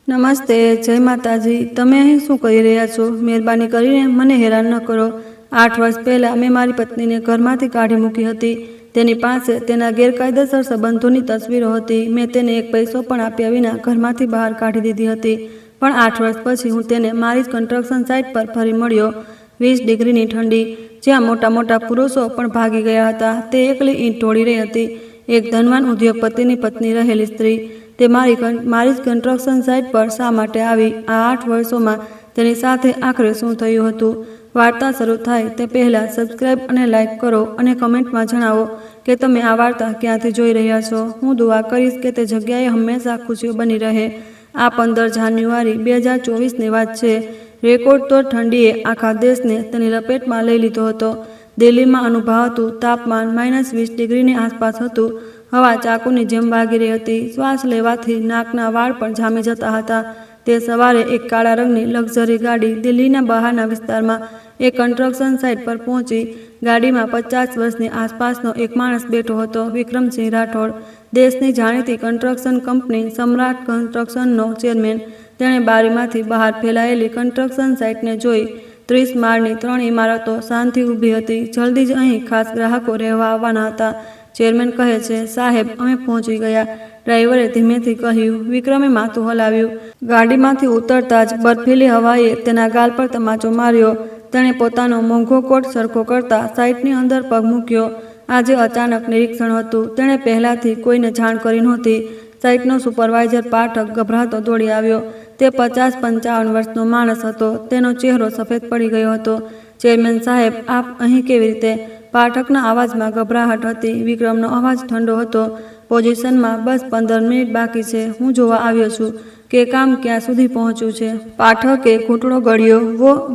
નમસ્તે, જય માતાજી। તમે અહીં શું કરી રહ્યા છો? મહેરબાની કરીને મને હેરાન ન કરો। 8 વર્ષ પહેલાં મેં મારી પત્નીને ઘરમાંથી કાઢી મૂકી હતી। તેની પાસે તેના ગેરકાયદેસર સંબંધોની તસવીરો હતી। મેં તેને એક પૈસો પણ આપ્યા વિના ઘરમાંથી બહાર કાઢી દીધી હતી। પણ 8 વર્ષ પછી હું તેને મારી જ કન્સ્ટ્રક્શન સાઇટ પર ફરી મળ્યો। 20 ડિગ્રીની ઠંડી, જ્યાં મોટા મોટા પુરુષો પણ ભાગી ગયા હતા। તે એકલી ઈંટ ઢોળી રહી હતી। એક ધનવાન ઉદ્યોગપતિની પત્ની રહેલી સ્ત્રી। તે મારી જ કન્સ્ટ્રક્શન સાઇટ પર શા માટે આવી? આ 8 વર્ષોમાં તેની સાથે આખરે શું થયું હતું? વાર્તા શરૂ થાય તે પહેલાં સબસ્ક્રાઇબ અને લાઇક કરો અને કમેન્ટમાં જણાવો કે તમે આ વાર્તા ક્યાંથી જોઈ રહ્યા છો। હું દુઆ કરીશ કે તે જગ્યાએ હંમેશા ખુશીઓ બની રહે। આ 15 જાન્યુઆરી 2024ની વાત છે। રેકોર્ડ તોડ ઠંડીએ આખા દેશને તેની લપેટમાં લઈ લીધો હતો। દિલ્હીમાં અનુભવાતું તાપમાન -20 ડિગ્રીની આસપાસ હતું। હવા ચાકુની જેમ વાગી રહી હતી। શ્વાસ લેવાથી નાકના વાળ પણ જામી જતા હતા। તે સવારે એક કાળા રંગની લક્ઝરી ગાડી દિલ્હીના બહારના વિસ્તારમાં એક કન્સ્ટ્રક્શન સાઇટ પર પહોંચી। ગાડીમાં 50 વર્ષની આસપાસનો એક માણસ બેઠો હતો, વિક્રમસિંહ રાઠોડ, દેશની જાણીતી કન્સ્ટ્રક્શન કંપની સમ્રાટ કન્સ્ટ્રક્શનનો ચેરમેન। તેણે બારીમાંથી બહાર ફેલાયેલી કન્સ્ટ્રક્શન સાઇટને જોઈ। 30 માળની 3 ઇમારતો શાંતિ ઊભી હતી। જલ્દી જ અહીં ખાસ ગ્રાહકો રહેવા આવવાના હતા। ચેરમેન કહે છે, સાહેબ, અમે પહોંચી ગયા, ડ્રાઈવરે ધીમેથી કહ્યું। વિક્રમે માથું હલાવ્યું। ગાડીમાંથી ઉતરતા જ બર્ફીલી હવાએ તેના ગાલ પર તમાચો માર્યો। તેણે પોતાનો મોંઘો કોટ સરખો કરતા સાઇટની અંદર પગ મૂક્યો। આજે અચાનક નિરીક્ષણ હતું। તેણે પહેલાંથી કોઈને જાણ કરી નહોતી। સાઇટનો સુપરવાઇઝર પાઠક ગભરાતો દોડી આવ્યો। તે 50-55 વર્ષનો માણસ હતો। તેનો ચહેરો સફેદ પડી ગયો હતો। ચેરમેન સાહેબ, આપ અહીં કેવી રીતે? પાઠકના અવાજમાં ગભરાહટ હતી। વિક્રમનો અવાજ ઠંડો હતો। પોઝિશનમાં, બસ 15 મિનિટ બાકી છે। હું જોવા આવ્યો છું કે કામ ક્યાં સુધી પહોંચ્યું છે। પાઠકે ઘૂંટણો ગળ્યો।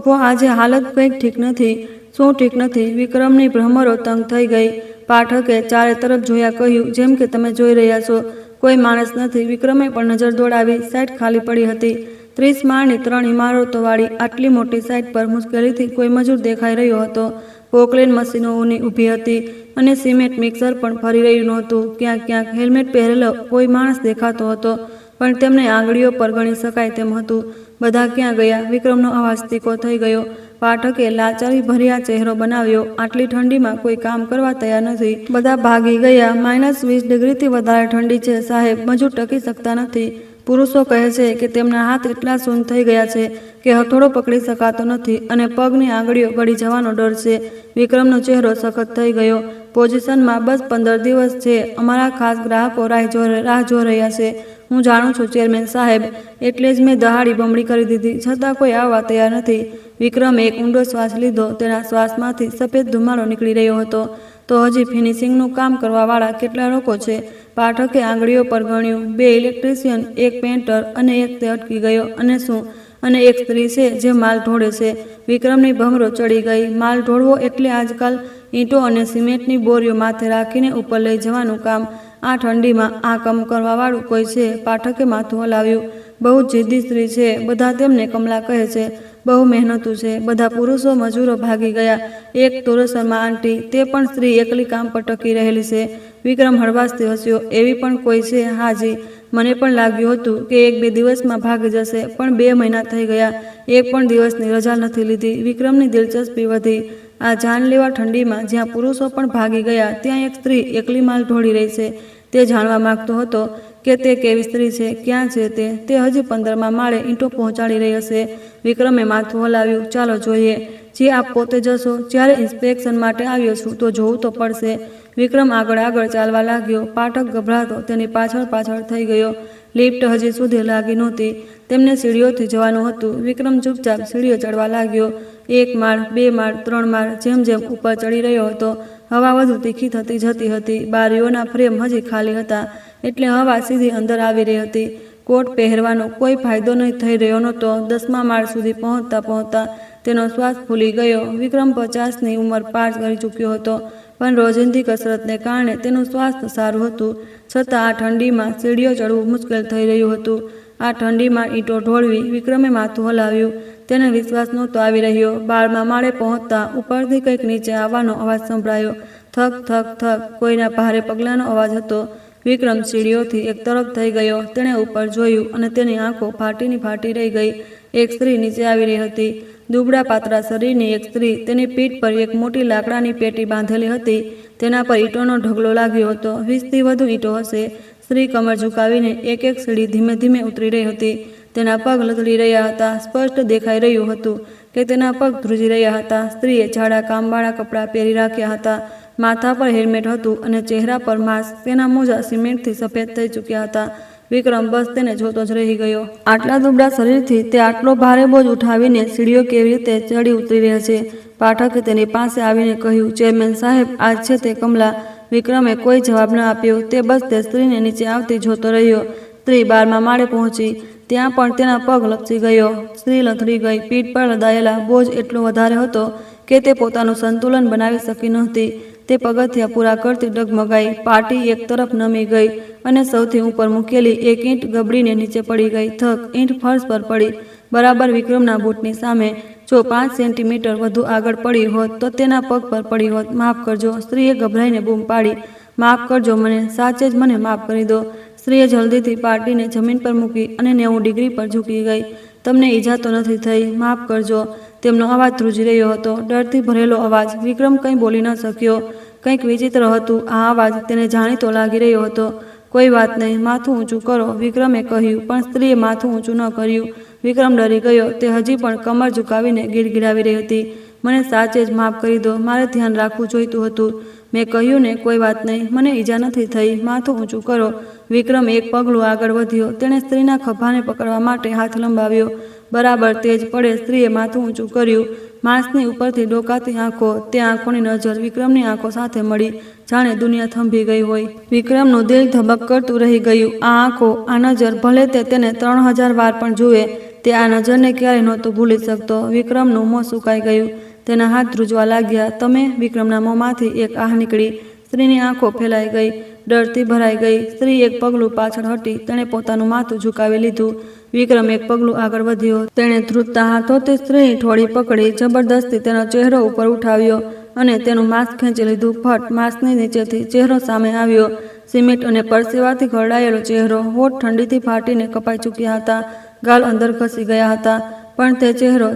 વો આજે હાલત કંઈક ઠીક નથી। શું ઠીક નથી? વિક્રમની ભ્રમરો તંગ થઈ ગઈ। પાઠકે ચારે તરફ જોયા કહ્યું, જેમ કે તમે જોઈ રહ્યા છો, કોઈ માણસ નથી। વિક્રમે પણ નજર દોડાવી। સાઇટ ખાલી પડી હતી। 30 માળની 3 ઇમારતોવાળી આટલી મોટી સાઇટ પર મુશ્કેલીથી કોઈ મજૂર દેખાઈ રહ્યો હતો। પોકલેન મશીનો ઊભી હતી અને સિમેન્ટ મિક્સર પણ ફરી રહ્યું નહોતું। ક્યાંક ક્યાંક હેલ્મેટ પહેરેલો કોઈ માણસ દેખાતો હતો, પણ તેમને આંગળીઓ પર ગણી શકાય તેમ હતું। બધા ક્યાં ગયા? વિક્રમનો અવાજ તીખો થઈ ગયો। પાઠકે લાચારી ભર્યા ચહેરો બનાવ્યો। આટલી ઠંડીમાં કોઈ કામ કરવા તૈયાર નથી। બધા ભાગી ગયા। -20 ડિગ્રીથી વધારે ઠંડી છે, સાહેબ, મજૂર ટકી શકતા નથી। પુરુષો કહે છે કે તેમના હાથ એટલા સૂન થઈ ગયા છે કે હથોડો પકડી શકાતો નથી અને પગની આંગળીઓ ગળી જવાનો ડર છે। વિક્રમનો ચહેરો સખત થઈ ગયો। પોઝિશનમાં, બસ 15 દિવસ છે। અમારા ખાસ ગ્રાહકો રાહ જોઈ રહ્યા છે। હું જાણું છું ચેરમેન સાહેબ, એટલે જ મેં દહાડી બમણી કરી દીધી, છતાં કોઈ આવવા તૈયાર નથી। વિક્રમે એક ઊંડો શ્વાસ લીધો। તેના શ્વાસમાંથી સફેદ ધુમાડો નીકળી રહ્યો હતો। તો હજી ફિનિશિંગનું કામ કરવાવાળા કેટલા લોકો છે? પાઠકે આંગળીઓ પર ગણ્યું। 2 ઇલેક્ટ્રિશિયન, 1 પેન્ટર અને એક તે અટકી ગયો। અને શું? અને એક સ્ત્રી છે જે માલ ઢોળે છે। વિક્રમની ભમરો ચડી ગઈ। માલ ઢોળવો એટલે આજકાલ ઈંટો અને સિમેન્ટની બોરીઓ માથે રાખીને ઉપર લઈ જવાનું કામ। આ ઠંડીમાં આ કામ કરવાવાળું કોઈ છે? પાઠકે માથું હલાવ્યું। બહુ જિદ્દી સ્ત્રી છે। બધા તેમને કમલા કહે છે। બહુ મહેનતુ છે। બધા પુરુષો મજૂરો ભાગી ગયા। એક તુલસરમાં આંટી, તે પણ સ્ત્રી, એકલી કામ પર ટકી રહેલી છે। વિક્રમ હળવાશથી હસ્યો। એવી પણ કોઈ છે? હાજી, મને પણ લાગ્યું હતું કે 1-2 દિવસમાં ભાગી જશે, પણ 2 મહિના થઈ ગયા, એક પણ દિવસની રજા નથી લીધી। વિક્રમની દિલચસ્પી વધી। આ જાનલેવા ઠંડીમાં, જ્યાં પુરુષો પણ ભાગી ગયા, ત્યાં એક સ્ત્રી એકલી માલ ઢોળી રહી છે। તે જાણવા માંગતો હતો કે તે કેવી સ્ત્રી છે, ક્યાં છે તે? તે હજી 15મા માળે ઈંટો પહોંચાડી રહી હશે। વિક્રમે માથું હલાવ્યું। ચાલો જોઈએ। જી, આપ પોતે જશો? જ્યારે ઇન્સ્પેક્શન માટે આવ્યો છું તો જોવું તો પડશે। વિક્રમ આગળ ચાલવા લાગ્યો। પાઠક ગભરાતો તેની પાછળ થઈ ગયો। લિફ્ટ હજી સુધી લાગી નહોતી। તેમને સીડીઓથી જવાનું હતું। વિક્રમ ચૂપચાપ સીડીઓ ચડવા લાગ્યો। 1 માળ, 2 માળ, 3 માળ, જેમ જેમ ઉપર ચડી રહ્યો હતો, હવા વધુ તીખી થતી જતી હતી। બારીઓના ફ્રેમ હજી ખાલી હતા, એટલે હવા સીધી અંદર આવી રહી હતી। કોટ પહેરવાનો કોઈ ફાયદો થઈ રહ્યો નહોતો। 10મા માળ સુધી પહોંચતા તેનો શ્વાસ ફૂલી ગયો। વિક્રમ 50ની ઉંમર પાર કરી ચૂક્યો હતો, પણ રોજિંદી કસરતને કારણે તેનું સ્વાસ્થ્ય સારું હતું। છતાં આ ઠંડીમાં સીડીઓ ચડવું મુશ્કેલ થઈ રહ્યું હતું। આ ઠંડીમાં ઈંટો ઢોળવી? વિક્રમે માથું હલાવ્યું। તેને વિશ્વાસ નહોતો આવી રહ્યો। 12મા માળે પહોંચતા ઉપરથી કંઈક નીચે આવવાનો અવાજ સંભળાયો। થક થક થક, કોઈના ભારે પગલાંનો અવાજ હતો। વિક્રમ સીડીઓથી એક તરફ થઈ ગયો. તેણે ઉપર જોયું અને તેની આંખો ફાટી રહી ગઈ. એક સ્ત્રી નીચે આવી રહી હતી. દુબળા પાતળા શરીરની એક સ્ત્રી. તેની પીઠ પર એક મોટી લાકડાની પેટી બાંધેલી હતી. તેના પર ઈંટોનો ઢગલો લાગ્યો હતો. 20થી વધુ ઈંટો હશે. સ્ત્રી કમર ઝુકાવીને એક સીડી ધીમે ધીમે ઉતરી રહી હતી. તેના પગ લથડી રહ્યા હતા. સ્પષ્ટ દેખાઈ રહ્યું હતું કે તેના પગ ધ્રુજી રહ્યા હતા. સ્ત્રીએ જાડા કામવાળા કપડાં પહેરી રાખ્યા હતા. માથા પર હેલ્મેટ હતું અને ચહેરા પર માસ્ક. તેના મોજા સિમેન્ટથી સફેદ થઈ ચૂક્યા હતા. વિક્રમ બસ તેને જોતો જ રહી ગયો. આટલા દુબળા શરીરથી તે આટલો ભારે બોજ ઉઠાવીને સીડીઓ કેવી રીતે ચડી ઉતરી રહ્યા છે? પાઠકે તેની પાસે આવીને કહ્યું, ચેરમેન સાહેબ, આજ છે તે કમલા. વિક્રમે કોઈ જવાબ ન આપ્યો. તે બસ તે સ્ત્રીને નીચે આવતી જોતો રહ્યો. સ્ત્રી 12મા માળે પહોંચી. ત્યાં પણ તેના પગ લપસી ગયો. સ્ત્રી લથડી ગઈ. પીઠ પર લદાયેલા બોજ એટલો વધારે હતો કે તે પોતાનું સંતુલન બનાવી શકી નહોતી. તે પગથિયાં પૂરા કરતી ડગમગાઈ. પાટી એક તરફ નમી ગઈ અને સૌથી ઉપર મૂકેલી એક ઈંટ ગબડીને નીચે પડી ગઈ. થક, ઈંટ ફર્શ પર પડી, બરાબર વિક્રમના બૂટની સામે. જો 5 સેન્ટીમીટર વધુ આગળ પડી હોત તો તેના પગ પર પડી હોત. માફ કરજો, સ્ત્રીએ ગભરાઈને બૂમ પાડી. માફ કરજો મને, સાચે જ મને માફ કરી દો. સ્ત્રીએ જલ્દીથી પાટીને જમીન પર મૂકી અને 90 ડિગ્રી પર ઝૂકી ગઈ. તમને ઈજા તો નથી થઈ? માફ કરજો. તેમનો અવાજ ધ્રુજી રહ્યો હતો, ડરથી ભરેલો અવાજ. વિક્રમ કંઈ બોલી ન શક્યો. કંઈક વિચિત્ર હતું આ અવાજ. તેને જાણીતો લાગી રહ્યો હતો. કોઈ વાત નહીં, માથું ઊંચું કરો, વિક્રમે કહ્યું. પણ સ્ત્રીએ માથું ઊંચું ન કર્યું. વિક્રમ ડરી ગયો. તે હજી પણ કમર ઝુકાવીને ગીડગીડાવી રહી હતી. મને સાચે જ માફ કરી દો. મારે ધ્યાન રાખવું જોઈતું હતું. મેં કહ્યું ને, કોઈ વાત નહીં, મને ઈજા નથી થઈ. માથું ઊંચું કરો. વિક્રમ એક પગલું આગળ વધ્યો. તેણે સ્ત્રીના ખભાને પકડવા માટે હાથ લંબાવ્યો. બરાબર તે જ પડે સ્ત્રીએ માથું ઊંચું કર્યું. માંસની ઉપરથી ડોકાતી આંખો. તે આંખોની નજર વિક્રમની આંખો સાથે મળી. જાણે દુનિયા થંભી ગઈ હોય. વિક્રમનું દિલ ધબક કરતું રહી ગયું. આ આંખો, આ નજર, ભલે તે તેને 3000 વાર પણ જુએ, તે આ નજરને ક્યારેય નહોતો ભૂલી શકતો. વિક્રમનું મોં સુકાઈ ગયું. તેના હાથ ધ્રુજવા લાગ્યા. તમે? વિક્રમના મોંમાંથી એક આહ નીકળી. સ્ત્રીની આંખો ફેલાઈ ગઈ, ડરથી ભરાઈ ગઈ. સ્ત્રી એક પગલું પાછળ હટી. તેણે પોતાનું માથું ઝુકાવી લીધું. વિક્રમ એક પગલું આગળ વધ્યો. તેણે ધ્રુજતા હાથોથી સ્ત્રીની થોડી પકડી. જબરદસ્તી તેનો ચહેરો ઉપર ઉઠાવ્યો અને તેનું માસ્ક ખેંચી લીધું. ફટ, માસ્કની નીચેથી ચહેરો સામે આવ્યો. સિમેન્ટ અને પરસેવાથી ઘરડાયેલો ચહેરો. હોઠ ઠંડીથી ફાટીને કપાઈ ચૂક્યા હતા. ગાલ અંદર ખસી ગયા હતા. પણ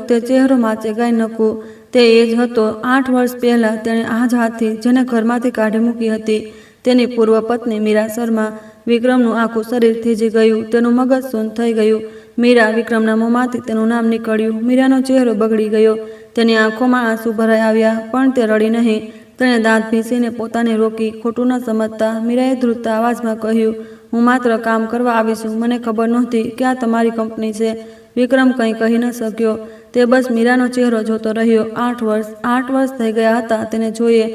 તે ચહેરો માચે ગાય નકું. તે એ જ હતો 8 વર્ષ પહેલાં તેણે આ જ હાથથી જેને ઘરમાંથી કાઢી મૂકી હતી. તેની પૂર્વ પત્ની મીરા શર્મા. વિક્રમનું આખું શરીર થીજી ગયું. તેનું મગજ શૂન્ય થઈ ગયું. મીરા. વિક્રમના મોંમાંથી તેનું નામ નીકળ્યું. મીરાનો ચહેરો બગડી ગયો. તેની આંખોમાં આંસુ ભરાઈ આવ્યા. પણ તે રડી નહીં. તેણે દાંત ભીંસીને પોતાને રોકી. ખોટું ન સમજતા મીરાએ ધ્રુજતા અવાજમાં કહ્યું, હું માત્ર કામ કરવા આવી છું. મને ખબર નહોતી કે આ તમારી કંપની છે. વિક્રમ કંઈ કહી ન શક્યો. તે બસ મીરાનો ચહેરો જોતો રહ્યો. 8 વર્ષ થઈ ગયા હતા તેને જોઈએ.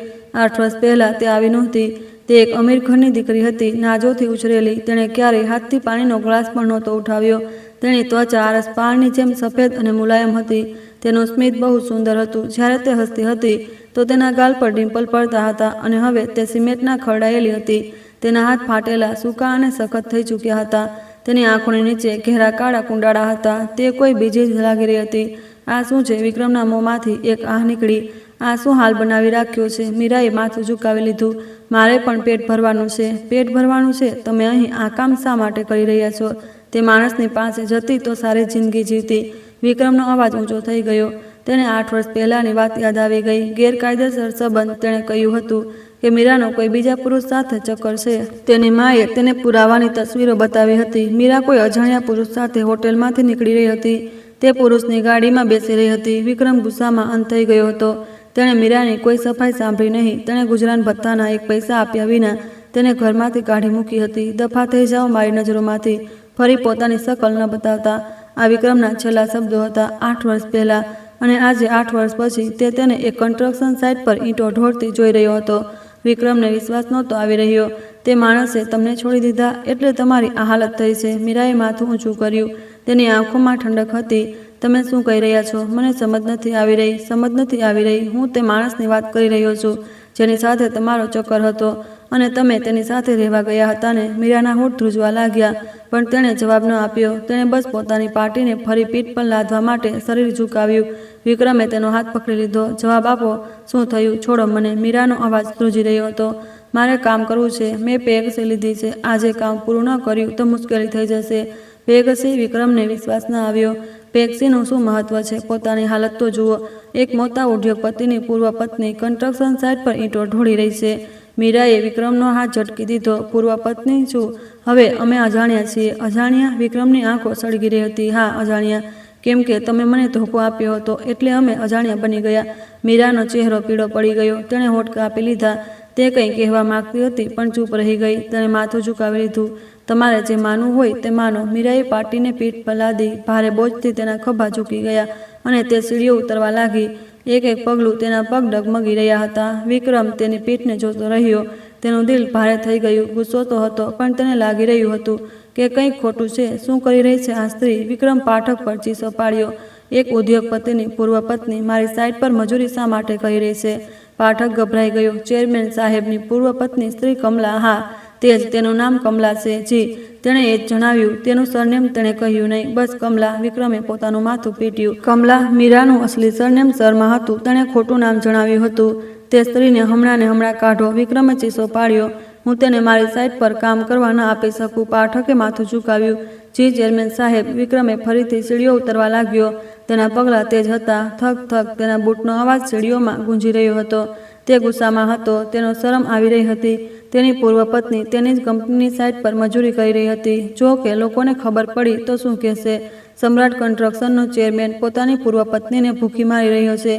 8 વર્ષ પહેલાં તે આવી નહોતી. તે એક અમીર ઘરની દીકરી હતી, નાજોથી ઉછરેલી. તેણે ક્યારેય હાથથી પાણીનો ગ્લાસ પણ નહોતો ઉઠાવ્યો. તેની ત્વચા આરસ પાળની જેમ સફેદ અને મુલાયમ હતી. તેનું સ્મિત બહુ સુંદર હતું. જ્યારે તે હસતી હતી તો તેના ગાલ પર ડિમ્પલ પડતા હતા અને હવે તે સિમેન્ટના ખરડાયેલી હતી. તેના હાથ ફાટેલા, સૂકા અને સખત થઈ ચૂક્યા હતા. તેની આંખોની નીચે ઘેરા કાળા કુંડાળા હતા. તે કોઈ બીજી જ લાગી રહી હતી. આ શું છે? વિક્રમના મોંમાંથી એક આહ નીકળી. આ શું હાલ બનાવી રાખ્યો છે? મીરાએ માથું ઝુકાવી લીધું. મારે પણ પેટ ભરવાનું છે. પેટ ભરવાનું છે? તમે અહીં આ કામ શા માટે કરી રહ્યા છો? તે માણસની પાસે જતી તો સારી જિંદગી જીવતી. વિક્રમનો અવાજ ઊંચો થઈ ગયો. તેને 8 વર્ષ પહેલાંની વાત યાદ આવી ગઈ. ગેરકાયદેસર સંબંધ. તેણે કહ્યું હતું કે મીરાનો કોઈ બીજા પુરુષ સાથે ચક્કર છે. તેની માએ તેને પુરાવાની તસવીરો બતાવી હતી. મીરા કોઈ અજાણ્યા પુરુષ સાથે હોટેલમાંથી નીકળી રહી હતી. તે પુરુષની ગાડીમાં બેસી રહી હતી. વિક્રમ ગુસ્સામાં અંત થઈ ગયો હતો. તેણે મીરાની કોઈ સફાઈ સાંભળી નહીં. તેણે ગુજરાન ભથ્થાના 1 પૈસા આપ્યા વિના તેને ઘરમાંથી કાઢી મૂકી હતી. દફા થઈ જાઓ મારી નજરોમાંથી. ફરી પોતાની શકલ ન બતાવતા. આ વિક્રમના છેલ્લા શબ્દો હતા 8 વર્ષ પહેલાં. અને આજે 8 વર્ષ પછી તે તેને એક કન્સ્ટ્રક્શન સાઇટ પર ઈંટો ઢોળતી જોઈ રહ્યો હતો. વિક્રમને વિશ્વાસ નહોતો આવી રહ્યો. તે માણસે તમને છોડી દીધા એટલે તમારી આ હાલત થઈ છે. મીરાએ માથું ઊંચું કર્યું. તેની આંખોમાં ઠંડક હતી. તમે શું કહી રહ્યા છો? મને સમજ નથી આવી રહી. હું તે માણસની વાત કરી રહ્યો છું જેની સાથે તમારો ચક્કર હતો અને તમે તેની સાથે રહેવા ગયા હતા ને? મીરાના હોઠ ધ્રુજવા લાગ્યા. પણ તેણે જવાબ ન આપ્યો. તેણે બસ પોતાની પાટીને ફરી પીઠ પર લાદવા માટે શરીર ઝુકાવ્યું. વિક્રમે તેનો હાથ પકડી લીધો. જવાબ આપો. શું થયું? છોડો મને. મીરાનો અવાજ ધ્રુજી રહ્યો હતો. મારે કામ કરવું છે, મેં પેગસી લીધી છે, આજે કામ પૂરું ન કર્યું તો મુશ્કેલી થઈ જશે. પેગસી વિક્રમને વિશ્વાસ ન આવ્યો. પેગસીનું શું મહત્વ છે, પોતાની હાલત તો જુઓ. એક મોટા ઉદ્યોગપતિની પૂર્વ પત્ની કન્સ્ટ્રક્શન સાઇટ પર ઈંટો ઢોળી રહી છે. મીરાએ વિક્રમનો હાથ ઝટકી દીધો. પૂર્વ પત્ની છું, હવે અમે અજાણ્યા છીએ. અજાણ્યા? વિક્રમની આંખો સળગી રહી હતી. હા, અજાણ્યા. કેમ કે તમે મને ધોકો આપ્યો હતો એટલે અમે અજાણ્યા બની ગયા. મીરાનો ચહેરો પીળો પડી ગયો. તેણે હોઠ કાપી લીધા. તે કંઈ કહેવા માંગતી હતી પણ ચૂપ રહી ગઈ. તેણે માથું ઝુકાવી લીધું. તમારે જે માનવું હોય તે માનો. મીરાએ પાટીને પીઠ પર લાદી. ભારે બોજથી તેના ખભા ઝૂકી ગયા અને તે સીડીઓ ઉતરવા લાગી. એક એક પગલું તેના પગ ડગમગી રહ્યા હતા. વિક્રમ તેની પીઠને જોતો રહ્યો. તેનું દિલ ભારે થઈ ગયું. ગુસ્સો તો હતો પણ તેને લાગી રહ્યું હતું કે કંઈક ખોટું છે. શું કરી રહી છે આ સ્ત્રી? વિક્રમ પાઠક પર ચીસો પાડ્યો. એક ઉદ્યોગપતિની પૂર્વ પત્ની મારી સાઇટ પર મજૂરી શા માટે કરી રહી છે? પાઠક ગભરાઈ ગયો. ચેરમેન સાહેબની પૂર્વ પત્ની સ્ત્રી કમલા? હા, તે જ. તેનું નામ કમલા છે. જી, તેણે એ જ જણાવ્યું. તેનું સરનેમ તેણે કહ્યું નહીં. બસ કમલા. વિક્રમે પોતાનું માથું પીટ્યું. કમલા? મીરાનું અસલી સરનેમ શર્મા હતું. તેણે ખોટું નામ જણાવ્યું હતું. તે સ્ત્રીને હમણાં ને હમણાં કાઢો. વિક્રમે ચીસો પાડ્યો. હું તેને મારી સાઇટ પર કામ કરવા ન આપી શકું. પાઠકે માથું ઝુકાવ્યું. જી ચેરમેન સાહેબ. વિક્રમે ફરીથી સીડીઓ ઉતરવા લાગ્યો. તેના પગલાં તેજ હતા. થક થક. તેના બૂટનો અવાજ સીડીઓમાં ગુંજી રહ્યો હતો. તે ગુસ્સામાં હતો. તેનો શરમ આવી રહી હતી. તેની પૂર્વ પત્ની તેની જ કંપનીની સાઇટ પર મજૂરી કરી રહી હતી. જો કે લોકોને ખબર પડી તો શું કહેશે? સમ્રાટ કન્સ્ટ્રક્શનનો ચેરમેન પોતાની પૂર્વ પત્નીને ભૂખી મારી રહ્યો છે.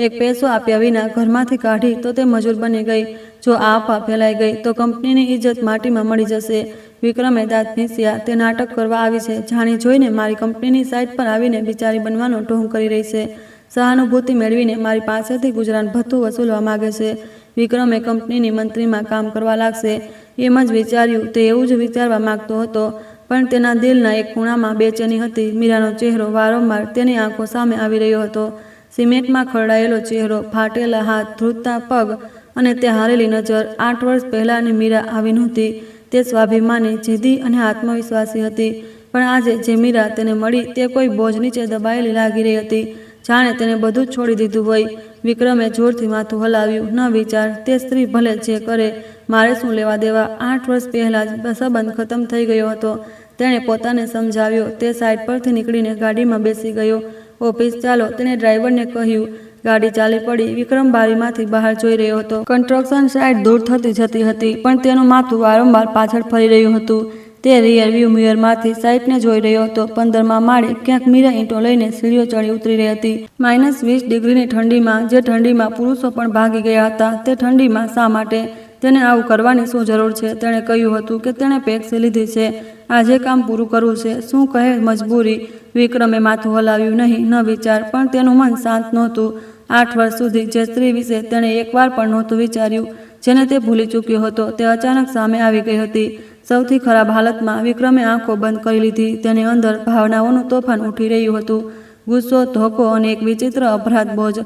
એક પૈસો આપ્યા વિના ઘરમાંથી કાઢી તો તે મજૂર બની ગઈ. જો આ અફવા ફેલાઈ ગઈ તો કંપનીની ઇજ્જત માટીમાં મળી જશે. વિક્રમે દાંત ભીંસ્યા. તે નાટક કરવા આવી છે. જાણી જોઈને મારી કંપનીની સાઇટ પર આવીને બિચારી બનવાનો ઢોંગ કરી રહી છે. સહાનુભૂતિ મેળવીને મારી પાસેથી ગુજરાન ભથ્થું વસૂલવા માગે છે. વિક્રમે કંપનીની મંત્રીમાં કામ કરવા લાગશે એમ જ વિચાર્યું. તે એવું જ વિચારવા માંગતો હતો પણ તેના દિલના એક ખૂણામાં બેચેની હતી. મીરાનો ચહેરો વારંવાર તેની આંખો સામે આવી રહ્યો હતો. સિમેન્ટમાં ખરડાયેલો ચહેરો, ફાટેલા હાથ, ધ્રુજતા પગ અને તે હારેલી નજર. 8 વર્ષ પહેલાંની મીરા આવી નહોતી. તે સ્વાભિમાની, જીદ્દી અને આત્મવિશ્વાસી હતી. પણ આજે જે મીરા તેને મળી તે કોઈ બોજ નીચે દબાયેલી લાગી રહી હતી. જાણે તેને બધું જ છોડી દીધું હોય. વિક્રમે જોરથી માથું હલાવ્યું. ન વિચાર. તે સ્ત્રી ભલે જે કરે, મારે શું લેવા દેવા? 8 વર્ષ પહેલાં જ સંબંધ ખતમ થઈ ગયો હતો. તેણે પોતાને સમજાવ્યો. તે સાઇટ પરથી નીકળીને ગાડીમાં બેસી ગયો. ઓફિસ ચાલો, તેણે ડ્રાઈવરને કહ્યું. ગાડી ચાલી પડી. વિક્રમ બારીમાંથી બહાર જોઈ રહ્યો હતો. કન્સ્ટ્રક્શન સાઇટ દૂર થતી જતી હતી પણ તેનું માથું વારંવાર પાછળ ફરી રહ્યું હતું. તે રિયર વ્યૂ મિરરમાંથી સાઇટને જોઈ રહ્યો હતો. 15મા માળે ક્યાંક મીરા ઈંટો લઈને સીડીઓ ચડી ઉતરી રહી હતી. -20 ડિગ્રીની ઠંડીમાં, જે ઠંડીમાં પુરુષો પણ ભાગી ગયા હતા, તે ઠંડીમાં શા માટે? તેને આવું કરવાની શું જરૂર છે? તેણે કહ્યું હતું કે તેણે પેગસી લીધી છે. આજે કામ પૂરું કરવું છે. શું કહે મજબૂરી? વિક્રમે માથું હલાવ્યું. નહીં, ન વિચાર. પણ તેનું મન શાંત નહોતું. 8 વર્ષ સુધી જે સ્ત્રી વિશે તેણે એકવાર પણ નહોતું વિચાર્યું, જેને તે ભૂલી ચૂક્યો હતો, તે અચાનક સામે આવી ગઈ હતી. સૌથી ખરાબ હાલતમાં વિક્રમે આંખો બંધ કરી લીધી. તેની અંદર ભાવનાઓનું તોફાન ઉઠી રહ્યું હતું. ગુસ્સો, ધોકો અને એક વિચિત્ર અપરાધ બોજ.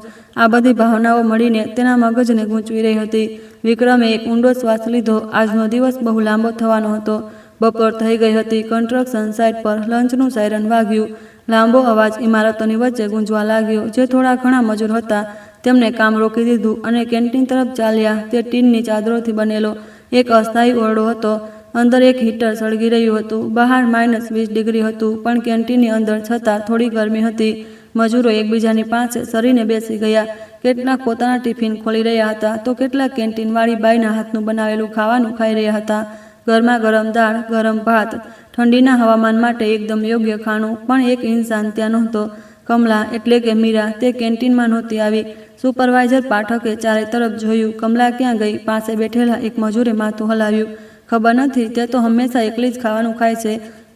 આ બધી ભાવનાઓ મળીને તેના મગજને ગૂંચવી રહી હતી. વિક્રમે એક ઊંડો શ્વાસ લીધો. આજનો દિવસ બહુ લાંબો થવાનો હતો. બપોર થઈ ગઈ હતી. કન્સ્ટ્રક્શન સાઇટ પર લંચનું સાયરન વાગ્યું. લાંબો અવાજ ઇમારતોની વચ્ચે ગુંજવા લાગ્યો. જે થોડા ઘણા મજૂર હતા તેમને કામ રોકી દીધું અને કેન્ટીન તરફ ચાલ્યા. તે ટીનની ચાદરોથી બનેલો એક અસ્થાયી ઓરડો હતો. અંદર એક હીટર સળગી રહ્યું હતું. બહાર -20 ડિગ્રી હતું પણ કેન્ટીનની અંદર છતાં થોડી ગરમી હતી. મજૂરો એકબીજાની પાસે સરીને બેસી ગયા. કેટલાક પોતાના ટિફિન ખોલી રહ્યા હતા તો કેટલાક કેન્ટીનવાળી બાઈના હાથનું બનાવેલું ખાવાનું ખાઈ રહ્યા હતા. ગરમા ગરમ દાળ, ગરમ ભાત, ઠંડીના હવામાન માટે એકદમ યોગ્ય ખાણું. પણ એક ઇન્સાન ત્યાં નહોતો. કમલા એટલે કે મીરા. તે કેન્ટીનમાં નહોતી આવી. સુપરવાઇઝર પાઠકે ચારે તરફ જોયું. કમલા ક્યાં ગઈ? પાસે બેઠેલા એક મજૂરે માથું હલાવ્યું. ખબર નથી. તે તો હંમેશા એકલી જ ખાવાનું ખાય છે.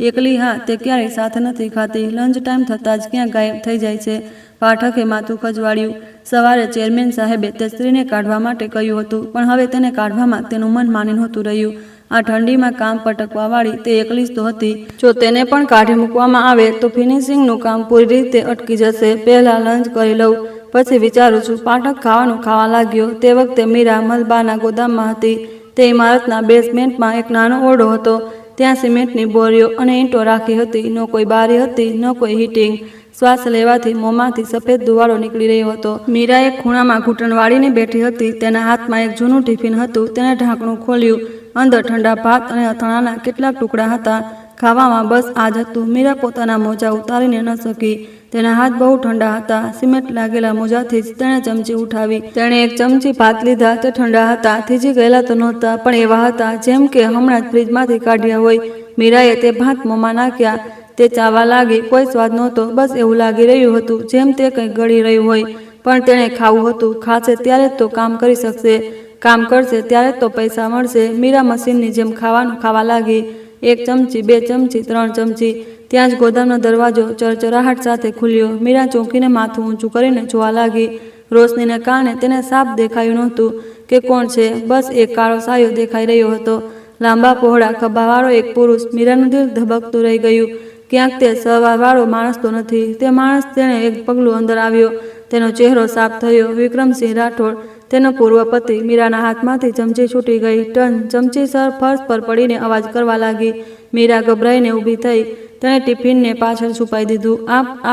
એકલી? હા, તે ક્યારેય સાથે નથી ખાતી. લંચ ટાઈમ થતાં જ ક્યાં ગાયબ થઈ જાય છે. પાઠકે માથું ખજવાળ્યું. સવારે ચેરમેન સાહેબે તે સ્ત્રીને કાઢવા માટે કહ્યું હતું પણ હવે તેને કાઢવામાં તેનું મન માની નહોતું રહ્યું. આ ઠંડીમાં કામ પટકવાવાળી તે એકલી જ તો હતી. જો તેને પણ કાઢી મૂકવામાં આવે તો ફિનિશિંગનું કામ પૂરી રીતે અટકી જશે. પહેલાં લંચ કરી લઉં, પછી વિચારું છું. પાઠક ખાવાનું ખાવા લાગ્યો. તે વખતે મીરા મલબાના ગોદામમાં હતી. તે ઇમારતના બેઝમેન્ટમાં એક નાનો ઓરડો હતો. ત્યાં સિમેન્ટની બોરીઓ અને ઈંટો રાખી હતી. ન કોઈ બારી હતી, ન કોઈ હીટિંગ. શ્વાસ લેવાથી મોંમાંથી સફેદ ધુવાળો નીકળી રહ્યો હતો. મીરા એક ખૂણામાં ઘૂંટણ વાળીને બેઠી હતી. તેના હાથમાં એક જૂનું ટિફિન હતું. તેણે ઢાંકણું ખોલ્યું. અંદર ઠંડા ભાત અને અથાણાના કેટલાક ટુકડા હતા. ખાવામાં બસ આ જ હતું. મીરા પોતાના મોજા ઉતારીને ન શકી. તેના હાથ બહુ ઠંડા હતા. સિમેન્ટ લાગેલા મોજાથી જ તેણે ચમચી ઉઠાવી. તેણે એક ચમચી ભાત લીધા. તે ઠંડા હતા. થીજી ગયેલા તો નહોતા, પણ એવા હતા જેમ કે હમણાં જ ફ્રીજમાંથી કાઢ્યા હોય. મીરાએ તે ભાત મોંમાં નાખ્યા. તે ચાવા લાગી. કોઈ સ્વાદ નહોતો. બસ એવું લાગી રહ્યું હતું જેમ તે કંઈક ગળી રહ્યું હોય. પણ તેણે ખાવું હતું. ખાશે ત્યારે જ તો કામ કરી શકશે. કામ કરશે ત્યારે જ તો પૈસા મળશે. મીરા મશીનની જેમ ખાવાનું ખાવા લાગી. 1 ચમચી, 2 ચમચી, 3 ચમચી. ત્યાં જ ગોદામનો દરવાજો ચરચરાહટ સાથે ખુલ્યો. મીરા ચોંકીને માથું ઊંચું કરીને જોવા લાગી. રોશનીને કારણે તેને સાફ દેખાયું નહોતું કે કોણ છે. બસ એક કાળો સાયો દેખાઈ રહ્યો હતો. લાંબા પહોળા ખભાવાળો એક પુરુષ. મીરાનું દિલ ધબકતું રહી ગયું. ક્યાંક તે સવારવાળો માણસ તો નથી. તે માણસ. તેણે એક પગલું અંદર આવ્યો. તેનો ચહેરો સાફ થયો. વિક્રમસિંહ રાઠોડ, તેનો પૂર્વ પતિ. મીરાના હાથમાંથી ચમચી છૂટી ગઈ. ટન. ચમચી ફર્શ પર પડીને અવાજ કરવા લાગી. મીરા ગભરાઈને ઊભી થઈ. તેણે ટિફિનને પાછળ છુપાઈ દીધું.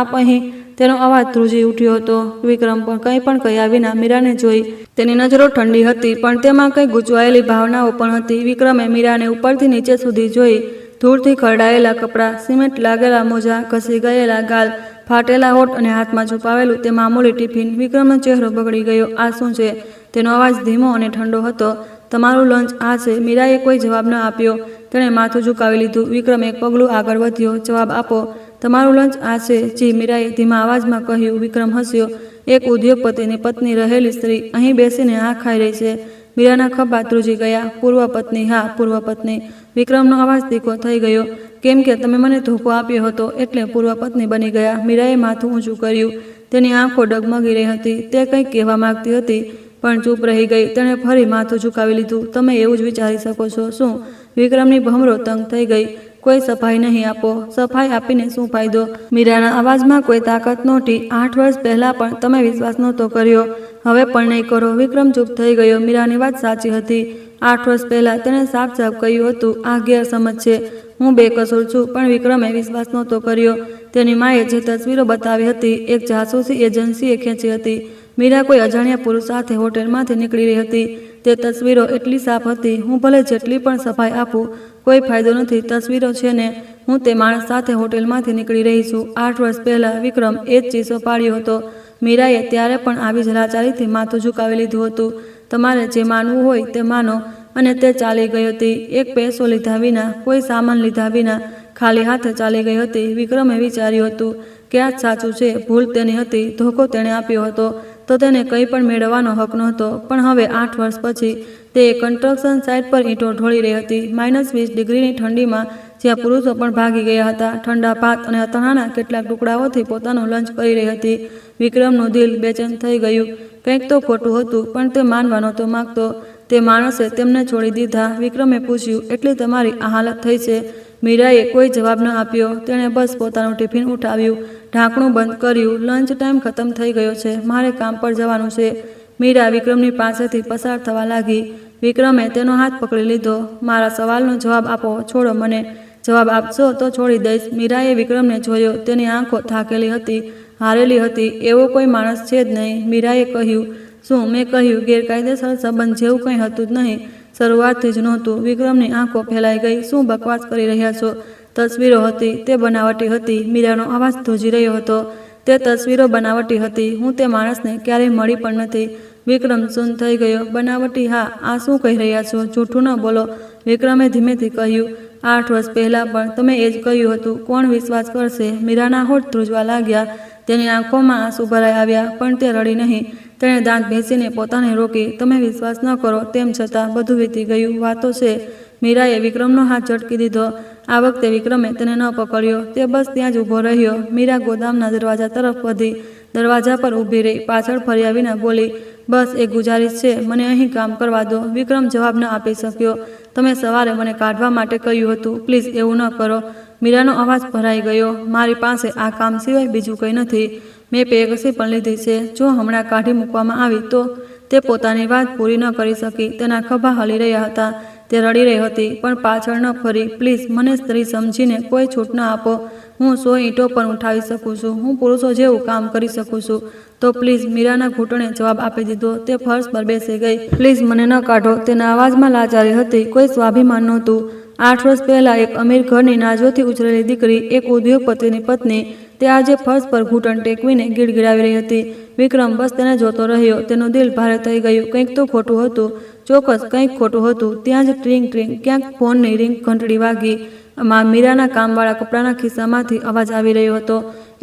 આપ અહીં. તેનો અવાજ ધ્રુજી ઉઠ્યો હતો. વિક્રમ પણ કંઈ પણ કહ્યા વિના મીરાને જોઈ. તેની નજરો ઠંડી હતી, પણ તેમાં કંઈ ગૂંચવાયેલી ભાવનાઓ પણ હતી. વિક્રમે મીરાને ઉપરથી નીચે સુધી જોઈ. ધૂળથી ખરડાયેલા કપડાં, સિમેન્ટ લાગેલા મોજા, ઘસી ગયેલા ગાલ, ફાટેલા હોઠ અને હાથમાં છુપાવેલું તે મામૂલી ટિફિન. વિક્રમનો ચહેરો બગડી ગયો. આ શું છે? તેનો અવાજ ધીમો અને ઠંડો હતો. તમારું લંચ આ છે. મીરાએ કોઈ જવાબ ન આપ્યો. તેણે માથું ઝુકાવી લીધું. વિક્રમ એક પગલું આગળ વધ્યો. જવાબ આપો. તમારું લંચ આ છે. જી, મીરાએ ધીમા અવાજમાં કહ્યું. વિક્રમ હસ્યો. એક ઉદ્યોગપતિની પત્ની રહેલી સ્ત્રી અહીં બેસીને આ ખાઈ રહી છે. મીરાના ખભા ધ્રુજી ગયા. પૂર્વ પત્ની? હા, પૂર્વ પત્ની. વિક્રમનો અવાજ તીખો થઈ ગયો. કેમ કે તમે મને ધોકો આપ્યો હતો એટલે પૂર્વ પત્ની બની ગયા? મીરાએ માથું ઊંચું કર્યું. તેની આંખો ડગમગી રહી હતી. તે કંઈક કહેવા માંગતી હતી, પણ ચૂપ રહી ગઈ. તેણે ફરી માથું ઝુકાવી લીધું. તમે એવું જ વિચારી શકો છો શું? વિક્રમની ભમરો તંગ થઈ ગઈ. કોઈ સફાઈ નહીં આપો? સફાઈ આપીને શું ફાયદો? મીરાના અવાજમાં કોઈ તાકાત નહોતી. 8 વર્ષ પહેલાં પણ તમે વિશ્વાસ નહોતો કર્યો, હવે પણ નહીં કરો. વિક્રમ ચૂપ થઈ ગયો. મીરાની વાત સાચી હતી. 8 વર્ષ પહેલાં તેણે સાફ સાફ કહ્યું હતું, આ ગેરસમજ છે. હું બેકસૂર છું. પણ વિક્રમે વિશ્વાસ નહોતો કર્યો. તેની માએ જે તસવીરો બતાવી હતી, એક જાસૂસી એજન્સીએ ખેંચી હતી. મીરા કોઈ અજાણ્યા પુરુષ સાથે હોટેલમાંથી નીકળી રહી હતી. તે તસવીરો એટલી સાફ હતી. હું ભલે જેટલી પણ સફાઈ આપું, કોઈ ફાયદો નથી. તસવીરો છે ને. હું તે માણસ સાથે હોટેલમાંથી નીકળી રહી છું. 8 વર્ષ પહેલાં વિક્રમ એ જ ચીસો પાડ્યો હતો. મીરાએ ત્યારે પણ આવી જ લાચારીથી માથું ઝુકાવી લીધું હતું. તમારે જે માનવું હોય તે માનો. અને તે ચાલી ગઈ હતી. એક પૈસો લીધા વિના, કોઈ સામાન લીધા વિના, ખાલી હાથે ચાલી ગઈ હતી. વિક્રમે વિચાર્યું હતું કે આ જ સાચું છે. ભૂલ તેની હતી. ધોકો તેણે આપ્યો હતો તો તેને કંઈ પણ મેળવવાનો હક નહોતો. પણ હવે 8 વર્ષ પછી તે એક કન્સ્ટ્રક્શન સાઇટ પર ઈંટો ઢોળી રહી હતી. -20 ડિગ્રીની ઠંડીમાં, જ્યાં પુરુષો પણ ભાગી ગયા હતા. ઠંડા ભાત અને અથાણાના કેટલાક ટુકડાઓથી પોતાનું લંચ કરી રહી હતી. વિક્રમનું દિલ બેચેન થઈ ગયું. કંઈક તો ખોટું હતું, પણ તે માનવા નહોતો માંગતો. તે માણસે તેમને છોડી દીધા. વિક્રમે પૂછ્યું, એટલે તમારી આ હાલત થઈ છે? મીરાએ કોઈ જવાબ ન આપ્યો. તેણે બસ પોતાનું ટિફિન ઉઠાવ્યું, ઢાંકણું બંધ કર્યું. લંચ ટાઈમ ખતમ થઈ ગયો છે. મારે કામ પર જવાનું છે. મીરા વિક્રમની પાસેથી પસાર થવા લાગી. વિક્રમે તેનો હાથ પકડી લીધો. મારા સવાલનો જવાબ આપો. છોડો મને. જવાબ આપશો તો છોડી દઈશ. મીરાએ વિક્રમને જોયો. તેની આંખો થાકેલી હતી, હારેલી હતી. એવો કોઈ માણસ છે જ નહીં. મીરાએ કહ્યું, શું મેં કહ્યું ગેરકાયદેસર સંબંધ જેવું કંઈ હતું જ નહીં? શરૂઆતથી જ નહોતું. વિક્રમની આંખો ફેલાઈ ગઈ. શું બકવાસ કરી રહ્યા છો? તસવીરો હતી, તે બનાવટી હતી. મીરાનો અવાજ ધ્રુજી રહ્યો હતો. તે તસવીરો બનાવટી હતી. હું તે માણસને ક્યારેય મળી પણ નથી. વિક્રમ સૂન થઈ ગયો. બનાવટી? હા. આ શું કહી રહ્યા છો? જૂઠું ન બોલો. વિક્રમે ધીમેથી કહ્યું. 8 વર્ષ પહેલાં પણ તમે એ જ કહ્યું હતું. કોણ વિશ્વાસ કરશે? મીરાના હોઠ ધ્રુજવા લાગ્યા. તેની આંખોમાં આંસુ ભરાઈ આવ્યા, પણ તે રડી નહીં. તેણે દાંત ભેંસીને પોતાને રોકી. તમે વિશ્વાસ ન કરો તેમ છતાં બધું વીતી ગયું. વાતો છે. મીરાએ વિક્રમનો હાથ ઝટકી દીધો. આ વખતે વિક્રમે તેને ન પકડ્યો. તે બસ ત્યાં જ ઊભો રહ્યો. મીરા ગોદામના દરવાજા તરફ વધી. દરવાજા પર ઊભી રહી. પાછળ ફર્યા વિના બોલી, બસ એક ગુજારિશ છે. મને અહીં કામ કરવા દો. વિક્રમ જવાબ ન આપી શક્યો. તમે સવારે મને કાઢવા માટે કહ્યું હતું. પ્લીઝ એવું ન કરો. મીરાનો અવાજ ભરાઈ ગયો. મારી પાસે આ કામ સિવાય બીજું કંઈ નથી. મેં પેગસી પણ લીધી છે. જો હમણાં કાઢી મૂકવામાં આવી તો? તે પોતાની વાત પૂરી ન કરી શકી. તેના ખભા હલી રહ્યા હતા. તે રડી રહી હતી, પણ પાછળ ન ફરી. પ્લીઝ, મને સ્ત્રી સમજીને કોઈ છૂટ ન આપો. હું 100 ઈંટો પણ ઉઠાવી શકું છું. હું પુરુષો જેવું કામ કરી શકું છું. તો પ્લીઝ. મીરાના ઘૂંટણે જવાબ આપી દીધો. તે ફર્શ પર બેસી ગઈ. પ્લીઝ, મને ન કાઢો. તેના અવાજમાં લાચારી હતી, કોઈ સ્વાભિમાન નહોતું. 8 વર્ષ પહેલા એક અમીર ઘરની નાજોથી ઉછરેલી દીકરી, એક ઉદ્યોગપતિની પત્ની, તે આજે ફર્શ પર ઘૂંટણ ટેકવીને ગીડગીડાવી રહી હતી. વિક્રમ બસ તેને જોતો રહ્યો. તેનું દિલ ભારે થઈ ગયું. કંઈક તો ખોટું હતું. ચોક્કસ કંઈક ખોટું હતું. ત્યાં જ ટ્રિંગ ટ્રિંગ, ક્યાંક ફોનની રિંગ ઘંટડી વાગી. મીરાના કામવાળા કપડાના ખિસ્સામાંથી અવાજ આવી રહ્યો હતો.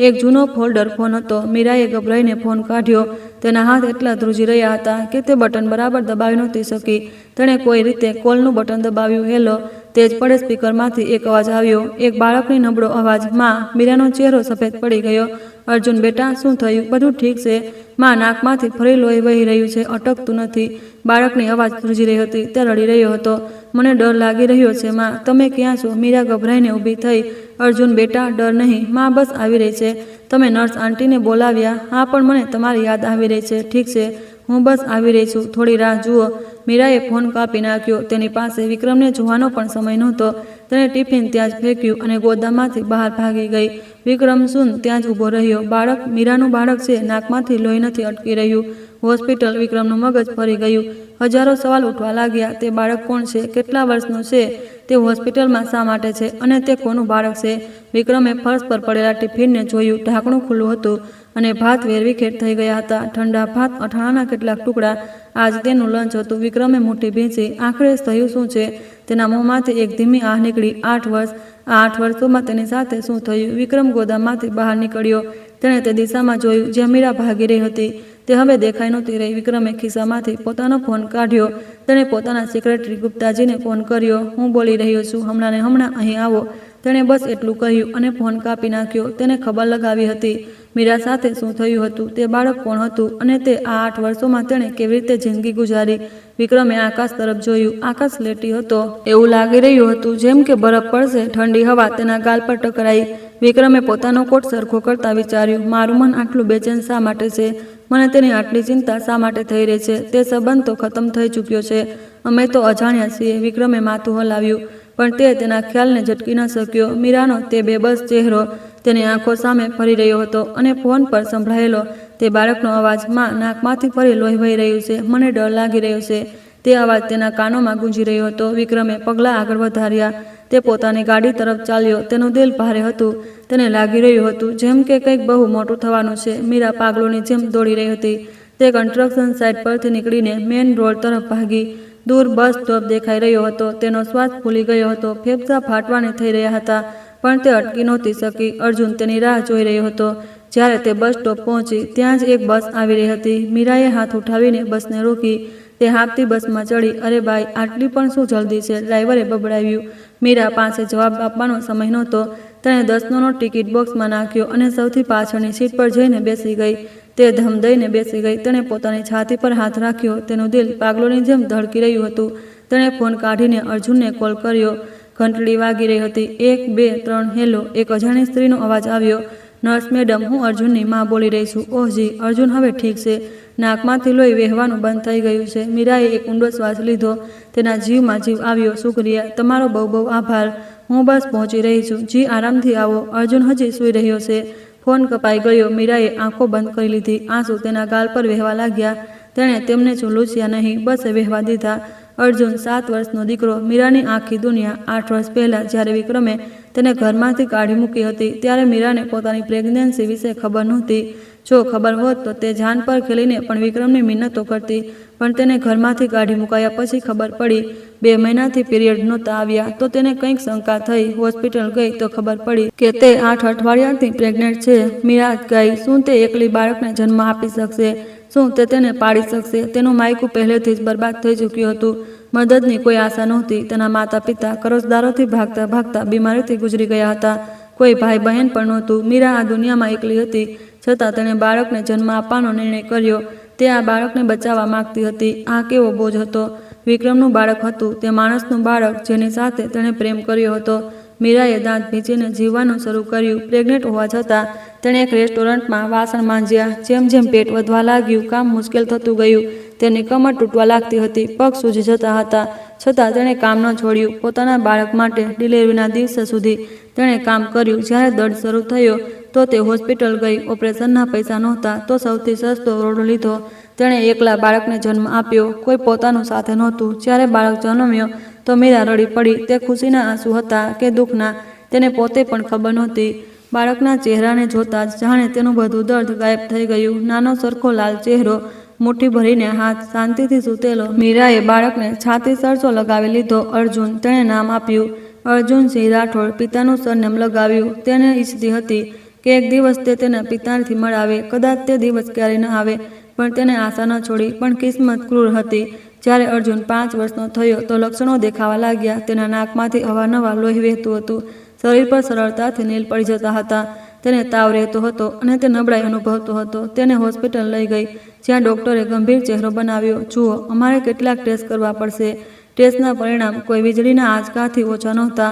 એક જૂનો ફોલ્ડર ફોન હતો. મીરાએ ગભરાઈને ફોન કાઢ્યો. તેના હાથ એટલા ધ્રુજી રહ્યા હતા કે તે બટન બરાબર દબાવી નહોતી શકી. તેણે કોઈ રીતે કોલનું બટન દબાવ્યું. હેલો. તેજ પડે સ્પીકરમાંથી એક અવાજ આવ્યો. એક બાળકની નબળો અવાજ. માં. મીરાનો ચહેરો સફેદ પડી ગયો. અર્જુન બેટા, શું થયું? બધું ઠીક છે? માં. નાકમાંથી ફરી લોહી વહી રહ્યું છે, અટકતું નથી. બાળકની અવાજ ધ્રુજી રહી હતી. તે રડી રહ્યો હતો. મને ડર લાગી રહ્યો છે માં. તમે ક્યાં છો? મીરા ગભરાઈને ઊભી થઈ. અર્જુન બેટા, ડર નહીં. માં બસ આવી રહી છે. તમે નર્સ આંટીને બોલાવ્યા? હા, પણ મને તમારી યાદ આવી રહી છે. ઠીક છે, હું બસ આવી રહી છું. થોડી રાહ જુઓ. મીરાએ ફોન કાપી નાખ્યો. તેની પાસે વિક્રમને જોવાનો પણ સમય નહોતો. તેણે ટિફિન ત્યાં જ ફેંક્યું અને ગોદામમાંથી બહાર ભાગી ગઈ. વિક્રમ સૂન ત્યાં જ ઊભો રહ્યો. બાળક? મીરાનું બાળક છે. નાકમાંથી લોહી નથી અટકી રહ્યું. હોસ્પિટલ? વિક્રમનું મગજ ફરી ગયું. હજારો સવાલ ઉઠવા લાગ્યા. તે બાળક કોણ છે? કેટલા વર્ષનું છે? તે હોસ્પિટલમાં શા માટે છે? અને તે કોનું બાળક છે? વિક્રમે ફર્શ પર પડેલા ટિફિનને જોયું. ઢાંકણું ખુલ્લું હતું અને ભાત વેરવિખેર થઈ ગયા હતા. ઠંડા ભાત, અથાણાના કેટલાક ટુકડા. આજ તેનું લંચ હતું. વિક્રમે મુઠ્ઠી ભીંચી. આખરે થયું શું છે? તેના મોંમાંથી એક ધીમી આહ નીકળી. 8 વર્ષ. આ 8 વર્ષોમાં તેની સાથે શું થયું? વિક્રમ ગોદામમાંથી બહાર નીકળ્યો. તેણે તે દિશામાં જોયું જ્યાં મીરા ભાગી રહી હતી. તે હવે દેખાઈ નહોતી રહી. વિક્રમે ખિસ્સામાંથી પોતાનો ફોન કાઢ્યો. તેણે પોતાના સેક્રેટરી ગુપ્તાજીને ફોન કર્યો. હું બોલી રહ્યો છું. હમણાં ને હમણાં અહીં આવો. તેણે બસ એટલું કહ્યું અને ફોન કાપી નાખ્યો. તેને ખબર લગાવી હતી મીરા સાથે શું થયું હતું, તે બાળક કોણ હતું અને તે આ 8 વર્ષોમાં તેણે કેવી રીતે જિંદગી ગુજારી. વિક્રમે આકાશ તરફ જોયું. આકાશ સ્લેટી હતો. એવું લાગી રહ્યું હતું જેમ કે બરફ પડશે. ઠંડી હવા તેના ગાલ પર ટકરાઈ. વિક્રમે પોતાનો કોટ સરખો કરતા વિચાર્યું, મારું મન આટલું બેચેન શા માટે છે? મને તેની આટલી ચિંતા શા માટે થઈ રહી છે? તે સંબંધ તો ખતમ થઈ ચૂક્યો છે. અમે તો અજાણ્યા છીએ. વિક્રમે માથું હલાવ્યું, પણ તે તેના ખ્યાલને ઝટકી ન શક્યો. મીરાનો તે બેબસ ચહેરો તેની આંખો સામે ફરી રહ્યો હતો અને ફોન પર સંભળાયેલો તે બાળકનો અવાજ, માં, નાકમાંથી ફરી લોહી વહી રહ્યું છે. મને ડર લાગી રહ્યો છે. તે અવાજ તેના કાનોમાં ગૂંજી રહ્યો હતો. વિક્રમે પગલાં આગળ વધાર્યા. તે પોતાની ગાડી તરફ ચાલ્યો. તેનું દિલ ભારે હતું. તેને લાગી રહ્યું હતું જેમ કે કંઈક બહુ મોટું થવાનું છે. મીરા પાગલોની જેમ દોડી રહી હતી. તે કન્સ્ટ્રક્શન સાઇટ પરથી નીકળીને મેઇન રોડ તરફ ભાગી. દૂર બસ સ્ટોપ દેખાઈ રહ્યો હતો. તેનો શ્વાસ ફૂલી ગયો હતો. ફેફસાં ફાટવાને થઈ રહ્યા હતા, પણ તે અટકી નહોતી શકી. અર્જુન તેની રાહ જોઈ રહ્યો હતો. જ્યારે તે બસ સ્ટોપ પહોંચી, ત્યાં જ એક બસ આવી રહી હતી. મીરાએ હાથ ઉઠાવીને બસને રોકી. તે હાંફતી બસમાં ચડી. અરે ભાઈ, આટલી પણ શું જલ્દી છે? ડ્રાઈવરે બબડાવ્યું. મીરા પાસે જવાબ આપવાનો સમય નહોતો. તેણે 10નો નોટ ટિકિટ બોક્સમાં નાખ્યો અને સૌથી પાછળની સીટ પર જઈને બેસી ગઈ. તે ધમ દઈને બેસી ગઈ. તેણે પોતાની છાતી પર હાથ રાખ્યો. તેનું દિલ પાગલોની જેમ ધડકી રહ્યું હતું. તેણે ફોન કાઢીને અર્જુનને કોલ કર્યો. ઘંટડી વાગી રહી હતી. 1 2 3. હેલો. એક અજાણી સ્ત્રીનો અવાજ આવ્યો. નર્સ મેડમ, હું અર્જુનની માં બોલી રહી છું. ઓહ જી. અર્જુન હવે ઠીક છે. નાકમાંથી લોહી વહેવાનું બંધ થઈ ગયું છે. મીરાએ એક ઊંડો શ્વાસ લીધો. તેના જીવમાં જીવ આવ્યો. શુક્રિયા. તમારો બહુ બહુ આભાર. હું બસ પહોંચી રહી છું. જી, આરામથી આવો. અર્જુન હજી સૂઈ રહ્યો છે. ફોન કપાઈ ગયો. મીરાએ આંખો બંધ કરી લીધી. આંસુ તેના ગાલ પર વહેવા લાગ્યા. તેણે તેમને લૂછ્યા નહીં, બસ વહેવા દીધા. અર્જુન 7 વર્ષનો દીકરો. મીરાની આખી દુનિયા. 8 વર્ષ પહેલાં જ્યારે વિક્રમે તેને ઘરમાંથી કાઢી મૂકી હતી, ત્યારે મીરાને પોતાની પ્રેગ્નન્સી વિશે ખબર નહોતી. જો ખબર હોત તો તે જાન પર ખેલીને પણ વિક્રમની મિન્નતો કરતી, પણ તેને ઘરમાંથી કાઢી મુકાયા પછી ખબર પડી. 2 મહિનાથી પીરિયડ નહોતા આવ્યા તો તેને કંઈક શંકા થઈ. હોસ્પિટલ ગઈ તો ખબર પડી કે તે 8 અઠવાડિયાથી પ્રેગ્નન્ટ છે. મીરા ગઈ. શું તે એકલી બાળકને જન્મ આપી શકશે? શું તે તેને પાળી શકશે? તેનું માયકું પહેલેથી જ બરબાદ થઈ ચૂક્યું હતું. મદદની કોઈ આશા નહોતી. તેના માતા પિતા કરજદારોથી ભાગતા ભાગતા બીમારીથી ગુજરી ગયા હતા. કોઈ ભાઈ બહેન પણ નહોતું. મીરા આ દુનિયામાં એકલી હતી. છતાં તેણે બાળકને જન્મ આપવાનો નિર્ણય કર્યો. તે આ બાળકને બચાવવા માંગતી હતી. આ કેવો બોજ હતો! વિક્રમનું બાળક હતું. તે માણસનું બાળક જેની સાથે તેણે પ્રેમ કર્યો હતો. મીરાએ દાંત ભીંચીને જીવવાનું શરૂ કર્યું. પ્રેગ્નેન્ટ હોવા છતાં તેણે એક રેસ્ટોરન્ટમાં વાસણ માંજ્યા. જેમ જેમ પેટ વધવા લાગ્યું, કામ મુશ્કેલ થતું ગયું. તેની કમર તૂટવા લાગતી હતી, પગ સૂજી જતા હતા, છતાં તેણે કામ ન છોડ્યું. પોતાના બાળક માટે ડિલિવરીના દિવસે સુધી તેણે કામ કર્યું. જ્યારે દર્દ શરૂ થયો તો તે હોસ્પિટલ ગઈ. ઓપરેશનના પૈસા નહોતા તો સૌથી સસ્તો રોડ લીધો. તેણે એકલા બાળકને જન્મ આપ્યો. કોઈ પોતાનું સાથે નહોતું. જ્યારે બાળક જન્મ્યો તો મીરા રડી પડી. તે ખુશીના આંસુ હતા કે દુઃખના તેને પોતે પણ ખબર નહોતી. બાળકના ચહેરાને જોતા જ જાણે તેનું બધું દર્દ ગાયબ થઈ ગયું. નાનો સરખો લાલ ચહેરો, મુઠ્ઠી ભરીને હાથ, શાંતિથી સૂતેલો. મીરાએ બાળકને છાતી સરસો લગાવી લીધો. અર્જુન, તેણે નામ આપ્યું. અર્જુનસિંહ રાઠોડ. પિતાનું સરનેમ લગાવ્યું. તેને ઈચ્છતી હતી કે એક દિવસ તે તેના પિતાથી મળાવે. કદાચ તે દિવસ ક્યારેય ન આવે, પણ તેને આશા ન છોડી. પણ કિસ્મત ક્રૂર હતી. જ્યારે અર્જુન 5 વર્ષનો થયો તો લક્ષણો દેખાવા લાગ્યા. તેના નાકમાંથી અવારનવાર લોહી વહેતું હતું. શરીર પર સરળતાથી નીલ પડી જતા હતા. તેને તાવ રહેતો હતો અને તે નબળાઈ અનુભવતો હતો. તેને હોસ્પિટલ લઈ ગઈ, જ્યાં ડૉક્ટરે ગંભીર ચહેરો બનાવ્યો. જુઓ, અમારે કેટલાક ટેસ્ટ કરવા પડશે. ટેસ્ટના પરિણામ કોઈ વીજળીના આંચકાથી ઓછા નહોતા.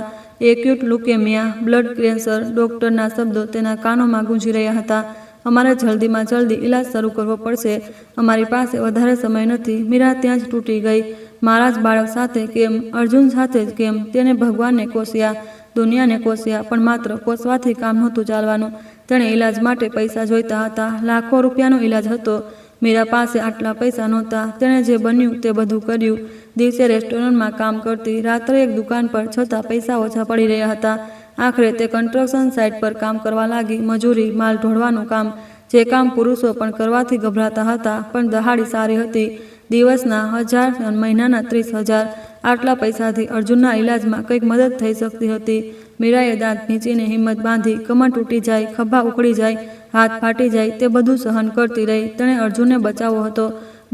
Acute leukaemia, blood cancer. ડૉક્ટરના શબ્દો તેના કાનોમાં ગૂંજી રહ્યા હતા. અમારે જલ્દીમાં જલ્દી ઈલાજ શરૂ કરવો પડશે. અમારી પાસે વધારે સમય નથી. મીરા ત્યાં જ તૂટી ગઈ. મારા જ બાળક સાથે કેમ? અર્જુન સાથે જ કેમ? તેને ભગવાનને કોસ્યા, દુનિયાને કોસ્યા, પણ માત્ર કોસવાથી કામ નહોતું ચાલવાનું. તેણે ઈલાજ માટે પૈસા જોઈતા હતા. લાખો રૂપિયાનો ઈલાજ હતો. મીરા પાસે આટલા પૈસા નહોતા. તેણે જે બન્યું તે બધું કર્યું. દિવસે રેસ્ટોરન્ટમાં કામ કરતી, રાત્રે એક દુકાન પર, છતાં પૈસા ઓછા પડી રહ્યા હતા. આખરે તે કન્સ્ટ્રક્શન સાઇટ પર કામ કરવા લાગી. મજૂરી, માલ ઢોળવાનું કામ, જે કામ પુરુષો પણ કરવાથી ગભરાતા હતા. પણ દહાડી સારી હતી. દિવસના 1000 અને મહિનાના 30,000. આટલા પૈસાથી અર્જુનના ઈલાજમાં કંઈક મદદ થઈ શકતી હતી. મીરાએ દાંત ભીંચીને હિંમત બાંધી. કમર તૂટી જાય, ખભા ઉખડી જાય, હાથ ફાટી જાય, તે બધું સહન કરતી રહી. તેણે અર્જુનને બચાવવો હતો.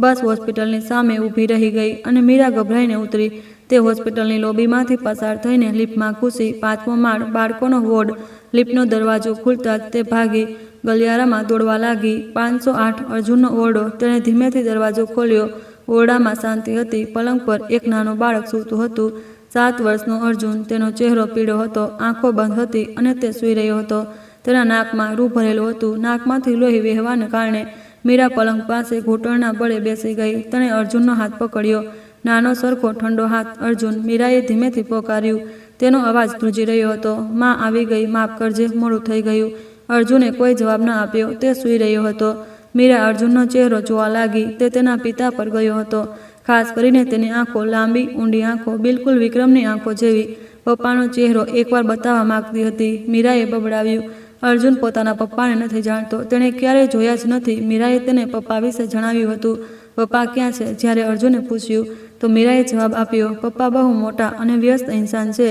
બસ હોસ્પિટલની સામે ઊભી રહી ગઈ અને મીરા ગભરાઈને ઉતરી. તે હોસ્પિટલની લોબીમાંથી પસાર થઈને લિફ્ટમાં ઘૂસી. 5મો માળ, બાળકોનો વોર્ડ. લિફ્ટનો દરવાજો ખુલતા જ તે ભાગી ગલિયારામાં દોડવા લાગી. 508, અર્જુનનો ઓરડો. તેણે ધીમેથી દરવાજો ખોલ્યો. ઓરડામાં શાંતિ હતી. પલંગ પર એક નાનું બાળક સૂતું હતું. 7 વર્ષનો અર્જુન. તેનો ચહેરો પીળો હતો, આંખો બંધ હતી અને તે સૂઈ રહ્યો હતો. તેના નાકમાં રૂ ભરેલું હતું. નાકમાંથી લોહી વહેવાને કારણે મીરા પલંગ પાસે ઘૂંટણના બળે બેસી ગઈ. તેણે અર્જુનનો હાથ પકડ્યો. નાનો સરખો ઠંડો હાથ. અર્જુન, મીરાએ ધીમેથી પોકાર્યું. તેનો અવાજ ધ્રુજી રહ્યો હતો. માં આવી ગઈ, માફ કરજે, મોડું થઈ ગયું. અર્જુને કોઈ જવાબ ન આપ્યો. તે સૂઈ રહ્યો હતો. મીરા અર્જુનનો ચહેરો જોવા લાગી. તે તેના પિતા પર ગયો હતો. ખાસ કરીને તેની આંખો, લાંબી ઊંડી આંખો, બિલકુલ વિક્રમની આંખો જેવી. પપ્પાનો ચહેરો એકવાર બતાવવા માંગતી હતી. મીરાએ બબડાવ્યું. અર્જુન પોતાના પપ્પાને નથી જાણતો. તેણે ક્યારેય જોયા જ નથી. મીરાએ તેને પપ્પા વિશે જણાવ્યું હતું. પપ્પા ક્યાં છે? જ્યારે અર્જુને પૂછ્યું તો મીરાએ જવાબ આપ્યો, પપ્પા બહુ મોટા અને વ્યસ્ત ઇન્સાન છે,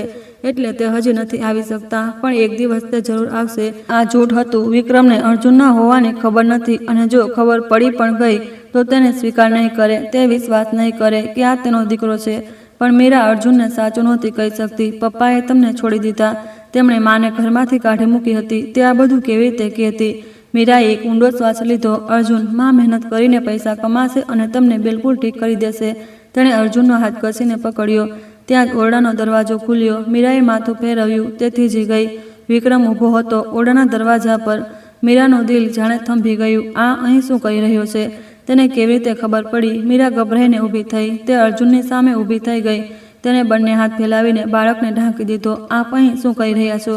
એટલે તે હજી નથી આવી શકતા, પણ એક દિવસ તે જરૂર આવશે. આ જૂઠ હતું. વિક્રમને અર્જુન ન હોવાની ખબર નથી, અને જો ખબર પડી પણ ગઈ તો તેને સ્વીકાર નહીં કરે. તે વિશ્વાસ નહીં કરે કે આ તેનો દીકરો છે. પણ મીરા અર્જુનને સાચું નહોતી કહી શકતી. પપ્પાએ તમને છોડી દીધા. તેમણે માને ઘરમાંથી કાઢી મૂકી હતી. તે આ બધું કેવી રીતે કહેતી? મીરાએ એક ઊંડો શ્વાસ લીધો. અર્જુન, માં મહેનત કરીને પૈસા કમાશે અને તમને બિલકુલ ઠીક કરી દેશે. તેણે અર્જુનનો હાથ કસીને પકડ્યો. ત્યાં જ ઓરડાનો દરવાજો ખુલ્યો. મીરાએ માથું ફેરવ્યું. તે થીજી ગઈ. વિક્રમ ઊભો હતો ઓરડાના દરવાજા પર. મીરાનું દિલ જાણે થંભી ગયું. આ અહીં શું કરી રહ્યો છે? તેને કેવી રીતે ખબર પડી? મીરા ગભરાઈને ઊભી થઈ. તે અર્જુનની સામે ઊભી થઈ ગઈ. તેણે બંને હાથ ફેલાવીને બાળકને ઢાંકી દીધો. આપ અહીં શું કરી રહ્યા છો?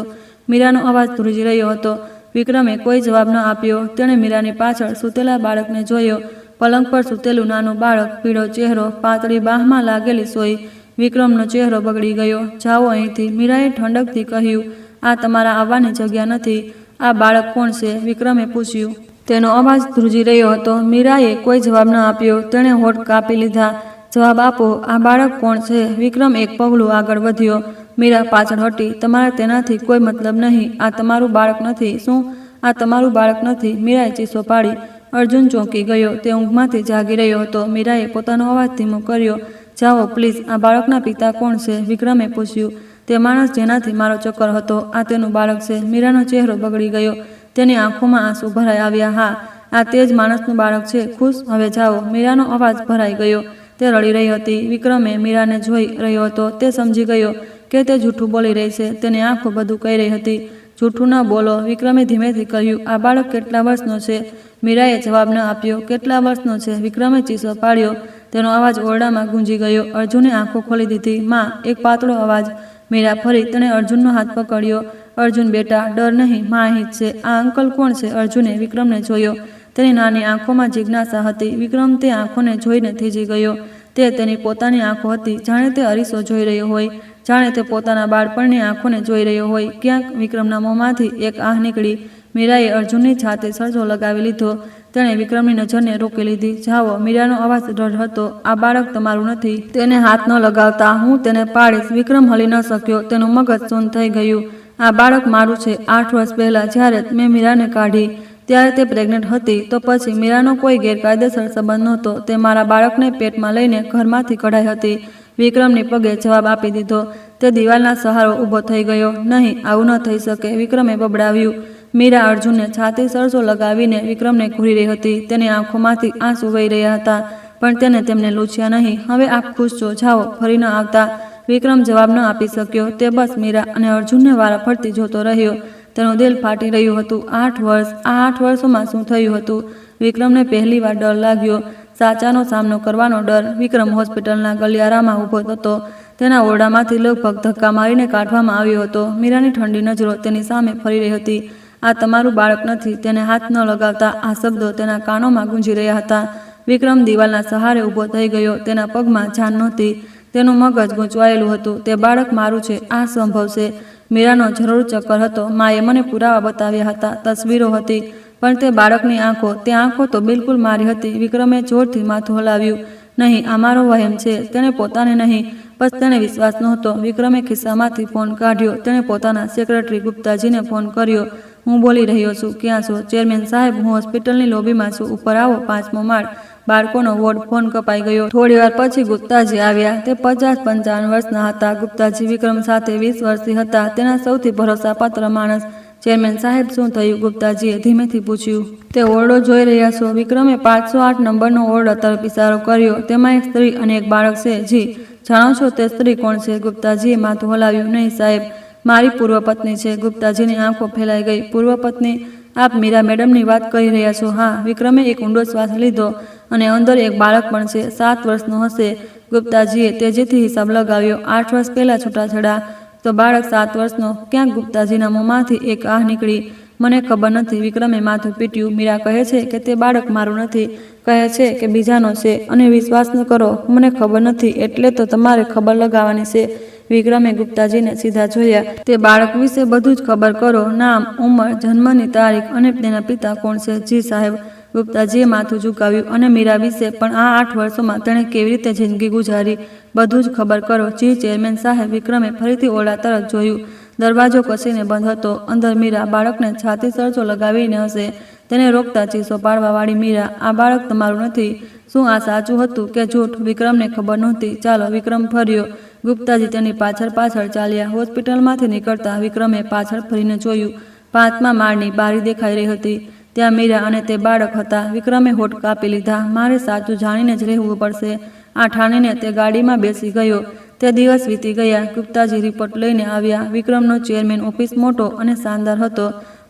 મીરાનો અવાજ ધ્રુજી રહ્યો હતો. વિક્રમે કોઈ જવાબ ન આપ્યો. તેણે મીરાની પાછળ સૂતેલા બાળકને જોયો. પલંગ પર સૂતેલું નાનું બાળક, પીળો ચહેરો, પાતળી બાહમાં લાગેલી સોય. વિક્રમનો ચહેરો બગડી ગયો. જાઓ અહીંથી, મીરાએ ઠંડકથી કહ્યું. આ તમારા આવવાની જગ્યા નથી. આ બાળક કોણ છે? વિક્રમે પૂછ્યું. તેનો અવાજ ધ્રુજી રહ્યો હતો. મીરાએ કોઈ જવાબ ન આપ્યો. તેણે હોઠ કાપી લીધા. જવાબ આપો, આ બાળક કોણ છે? વિક્રમ એક પગલું આગળ વધ્યો. મીરા પાછળ હટી. તમારે તેનાથી કોઈ મતલબ નહીં. આ તમારું બાળક નથી. શું આ તમારું બાળક નથી? મીરાએ ચીસો પાડી. અર્જુન ચોંકી ગયો. તે ઊંઘમાંથી જાગી રહ્યો હતો. મીરાએ પોતાનો અવાજ ધીમો કર્યો. જાઓ પ્લીઝ. આ બાળકના પિતા કોણ છે? વિક્રમે પૂછ્યું. તે માણસ જેનાથી મારો ચક્કર હતો, આ તેનું બાળક છે. મીરાનો ચહેરો બગડી ગયો. તેની આંખોમાં આંસુ ભરાઈ આવ્યા. હા, આ તે જ માણસનું બાળક છે. ખુશ? હવે જાઓ. મીરાનો અવાજ ભરાઈ ગયો. તે રડી રહી હતી. વિક્રમે મીરાને જોઈ રહ્યો હતો. તે સમજી ગયો કે તે જૂઠું બોલી રહી છે. તેની આંખો બધું કહી રહી હતી. જૂઠું ન બોલો, વિક્રમે ધીમેથી કહ્યું. આ બાળક કેટલા વર્ષનો છે? મીરાએ જવાબ ન આપ્યો. કેટલા વર્ષનો છે? વિક્રમે ચીસો પાડ્યો. તેનો અવાજ ઓરડામાં ગુંજી ગયો. અર્જુને આંખો ખોલી દીધી. માં, એક પાતળો અવાજ. મીરા ફરી. તેણે અર્જુનનો હાથ પકડ્યો. અર્જુન, બેટા, ડર નહીં, માં અહીં જ છે. આ અંકલ કોણ છે? અર્જુને વિક્રમને જોયો. તેની નાની આંખોમાં જિજ્ઞાસા હતી. વિક્રમ તે આંખોને જોઈને થીજી ગયો. તે તેની પોતાની આંખો હતી. જાણે તે અરીસો જોઈ રહ્યો હોય, જાણે તે પોતાના બાળપણની આંખોને જોઈ રહ્યો હોય. ક્યાંક વિક્રમના મોંમાંથી એક આહ નીકળી. મીરાએ અર્જુનની છાતી સરસો લગાવી લીધો. તેણે વિક્રમની નજરને રોકી લીધી. જાઓ, મીરાનો અવાજ દ્રઢ હતો. આ બાળક તમારું નથી. તેને હાથ ન લગાવતા, હું તેને પાડીશ. વિક્રમ હલી ન શક્યો. તેનું મગજ શૂન્ય થઈ ગયું. આ બાળક મારું છે. 8 વર્ષ પહેલાં જ્યારે મેં મીરાને કાઢી ત્યારે તે પ્રેગ્નન્ટ હતી. તો પછી મીરાનો કોઈ ગેરકાયદેસર સંબંધ નહોતો. તે મારા બાળકને પેટમાં લઈને ઘરમાંથી કઢાઈ હતી. વિક્રમની પગે જવાબ આપી દીધો. તે દિવાલના સહારો ઊભો થઈ ગયો. નહીં, આવું ન થઈ શકે, વિક્રમે બબડાવ્યું. મીરા અર્જુનને છાતી સરસો લગાવીને વિક્રમને ઘૂરી રહી હતી. તેની આંખોમાંથી આંસુ વહી રહ્યા હતા, પણ તેને તેમને લૂછ્યા નહીં. હવે આપ ખુશ છો, જાઓ, ફરી ન આવતા. વિક્રમ જવાબ ન આપી શક્યો. તે બસ મીરા અને અર્જુનને વારાફરતી જોતો રહ્યો. તેનું દિલ ફાટી રહ્યું હતું. 8 વર્ષ. આ 8 વર્ષોમાં શું થયું હતું? વિક્રમને પહેલીવાર ડર લાગ્યો. સાચાનો સામનો કરવાનો ડર. વિક્રમ હોસ્પિટલના ગલિયારામાં ઊભો હતો. તેના ઓરડામાંથી લગભગ ધક્કા મારીને કાઢવામાં આવ્યો હતો. મીરાની ઠંડી નજરો તેની સામે ફરી રહી હતી. આ તમારું બાળક નથી. તેને હાથ ન લગાવતા. આ શબ્દો તેના કાનોમાં ગુંજી રહ્યા હતા. વિક્રમ દિવાલના સહારે ઊભો થઈ ગયો. તેના પગમાં જાન નહોતી. તેનું મગજ ગૂંચવાયેલું હતું. તે બાળક મારું છે. આ સંભવ છે. મીરાનો જરૂર ચક્કર હતો. માએ મને પુરાવા બતાવ્યા હતા, તસવીરો હતી, પણ તે બાળકની આંખો, તે આંખો તો બિલકુલ મારી હતી. વિક્રમે જોરથી માથું હલાવ્યું. નહીં, આ મારો વહેમ છે. તેણે પોતાને નહીં, બસ તેને વિશ્વાસ નહોતો. વિક્રમે ખિસ્સામાંથી ફોન કાઢ્યો. તેણે પોતાના સેક્રેટરી ગુપ્તાજીને ફોન કર્યો. હું બોલી રહ્યો છું. ક્યાં છો? ચેરમેન સાહેબ, હું હોસ્પિટલની લોબીમાં છું. ઉપર આવો, 5મો માળ. બાળકોનો વોર્ડ. ફોન કપાઈ ગયો. થોડીવાર પછી ગુપ્તાજી આવ્યા. તે 50-55 વર્ષના હતા. ગુપ્તાજી વિક્રમ સાથે 20 વર્ષથી હતા. તેના સૌથી ભરોસાપાત્ર માણસ. ચેરમેન સાહેબ, શું થયું? ગુપ્તાજીએ ધીમેથી પૂછ્યું. તે ઓરડો જોઈ રહ્યા છો? વિક્રમે 508 નંબરનો ઓરડો તરફ ઇશારો કર્યો. તેમાં એક સ્ત્રી અને એક બાળક છે. જી. જાણો છો તે સ્ત્રી કોણ છે? ગુપ્તાજીએ માથું હલાવ્યું. નહીં સાહેબ, મારી પૂર્વ પત્ની છે. ગુપ્તાજીની આંખો ફેલાઈ ગઈ. પૂર્વ પત્ની? આપ મીરા મેડમની વાત કરી રહ્યા છો? હા. વિક્રમે એક ઊંડો શ્વાસ લીધો. અને અંદર એક બાળક પણ છે. 7 વર્ષનો હશે. ગુપ્તાજીએ તેજીથી હિસાબ લગાવ્યો. 8 વર્ષ પહેલાં છૂટાછેડા, તો બાળક 7 વર્ષનો. ક્યાંક ગુપ્તાજીના મોંમાંથી એક આહ નીકળી. મને ખબર નથી. વિક્રમે માથું પીટ્યું. મીરા કહે છે કે તે બાળક મારું નથી. કહે છે કે બીજાનો છે. અને વિશ્વાસ ન કરો, મને ખબર નથી, એટલે તો તમારે ખબર લગાવવાની છે. વિક્રમે ગુપ્તાજીને સીધા જોયા. તે બાળક વિશે બધું જ ખબર કરો. નામ, ઉંમર, જન્મની તારીખ અને તેના પિતા કોણ છે? જી સાહેબ. ગુપ્તાજીએ માથું ઝુકાવ્યું. અને મીરા વિશે પણ? આ 8 વર્ષોમાં તેણે કેવી રીતે જિંદગી ગુજારી, બધું જ ખબર કરો. જી ચેરમેન સાહેબ. વિક્રમે ફરીથી ઓરડા તરફ જોયું. દરવાજો કસીને બંધ હતો. અંદર મીરા બાળકને છાતી સરસો લગાવીને હશે. તેને રોકતા ચીસો પાડવાવાળી મીરા. આ બાળક તમારું નથી. શું આ સાચું હતું કે જૂઠ? વિક્રમને ખબર નહોતી. ચાલો. વિક્રમ ફર્યો. ગુપ્તાજી તેની પાછળ પાછળ ચાલ્યા. હોસ્પિટલમાંથી નીકળતા વિક્રમે પાછળ ફરીને જોયું. 5મા માળની બારી દેખાઈ રહી હતી. ત્યાં મીરા અને તે બાળક હતા. વિક્રમે હોઠ કાપી લીધા. મારે સાચું જાણીને જ રહેવું પડશે. આ ઠાણીને તે ગાડીમાં બેસી ગયો. તે દિવસ વીતી ગયા. ગુપ્તાજી રિપોર્ટ લઈને આવ્યા. વિક્રમનો ચેરમેન ઓફિસ મોટો અને શાનદાર હતો.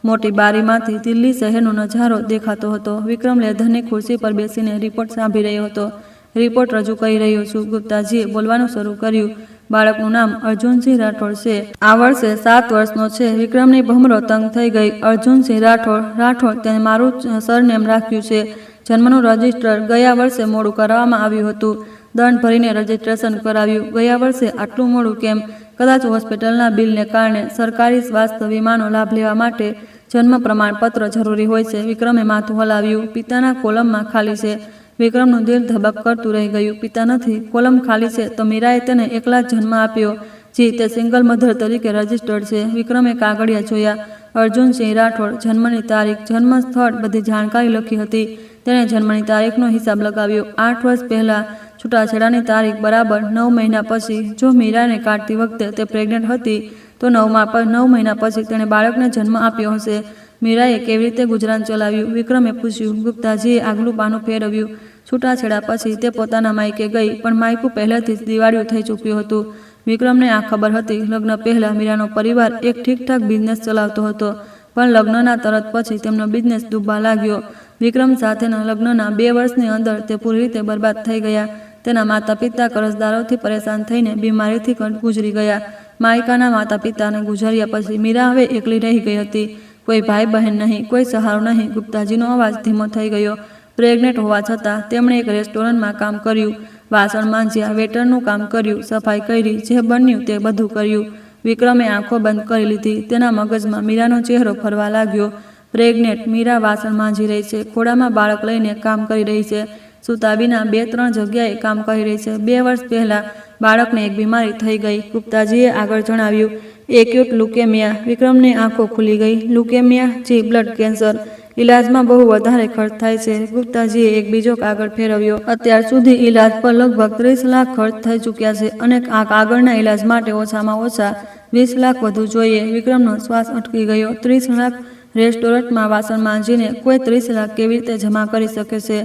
મોટી બારીમાંથી દિલ્હી શહેરનો નજારો દેખાતો હતો. વિક્રમ લેધરની ખુરશી પર બેસીને રિપોર્ટ સાંભળી રહ્યો હતો. રિપોર્ટ રજૂ કરી રહ્યો છું. ગુપ્તાજીએ બોલવાનું શરૂ કર્યું. બાળકનું નામ અર્જુનસિંહ રાઠોડ છે. આ વર્ષે 7 વર્ષનો છે. વિક્રમની ભમરો તંગ થઈ ગઈ. અર્જુનસિંહ રાઠોડ તેને મારું સરનેમ રાખ્યું છે. જન્મનું રજિસ્ટર ગયા વર્ષે મોડું કરાવવામાં આવ્યું હતું. દંડ ભરીને રજિસ્ટ્રેશન કરાવ્યું. ગયા વર્ષે આટલું મોડું કેમ? કદાચ હોસ્પિટલના બિલને કારણે. સરકારી સ્વાસ્થ્ય વીમાનો લાભ લેવા માટે જન્મ પ્રમાણપત્ર જરૂરી હોય છે. વિક્રમે માથું હલાવ્યું. પિતાના કોલમમાં ખાલી છે. વિક્રમનું દિલ ધબક કરતું રહી ગયું. પિતા નથી, કોલમ ખાલી છે, તો મીરાએ તેને એકલા જ જન્મ આપ્યો. જી, તે સિંગલ મધર તરીકે રજિસ્ટર્ડ છે. વિક્રમે કાગળિયા જોયા. અર્જુનસિંહ રાઠોડ, જન્મની તારીખ, જન્મ સ્થળ, બધી જાણકારી લખી હતી. તેણે જન્મની તારીખનો હિસાબ લગાવ્યો. 8 વર્ષ પહેલાં છૂટાછેડાની તારીખ બરાબર 9 મહિના પછી. જો મીરાને કાઢતી વખતે તે પ્રેગ્નન્ટ હતી, તો 9 મહિના પછી તેણે બાળકને જન્મ આપ્યો હશે. મીરાએ કેવી રીતે ગુજરાન ચલાવ્યું? વિક્રમે પૂછ્યું. ગુપ્તાજીએ આગલું પાનું ફેરવ્યું. છૂટાછેડા પછી તે પોતાના માયકે ગઈ, પણ માયકું પહેલેથી જ દિવાળિયું થઈ ચૂક્યું હતું. વિક્રમને આ ખબર હતી. લગ્ન પહેલા મીરાનો પરિવાર એક ઠીકઠાક બિઝનેસ ચલાવતો હતો, પણ લગ્નના તરત પછી તેમનો બિઝનેસ ડૂબવા લાગ્યો. વિક્રમ સાથેના લગ્નના 2 વર્ષની અંદર તે પૂરી રીતે બરબાદ થઈ ગયા. તેના માતા પિતા કરજદારોથી પરેશાન થઈને બીમારીથી ગુજરી ગયા. માયકાના માતા પિતાને ગુજર્યા પછી મીરા હવે એકલી રહી ગઈ હતી. કોઈ ભાઈ બહેન નહીં, કોઈ સહારો નહીં. ગુપ્તાજીનો અવાજ ધીમો થઈ ગયો. પ્રેગ્નેન્ટ હોવા છતાં તેમણે એક રેસ્ટોરન્ટમાં કામ કર્યું, વાસણ માંજ્યા, વેટરનું કામ કર્યું, સફાઈ કરી, જે બન્યું તે બધું કર્યું. વિક્રમે આંખો બંધ કરી લીધી. તેના મગજમાં મીરાનો ચહેરો ફરવા લાગ્યો. પ્રેગ્નેન્ટ મીરા વાસણ માંજી રહી છે, ખોળામાં બાળક લઈને કામ કરી રહી છે, સૂતા વિના 2-3 જગ્યાએ કામ કરી રહી છે. 2 વર્ષ પહેલા બાળકને એક બીમારી થઈ ગઈ. ગુપ્તાજીએ આગળ જણાવ્યું, એક્યુટ લ્યુકેમિયા. વિક્રમની આંખો ખુલી ગઈ. લ્યુકેમિયા? જી, બ્લડ કેન્સર. ઇલાજમાં બહુ વધારે ખર્ચ થાય છે. ગુપ્તાજીએ એક બીજો કાગળ ફેરવ્યો. અત્યાર સુધી ઇલાજ પર લગભગ 30 લાખ ખર્ચ થઈ ચૂક્યા છે અને આ આગળના ઇલાજ માટે ઓછામાં ઓછા 20 લાખ વધુ જોઈએ. વિક્રમનો શ્વાસ અટકી ગયો. 30 લાખ? રેસ્ટોરન્ટમાં વાસણ માંજીને કોઈ 30 લાખ કેવી રીતે જમા કરી શકે છે?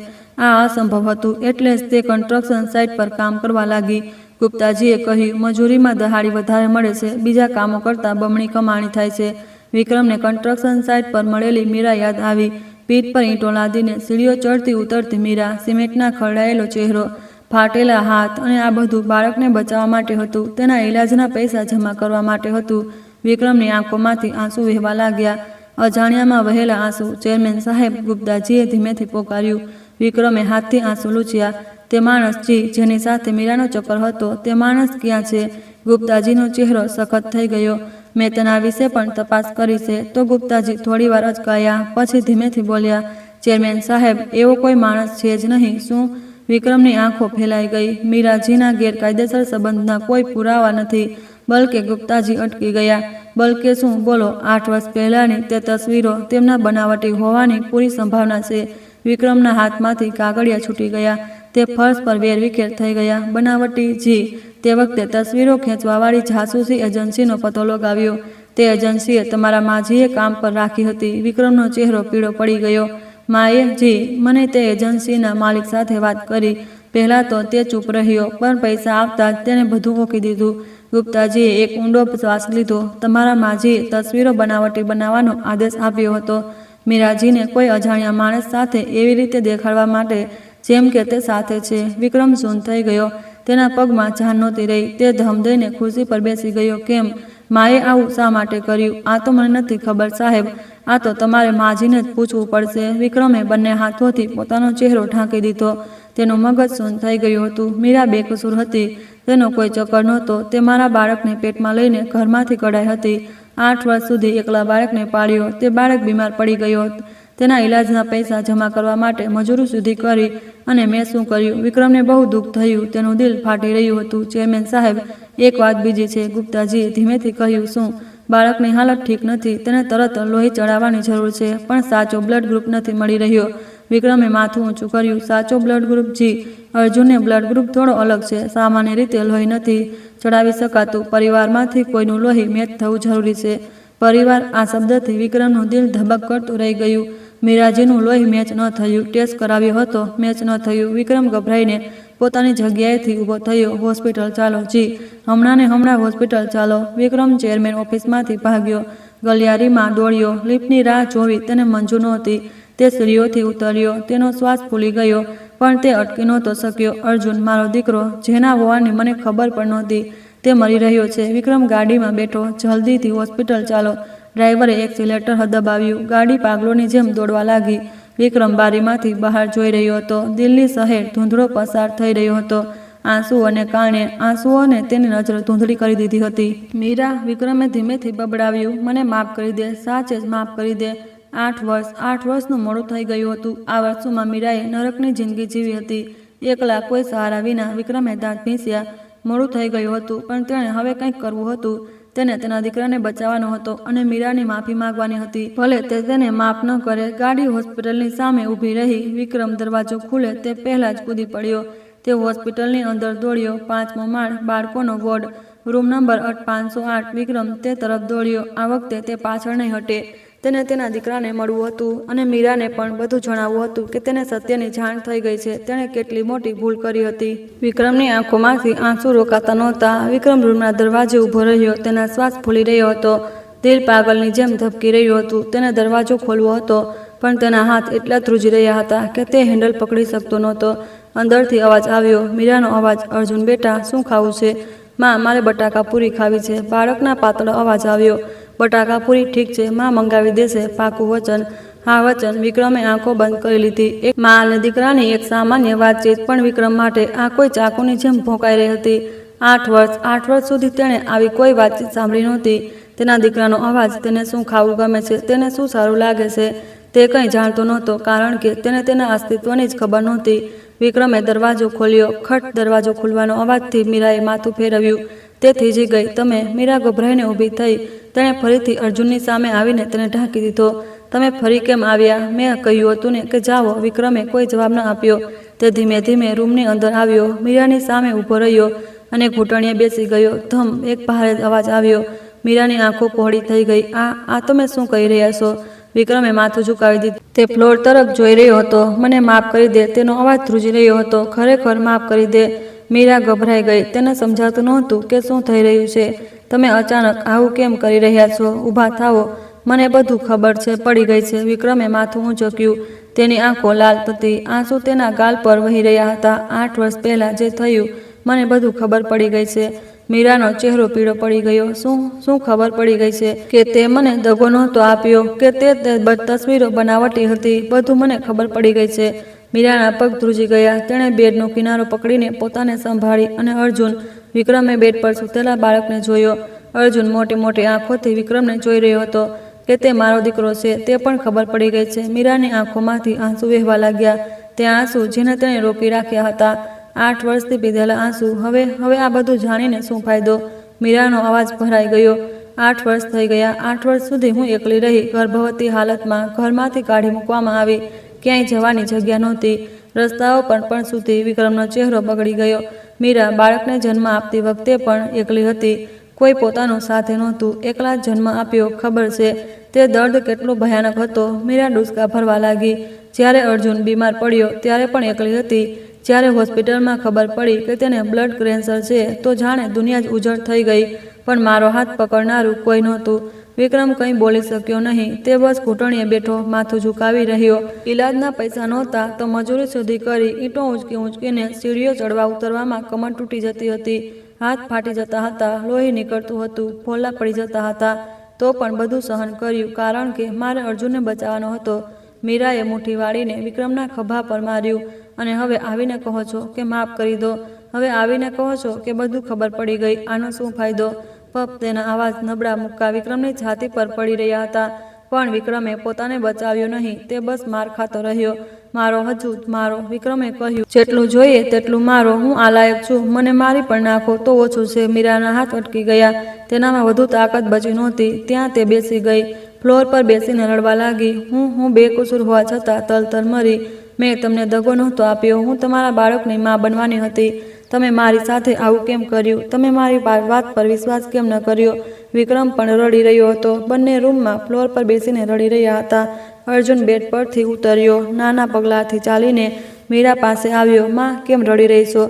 આ અસંભવ હતું. એટલે જ તે કન્સ્ટ્રક્શન સાઇટ પર કામ કરવા લાગી. ગુપ્તાજીએ કહ્યું, મજૂરીમાં દહાડી વધારે મળે છે, બીજા કામો કરતાં બમણી કમાણી થાય છે. વિક્રમને કન્સ્ટ્રક્શન સાઇટ પર મળેલી મીરા યાદ આવી. પીઠ પર ઈંટો લાદીને સીડીઓ ચડતી ઉતરતી મીરા, સિમેન્ટના ખરડાયેલો ચહેરો, ફાટેલા હાથ, અને આ બધું બાળકને બચાવવા માટે હતું. તેના ઇલાજના પૈસા જમા કરવા માટે હતું. વિક્રમની આંખોમાંથી આંસુ વહેવા લાગ્યા. અજાણ્યામાં વહેલા આંસુ. ચેરમેન સાહેબ, ગુપ્તાજીએ ધીમેથી પોકાર્યું. વિક્રમે હાથથી આંસુ લૂછ્યા. તે માણસ, જી, જેની સાથે મીરાનો ચક્કર હતો, તે માણસ ક્યાં છે? ગુપ્તાજીનો ચહેરો સખત થઈ ગયો. મેં તેના વિશે પણ તપાસ કરી છે. તો ગુપ્તાજી થોડીવાર અચકાયા, પછી ધીમેથી બોલ્યા, ચેરમેન સાહેબ, એવો કોઈ માણસ છે જ નહીં. શું? વિક્રમની આંખો ફેલાઈ ગઈ. મીરાજીના ગેરકાયદેસર સંબંધના કોઈ પુરાવા નથી. બલકે ગુપ્તાજી અટકી ગયા. બલકે શું? બોલો. 8 વર્ષ પહેલાની તે તસવીરો, તેમના બનાવટી હોવાની પૂરી સંભાવના છે. વિક્રમના હાથમાંથી કાગળિયા છૂટી ગયા. તે ફર્શ પર વેરવિખેર થઈ ગયા. બનાવટી? જી. તે વખતે તસવીરો ખેંચવાવાળી જાસૂસી એજન્સીનો પતો લગાવ્યો. તે એજન્સીએ તમારા માજીએ કામ પર રાખી હતી. વિક્રમનો ચહેરો પીળો પડી ગયો. માએ? જી. મને તે એજન્સીના માલિક સાથે વાત કરી. પહેલાં તો તે ચૂપ રહ્યો, પણ પૈસા આવતા જ તેણે બધું ઓકી દીધું. ગુપ્તાજીએ એક ઊંડો શ્વાસ લીધો. તમારા માજીએ તસવીરો બનાવટી બનાવવાનો આદેશ આપ્યો હતો મીરાજીને કોઈ અજાણ્યા માણસ સાથે એવી રીતે દેખાડવા માટે જેમ કે તે સાથે છે. વિક્રમ સૂન થઈ ગયો. તેના પગમાં જાન નહોતી રહી. તે ધમ દઈને ખુરશી પર બેસી ગયો. કેમ? માએ આવું શા માટે કર્યું? આ તો મને નથી ખબર સાહેબ. આ તો તમારે માજીને જ પૂછવું પડશે. વિક્રમે બંને હાથોથી પોતાનો ચહેરો ઢાંકી દીધો. તેનું મગજ સૂન થઈ ગયું હતું. મીરા બેકસૂર હતી. તેનો કોઈ ચક્કર નહોતો. તે મારા બાળકને પેટમાં લઈને ઘરમાંથી કઢાઈ હતી. 8 વર્ષ સુધી એકલા બાળકને પાળ્યો. તે બાળક બીમાર પડી ગયો. તેના ઇલાજના પૈસા જમા કરવા માટે મજૂરી સુધી કરી. અને મેં શું કર્યું? વિક્રમને બહુ દુઃખ થયું. તેનું દિલ ફાટી રહ્યું હતું. ચેરમેન સાહેબ, એક વાત બીજી છે. ગુપ્તાજીએ ધીમેથી કહ્યું. શું? બાળકની હાલત ઠીક નથી. તેને તરત લોહી ચડાવવાની જરૂર છે, પણ સાચો બ્લડ ગ્રુપ નથી મળી રહ્યો. વિક્રમે માથું ઊંચું કર્યું. સાચો બ્લડ ગ્રુપ? જી. અર્જુનને બ્લડ ગ્રુપ થોડો અલગ છે. સામાન્ય રીતે લોહી નથી ચડાવી શકાતું. પરિવારમાંથી કોઈનું લોહી મેચ થવું જરૂરી છે. પરિવાર? આ શબ્દથી વિક્રમનું દિલ ધબક કરતું રહી ગયું. મીરાજીનું લોહી મેચ ન થયું. ટેસ્ટ કરાવ્યો હતો, મેચ ન થયું. વિક્રમ ગભરાઈને પોતાની જગ્યાએથી ઊભો થયો. હોસ્પિટલ ચાલો. જી, હમણાં ને હમણાં હોસ્પિટલ ચાલો. વિક્રમ ચેરમેન ઓફિસમાંથી ભાગ્યો. ગલિયારીમાં દોડ્યો. લિફ્ટની રાહ જોવી તેને મંજૂર નહોતી. તે સીડીઓથી ઉતર્યો. તેનો શ્વાસ ફૂલી ગયો, પણ તે અટકી નહોતો શક્યો. અર્જુન, મારો દીકરો, જેના હોવાની મને ખબર પણ નહોતી, તે મરી રહ્યો છે. વિક્રમ ગાડીમાં બેઠો. જલ્દીથી હોસ્પિટલ ચાલો. ડ્રાઈવરે એક્સિલેટર દબાવ્યું. ગાડી પાગલોની જેમ દોડવા લાગી. વિક્રમ બારીમાંથી બહાર જોઈ રહ્યો હતો. દિલ્હી શહેર ધૂંધળો પસાર થઈ રહ્યો હતો. આંસુઓને કારણે આંસુઓને તેની નજર ધૂંધળી કરી દીધી હતી. મીરા, વિક્રમે ધીમેથી બબડાવ્યું, મને માફ કરી દે, સાચે જ માફ કરી દે. 8 વર્ષનું મોડું થઈ ગયું હતું. આ વર્ષોમાં મીરાએ નરકની જિંદગી જીવી હતી. એકલા, કોઈ સહારા વિના. વિક્રમે દાંત પીસ્યા. મોડું થઈ ગયું હતું, પણ તેણે હવે કંઈક કરવું હતું. તેને તેના દીકરાને બચાવવાનો હતો અને મીરાની માફી માંગવાની હતી. ભલે તે તેને માફ ન કરે. ગાડી હોસ્પિટલની સામે ઊભી રહી. વિક્રમ દરવાજો ખુલે તે પહેલાં જ કૂદી પડ્યો. તે હોસ્પિટલની અંદર દોડ્યો. 5મો માળ, બાળકોનો વોર્ડ, રૂમ નંબર 508. વિક્રમ તે તરફ દોડ્યો. આ વખતે તે પાછળ નહીં હટે. તેને તેના દીકરાને મળવું હતું અને મીરાને પણ બધું જણાવવું હતું કે તેને સત્યની જાણ થઈ ગઈ છે, તેણે કેટલી મોટી ભૂલ કરી હતી. વિક્રમની આંખોમાંથી આંસુ રોકાતા નહોતા. વિક્રમ રૂમના દરવાજે ઊભો રહ્યો. તેના શ્વાસ ફૂલી રહ્યો હતો. દિલ પાગલની જેમ ધબકી રહ્યું હતું. તેને દરવાજો ખોલવો હતો, પણ તેના હાથ એટલા ધ્રુજી રહ્યા હતા કે તે હેન્ડલ પકડી શકતો નહોતો. અંદરથી અવાજ આવ્યો, મીરાનો અવાજ. અર્જુન બેટા, શું ખાવું છે? માં, મારે બટાકા પૂરી ખાવી છે. બાળકના પાતળો અવાજ આવ્યો. બટાકા પૂરી ઠીક છે, માં મંગાવી દેશે. પાકું વચન? હા, વચન. વિક્રમે આંખો બંધ કરી લીધી. એક મા અને દીકરાની એક સામાન્ય વાતચીત, પણ વિક્રમ માટે આ કોઈ ચાકુની જેમ ભોંકાઈ રહી હતી. 8 વર્ષ સુધી તેણે આવી કોઈ વાતચીત સાંભળી નહોતી. તેના દીકરાનો અવાજ. તેને શું ખાવું ગમે છે? તેને શું સારું લાગે છે? તે કંઈ જાણતો નહોતો, કારણ કે તેને તેના અસ્તિત્વની જ ખબર નહોતી. વિક્રમે દરવાજો ખોલ્યો. ખટ. દરવાજો ખુલવાનો અવાજથી મીરાએ માથું ફેરવ્યું. તે થીજી ગઈ. તમે? મીરા ગભરાઈને ઊભી થઈ. તેણે ફરીથી અર્જુનની સામે આવીને તેને ઢાંકી દીધો. તમે ફરી કેમ આવ્યા? મેં કહ્યું હતું ને કે જાઓ. વિક્રમે કોઈ જવાબ ન આપ્યો. તે ધીમે ધીમે રૂમની અંદર આવ્યો, મીરાની સામે ઊભો રહ્યો અને ઘૂંટણીએ બેસી ગયો. ધમ. એક ભારે અવાજ આવ્યો. મીરાની આંખો પહોળી થઈ ગઈ. આ તમે શું કહી રહ્યા છો? વિક્રમે માથું ઝુકાવી દીધું. તે ફ્લોર તરફ જોઈ રહ્યો હતો. મને માફ કરી દે. તેનો અવાજ ધ્રુજી રહ્યો હતો. ખરેખર માફ કરી દે. મીરા ગભરાઈ ગઈ. તેને સમજાતું નહોતું કે શું થઈ રહ્યું છે. તમે અચાનક આવું કેમ કરી રહ્યા છો? ઊભા થાઓ. મને બધું ખબર છે, પડી ગઈ છે. વિક્રમે માથું ઊંચક્યું. તેની આંખો લાલ થતી. આંસુ તેના ગાલ પર વહી રહ્યા હતા. 8 વર્ષ પહેલાં જે થયું, મને બધું ખબર પડી ગઈ છે. મીરાનો ચહેરો પીળો પડી ગયો. શું ખબર પડી ગઈ છે? કે તે મને દગો નહોતો આપ્યો, કે તે તસવીરો બનાવટી હતી. બધું મને ખબર પડી ગઈ છે. મીરાના પગ ધ્રુજી ગયા. તેણે બેડનો કિનારો પકડીને પોતાને સંભાળી અને અર્જુન. વિક્રમે બેડ પર સૂતેલા બાળકને જોયો. અર્જુન મોટી મોટી આંખોથી વિક્રમને જોઈ રહ્યો હતો કે તે મારો દીકરો છે. તે પણ ખબર પડી ગઈ છે. મીરાની આંખોમાંથી આંસુ વહેવા લાગ્યા. તે આંસુ જેને તેણે રોકી રાખ્યા હતા. 8 વર્ષથી પીધેલા આંસુ. હવે આ બધું જાણીને શું ફાયદો? મીરાનો અવાજ ભરાઈ ગયો. 8 વર્ષ થઈ ગયા. 8 વર્ષ સુધી હું એકલી રહી. ગર્ભવતી હાલતમાં ઘરમાંથી કાઢી મૂકવામાં આવી. ક્યાંય જવાની જગ્યા નહોતી. રસ્તાઓ પર પણ સૂતી. વિક્રમનો ચહેરો બગડી ગયો. મીરા બાળકને જન્મ આપતી વખતે પણ એકલી હતી. કોઈ પોતાનું સાથે નહોતું. એકલા જ જન્મ આપ્યો. ખબર છે તે દર્દ કેટલો ભયાનક હતો. મીરા ડૂસકા ભરવા લાગી. જ્યારે અર્જુન બીમાર પડ્યો ત્યારે પણ એકલી હતી. જ્યારે હોસ્પિટલમાં ખબર પડી કે તેને બ્લડ કેન્સર છે, તો જાણે દુનિયા જ ઉજળ થઈ ગઈ. પણ મારો હાથ પકડનારું કોઈ નહોતું. વિક્રમ કંઈ બોલી શક્યો નહીં. તે બસ ઘૂંટણીએ બેઠો, માથું ઝુકાવી રહ્યો. ઈલાજના પૈસા નહોતા તો મજૂરી સુધી કરી. ઈંટો ઊંચકીને સીડીઓ ચડવા ઉતરવામાં કમર તૂટી જતી હતી. હાથ ફાટી જતા હતા. લોહી નીકળતું હતું. ફોલ્લા પડી જતા હતા. તો પણ બધું સહન કર્યું, કારણ કે મારે અર્જુનને બચાવવાનો હતો. મીરાએ મુઠ્ઠી વાળીને વિક્રમના ખભા પર માર્યું. અને હવે આવીને કહો છો કે માફ કરી દો? હવે આવીને કહો છો કે બધું ખબર પડી ગઈ? આનો શું ફાયદો? પપ. તેના અવાજ નબળા મુક્કા વિક્રમની છાતી પર પડી રહ્યા હતા. પણ વિક્રમે પોતાને બચાવ્યો નહીં. તે બસ માર ખાતો રહ્યો. મારો હજુ મારો. વિક્રમે કહ્યું, જેટલું જોઈએ તેટલું મારો. હું આલાયક છું. મને મારી પણ નાખો તો ઓછું છે. મીરાના હાથ અટકી ગયા. તેનામાં વધુ તાકાત બચી નહોતી. ત્યાં તે બેસી ગઈ. ફ્લોર પર બેસીને રડવા લાગી. હું બેકસૂર હોવા છતાં તલતલ મરી. મેં તમને દગો નહોતો આપ્યો. હું તમારા બાળકની મા બનવાની હતી. તમે મારી સાથે આવું કેમ કર્યું? તમે મારી વાત પર વિશ્વાસ કેમ ન કર્યો? વિક્રમ પણ રડી રહ્યો હતો. બંને રૂમમાં ફ્લોર પર બેસીને રડી રહ્યા હતા. અર્જુન બેડ પરથી ઉતર્યો. નાના પગલાંથી ચાલીને મીરા પાસે આવ્યો. માં, કેમ રડી રહી છો?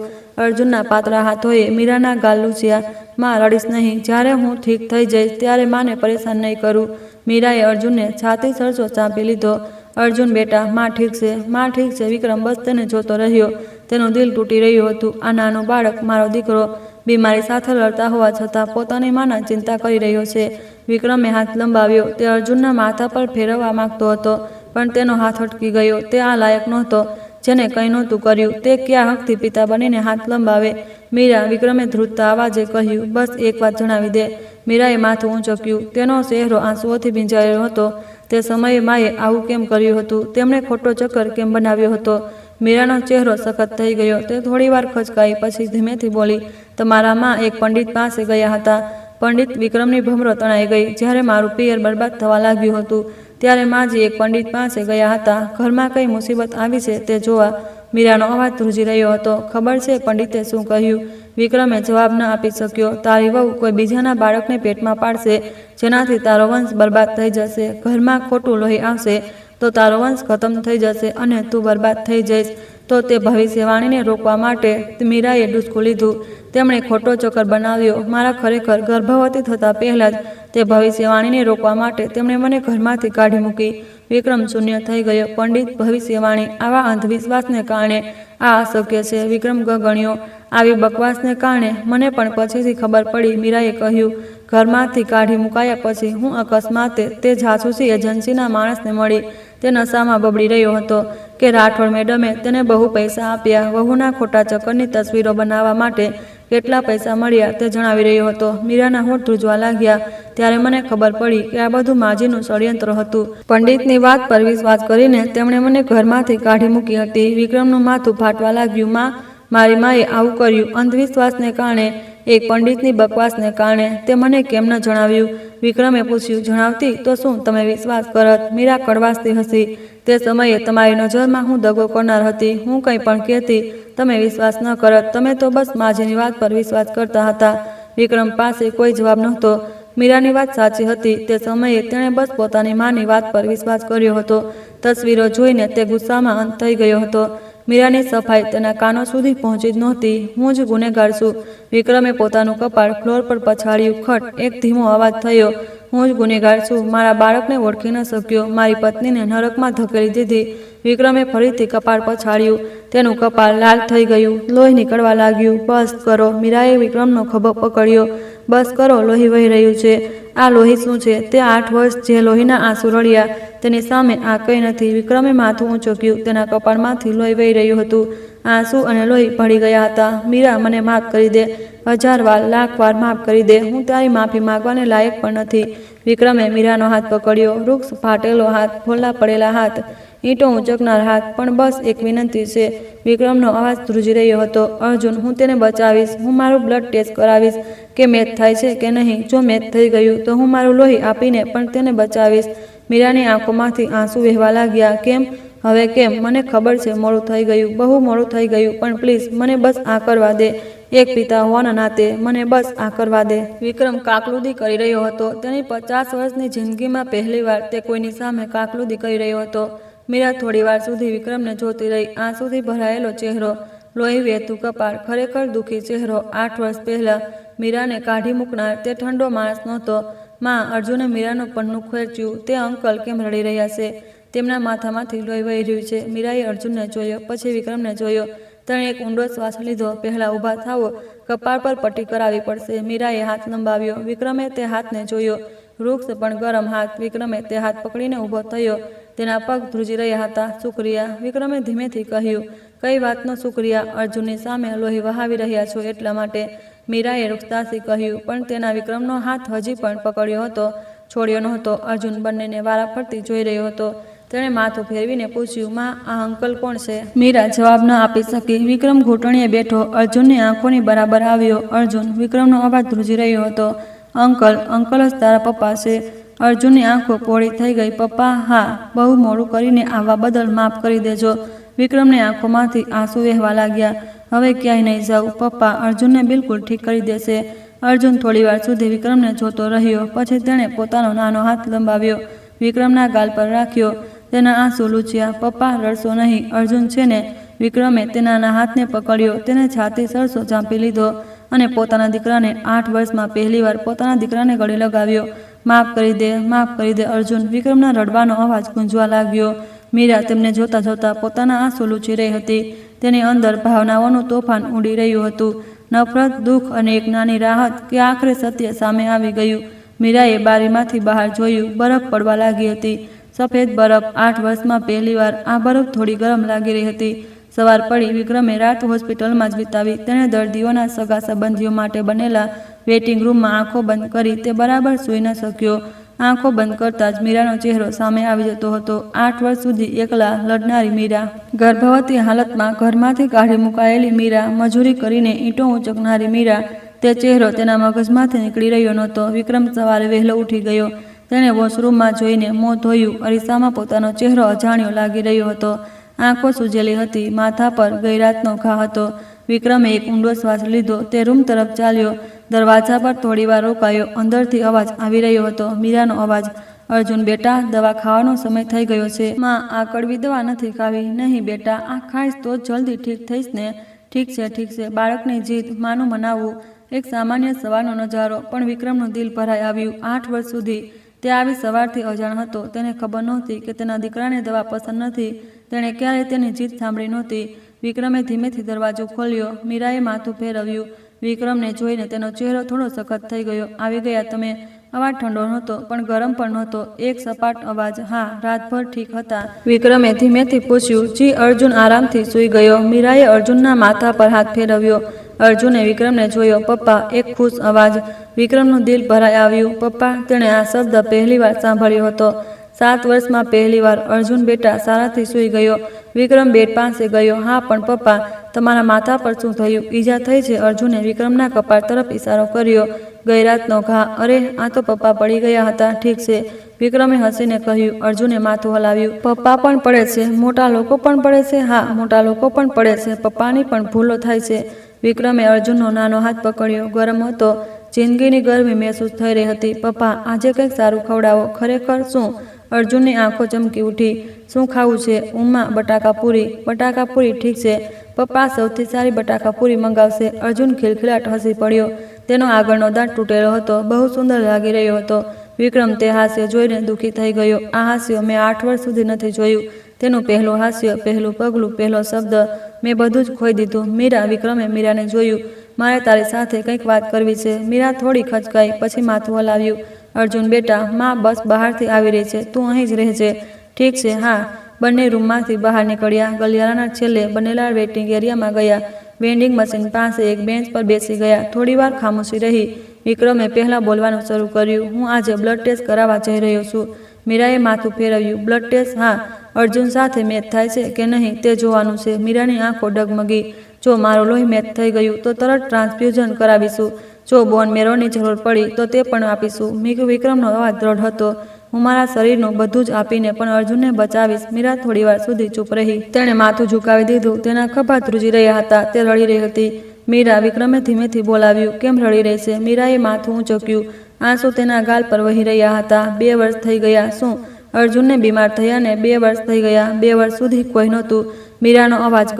અર્જુનના પાતળા હાથોએ મીરાના ગાલ લૂછ્યા. માં, રડીશ નહીં. જ્યારે હું ઠીક થઈ જઈશ ત્યારે માને પરેશાન નહીં કરું. મીરાએ અર્જુનને છાતી સરસો ચાંપી લીધો. અર્જુન બેટા, માં ઠીક છે. માં ઠીક છે. વિક્રમ બસ તેને જોતો રહ્યો. તેનું દિલ તૂટી રહ્યું હતું. આ નાનું બાળક, મારો દીકરો, બીમારી સાથે લડતા હોવા છતાં પોતાની માના ચિંતા કરી રહ્યો છે. વિક્રમે હાથ લંબાવ્યો. તે અર્જુનના માથા પર ફેરવવા માંગતો હતો, પણ તેનો હાથ અટકી ગયો. તે આ લાયક નહોતો. જેને કંઈ નહોતું કર્યું, તે કયા હકથી પિતા બનીને હાથ લંબાવે? મીરા. વિક્રમે ધ્રુજતા અવાજે કહ્યું. બસ એક વાત જણાવી દે. મીરાએ માથું ઊંચક્યું. તેનો ચહેરો આંસુઓથી ભીંજાયેલો હતો. તે સમયે માએ આવું કેમ કર્યું હતું? તેમણે ખોટો ચક્કર કેમ બનાવ્યો હતો? મીરાનો ચહેરો સખત થઈ ગયો. તે થોડીવાર ખચકાઈ, પછી ધીમેથી બોલી. તમારા માં એક પંડિત પાસે ગયા હતા. પંડિત. વિક્રમની ભમરો તણાઈ ગઈ. જ્યારે મારું પિયર બરબાદ થવા લાગ્યું હતું ત્યારે માજી એક પંડિત પાસે ગયા હતા, ઘરમાં કઈ મુસીબત આવી છે તે જોવા. મીરાનો અવાજ ધ્રુજી રહ્યો હતો. ખબર છે પંડિતે શું કહ્યું? વિક્રમે જવાબ ન આપી શક્યો. તારી વહુ કોઈ બીજાના બાળકને પેટમાં પાડશે. જેનાથી તારો વંશ બરબાદ થઈ જશે. ઘરમાં ખોટું લોહી આવશે તો તારો વંશ ખતમ થઈ જશે અને તું બરબાદ થઈ જઈશ. તો તે ભવિષ્યવાણીને રોકવા માટે મીરાએ ડૂસકું લીધું. તેમણે ખોટો ચક્કર બનાવ્યો. મારા ખરેખર ગર્ભવતી થતાં પહેલાં જ તે ભવિષ્યવાણીને રોકવા માટે તેમણે મને ઘરમાંથી કાઢી મૂકી. વિક્રમ શૂન્ય થઈ ગયો. પંડિત, ભવિષ્યવાણી, આવા અંધવિશ્વાસને કારણે આ અશક્ય છે. વિક્રમ ગગણ્યો. આવી બકવાસને કારણે મને પણ પછીથી ખબર પડી. મીરાએ કહ્યું. ઘરમાંથી કાઢી મુકાયા પછી હું અકસ્માતે તે જાસૂસી એજન્સીના માણસને મળી. તે નશામાં બબડી રહ્યો હતો કે રાઠોડ મેડમે તેને બહુ પૈસા આપ્યા. વહુના ખોટા ચક્કરની તસવીરો બનાવવા માટે કેટલા પૈસા મળ્યા તે જણાવી રહ્યો હતો. મીરાના હોઠ ધ્રુજવા લાગ્યા. ત્યારે મને ખબર પડી કે આ બધું માજીનું ષડયંત્ર હતું. પંડિતની વાત પર વિશ્વાસ કરીને તેમણે મને ઘરમાંથી કાઢી મૂકી હતી. વિક્રમનું માથું ફાટવા લાગ્યું. મારી માએ આવું કર્યું. અંધવિશ્વાસને કારણે, એક પંડિતની બકવાસને કારણે. તે મને કેમ ન જણાવ્યું? વિક્રમે પૂછ્યું. જણાવતી તો શું તમે વિશ્વાસ કરત? મીરા કડવાશથી હસી. તે સમયે તમારી નજરમાં હું દગો કરનાર હતી. હું કંઈ પણ કહેતી તમે વિશ્વાસ ન કરત. તમે તો બસ માજીની વાત પર વિશ્વાસ કરતા હતા. વિક્રમ પાસે કોઈ જવાબ નહોતો. મીરાની વાત સાચી હતી. તે સમયે તેણે બસ પોતાની માની વાત પર વિશ્વાસ કર્યો હતો. તસવીરો જોઈને તે ગુસ્સામાં અંત થઈ ગયો હતો. મીરાની સફાઈ તેના કાનો સુધી પહોંચી જ નહોતી. હું જ ગુનેગાર છું. વિક્રમે પોતાનું કપાળ ફ્લોર પર પછાડ્યું. ખટ એક ધીમો અવાજ થયો. હું જ ગુનેગાર છું. મારા બાળકને ઓળખી ન શક્યો. મારી પત્નીને નરકમાં ધકેલી દીધી. વિક્રમે ફરીથી કપાળ પછાડ્યું. તેનું કપાળ લાલ થઈ ગયું. લોહી નીકળવા લાગ્યું. બસ કરો. મીરાએ વિક્રમનો ખભો પકડ્યો. બસ કરો, લોહી વહી રહ્યું છે. આ લોહી શું છે? તે 8 વર્ષ જે લોહીના આંસુ રડ્યા તેની સામે આ કંઈ નથી. વિક્રમે માથું ઊંચક્યું. તેના કપાળમાંથી લોહી વહી રહ્યું હતું. આંસુ અને લોહી ભળી ગયા હતા. મીરા, મને માફ કરી દે. 1000 વાર, લાખ વાર માફ કરી દે. હું તારી માફી માંગવાને લાયક પણ નથી. વિક્રમે મીરાનો હાથ પકડ્યો. વૃક્ષ ફાટેલો હાથ, ફોલ્લા પડેલા હાથ, ઈંટો ઊંચકનાર હાથ. પણ બસ એક વિનંતી છે. વિક્રમનો અવાજ ધ્રુજી રહ્યો હતો. અર્જુન, હું તેને બચાવીશ. હું મારું બ્લડ ટેસ્ટ કરાવીશ કે મેચ થાય છે કે નહીં. જો મેચ થઈ ગયું તો હું મારું લોહી આપીને પણ તેને બચાવીશ. મીરાની આંખોમાંથી આંસુ વહેવા લાગ્યા. કેમ? હવે કેમ? મને ખબર છે મોડું થઈ ગયું, બહુ મોડું થઈ ગયું, પણ પ્લીઝ મને બસ આ કરવા દે. એક પિતા હોવાના નાતે મને બસ આ કરવા દે. વિક્રમ કાકલુદી કરી રહ્યો હતો. તેની 50 વર્ષની જિંદગીમાં પહેલીવાર તે કોઈની સામે કાકલુદી કરી રહ્યો હતો. મીરા થોડી વાર સુધી વિક્રમને જોતી રહી. આંસુથી ભરાયેલો ચહેરો, લોહી વહેતું કપાળ, ખરેખર દુઃખી ચહેરો. 8 વર્ષ પહેલા મીરાને કાઢી મૂકનાર તે ઠંડો માણસ નહોતો. માં, અર્જુને મીરાનું પન્નું ખેંચ્યું. તે અંકલ કેમ રડી રહ્યા છે? તેમના માથામાંથી લોહી વહી રહ્યું છે. મીરાએ અર્જુનને જોયો, પછી વિક્રમને જોયો. તેણે એક ઊંડો શ્વાસ લીધો. પહેલાં ઊભા થાવો, કપાળ પર પટ્ટી કરાવી પડશે. મીરાએ હાથ લંબાવ્યો. વિક્રમે તે હાથને જોયો. વૃક્ષ પણ ગરમ હાથ. વિક્રમે તે હાથ પકડીને ઊભો થયો. તેના પગ ધ્રુજી રહ્યા હતા. શુક્રિયા, વિક્રમે ધીમેથી કહ્યું. કઈ વાતનો શુક્રિયા? અર્જુનની સામે લોહી વહાવી રહ્યા છો એટલા માટે, મીરાએ રૂક્ષતાથી કહ્યું. પણ તેના વિક્રમનો હાથ હજી પણ પકડ્યો હતો, છોડ્યો નહોતો. અર્જુન બંનેને વારાફરતી જોઈ રહ્યો હતો. તેણે માથું ફેરવીને પૂછ્યું. માં, આ અંકલ કોણ છે? મીરા જવાબ ન આપી શકી. વિક્રમ ઘૂંટણીએ બેઠો. અર્જુનની આંખોની બરાબર આવ્યો. અર્જુન, વિક્રમનો અવાજ ધ્રુજી રહ્યો હતો. અંકલ, અંકલ જ તારા પપ્પા છે. અર્જુનની આંખો પહોળી થઈ ગઈ. પપ્પા? હા. બહુ મોડું કરીને આવવા બદલ માફ કરી દેજો. વિક્રમની આંખોમાંથી આંસુ વહેવા લાગ્યા. હવે ક્યાંય નહીં જાઉં. પપ્પા અર્જુનને બિલકુલ ઠીક કરી દેશે. અર્જુન થોડીવાર સુધી વિક્રમને જોતો રહ્યો. પછી તેણે પોતાનો નાનો હાથ લંબાવ્યો, વિક્રમના ગાલ પર રાખ્યો. તેના આંસુ લૂછ્યા. પપ્પા, રડશો નહીં. અર્જુન છે ને? વિક્રમે તેના હાથને પકડ્યો. તેને છાતી સરસો ચાંપી લીધો અને પોતાના દીકરાને 8 વર્ષમાં પહેલીવાર પોતાના દીકરાને ગળે લગાવ્યો. માફ કરી દે, માફ કરી દે અર્જુન. વિક્રમના રડવાનો અવાજ ગુંજવા લાગ્યો. મીરા તેમને જોતા જોતા પોતાના આંસુ લૂછી રહી હતી. તેની અંદર ભાવનાઓનું તોફાન ઉડી રહ્યું હતું. નફરત, દુઃખ અને એક નાની રાહત કે આખરે સત્ય સામે આવી ગયું. મીરાએ બારીમાંથી બહાર જોયું. બરફ પડવા લાગી હતી. સફેદ બરફ. 8 વર્ષમાં પહેલીવાર આ બરફ થોડી ગરમ લાગી રહી હતી. સવાર પડી. વિક્રમે રાત હોસ્પિટલમાં જ વિતાવી. તેણે દર્દીઓના સગા સંબંધીઓ માટે બનેલા વેઇટિંગ રૂમમાં આંખો બંધ કરી. તે બરાબર સૂઈ ન શક્યો. આંખો બંધ કરતાં જ મીરાનો ચહેરો સામે આવી જતો હતો. 8 વર્ષ સુધી એકલા લડનારી મીરા, ગર્ભવતી હાલતમાં ઘરમાંથી કાઢી મુકાયેલી મીરા, મજૂરી કરીને ઈંટો ઊંચકનારી મીરા. તે ચહેરો તેના મગજમાંથી નીકળી રહ્યો નહોતો. વિક્રમ સવારે વહેલો ઉઠી ગયો. તેણે વોશરૂમમાં જોઈને મોં ધોયું. અરીસામાં પોતાનો ચહેરો અજાણ્યો લાગી રહ્યો હતો. આંખો સૂજેલી હતી. માથા પર ગઈ રાતનો ઘા હતો. વિક્રમે એક ઊંડો શ્વાસ લીધો. તે રૂમ તરફ ચાલ્યો. દરવાજા પર થોડીવાર રોકાયો. અંદરથી અવાજ આવી રહ્યો હતો, મીરાનો અવાજ. અર્જુન બેટા, દવા ખાવાનો સમય થઈ ગયો છે. માં, આ કડવી દવા નથી ખાવી. નહીં બેટા, આ ખાઈશ તો જલ્દી ઠીક થઈશ ને. ઠીક છે, ઠીક છે. બાળકની જીદ, માનું મનાવવું. એક સામાન્ય સવારનો નજારો, પણ વિક્રમનું દિલ ભરાઈ આવ્યું. 8 વર્ષ સુધી તે આવી સવારથી અજાણ હતો. તેને ખબર નહોતી કે તેના દીકરાને દવા પસંદ નથી. તેણે ક્યારેય તેની જીદ સાંભળી નહોતી. વિક્રમે ધીમેથી દરવાજો ખોલ્યો. મીરાએ માથું ફેરવ્યું. વિક્રમને જોઈને તેનો ચહેરો થોડો સખત થઈ ગયો. આવી ગયા તમે? અવાજ ઠંડો નહોતો, પણ ગરમ પણ નહોતો. એક સપાટ અવાજ. હા, રાતભર ઠીક હતા? વિક્રમે ધીમેથી પૂછ્યું. જી. અર્જુન આરામથી સૂઈ ગયો. મીરાએ અર્જુનના માથા પર હાથ ફેરવ્યો. અર્જુને વિક્રમને જોયો. પપ્પા. એક ખુશ અવાજ. વિક્રમનું દિલ ભરાઈ આવ્યું. પપ્પા. તેણે આ શબ્દ પહેલીવાર સાંભળ્યો હતો. 7 વર્ષમાં પહેલીવાર. અર્જુન બેટા સારાથી સૂઈ ગયો. વિક્રમ બેડ પાસે ગયો. હા, પણ પપ્પા, તમારા માથા પર શું થયું? ઈજા થઈ છે? અર્જુને વિક્રમના કપાળ તરફ ઈશારો કર્યો. ગઈ રાતનો ઘા. અરે, આ તો પપ્પા પડી ગયા હતા. ઠીક છે, વિક્રમે હસીને કહ્યું. અર્જુને માથું હલાવ્યું. પપ્પા પણ પડે છે? મોટા લોકો પણ પડે છે? હા, મોટા લોકો પણ પડે છે. પપ્પાની પણ ભૂલો થાય છે. વિક્રમે અર્જુનનો નાનો હાથ પકડ્યો. ગરમ હતો. જિંદગીની ગરમી મહેસૂસ થઈ રહી હતી. પપ્પા, આજે કંઈક સારું ખવડાવો. ખરેખર? શું? અર્જુનની આંખો ચમકી ઉઠી. શું ખાવું છે? ઉમ્મા, બટાકા પૂરી. બટાકા પૂરી? ઠીક છે, પપ્પા સૌથી સારી બટાકા પૂરી મંગાવશે. અર્જુન ખિલખિલાટ હસી પડ્યો. તેનો આગળનો દાંત તૂટેલો હતો. બહુ સુંદર લાગી રહ્યો હતો. વિક્રમ તે હાસ્ય જોઈને દુઃખી થઈ ગયો. આ હાસ્ય મેં 8 વર્ષ સુધી નથી જોયું. તેનું પહેલું હાસ્ય, પહેલું પગલું, પહેલો શબ્દ, મેં બધું જ ખોઈ દીધું. મીરા. વિક્રમે મીરાને જોયું. મારે તારી સાથે કંઈક વાત કરવી છે. મીરા થોડી ખચકાઈ, પછી માથું હલાવ્યું. અર્જુન બેટા, માં બસ બહારથી આવી રહી છે. તું અહીં જ રહેજે. ઠીક છે. હા. બંને રૂમમાંથી બહાર નીકળ્યા. ગલિયારાના છેલ્લે બનેલા વેઇટિંગ એરિયામાં ગયા. વેન્ડિંગ મશીન પાસે એક બેન્ચ પર બેસી ગયા. થોડીવાર ખામોશી રહી. વિક્રમે પહેલાં બોલવાનું શરૂ કર્યું. હું આજે બ્લડ ટેસ્ટ કરાવવા જઈ રહ્યો છું. મીરાએ માથું ફેરવ્યું. Blood test? હા. અર્જુન સાથે મેચ થાય છે કે નહીં તે જોવાનું છે. મીરાની આંખો ડગમગી. જો મારું લોહી મેચ થઈ ગયું તો તરત ટ્રાન્સફ્યુઝન કરાવીશું. જો બોન મેરોની જરૂર પડી તો તે પણ આપીશું. વિક્રમનો અવાજ દ્રઢ હતો. હું મારા શરીરનું બધું જ આપીને પણ અર્જુનને બચાવીશ. મીરા થોડીવાર સુધી ચૂપ રહી. તેણે માથું ઝુકાવી દીધું. તેના ખભા ધ્રુજી રહ્યા હતા. તે રડી રહી હતી. મીરા. વિક્રમે ધીમેથી બોલાવ્યું. કેમ રડી રહી છે? મીરાએ માથું ઊંચક્યું. આંસુ તેના ગાલ પર વહી રહ્યા હતા. 2 વર્ષ થઈ ગયા. શું? અર્જુનને બીમાર થયાને 2 વર્ષ થઈ ગયા. 2 વર્ષ સુધી કોઈ નહોતું. મીરાનો અવાજ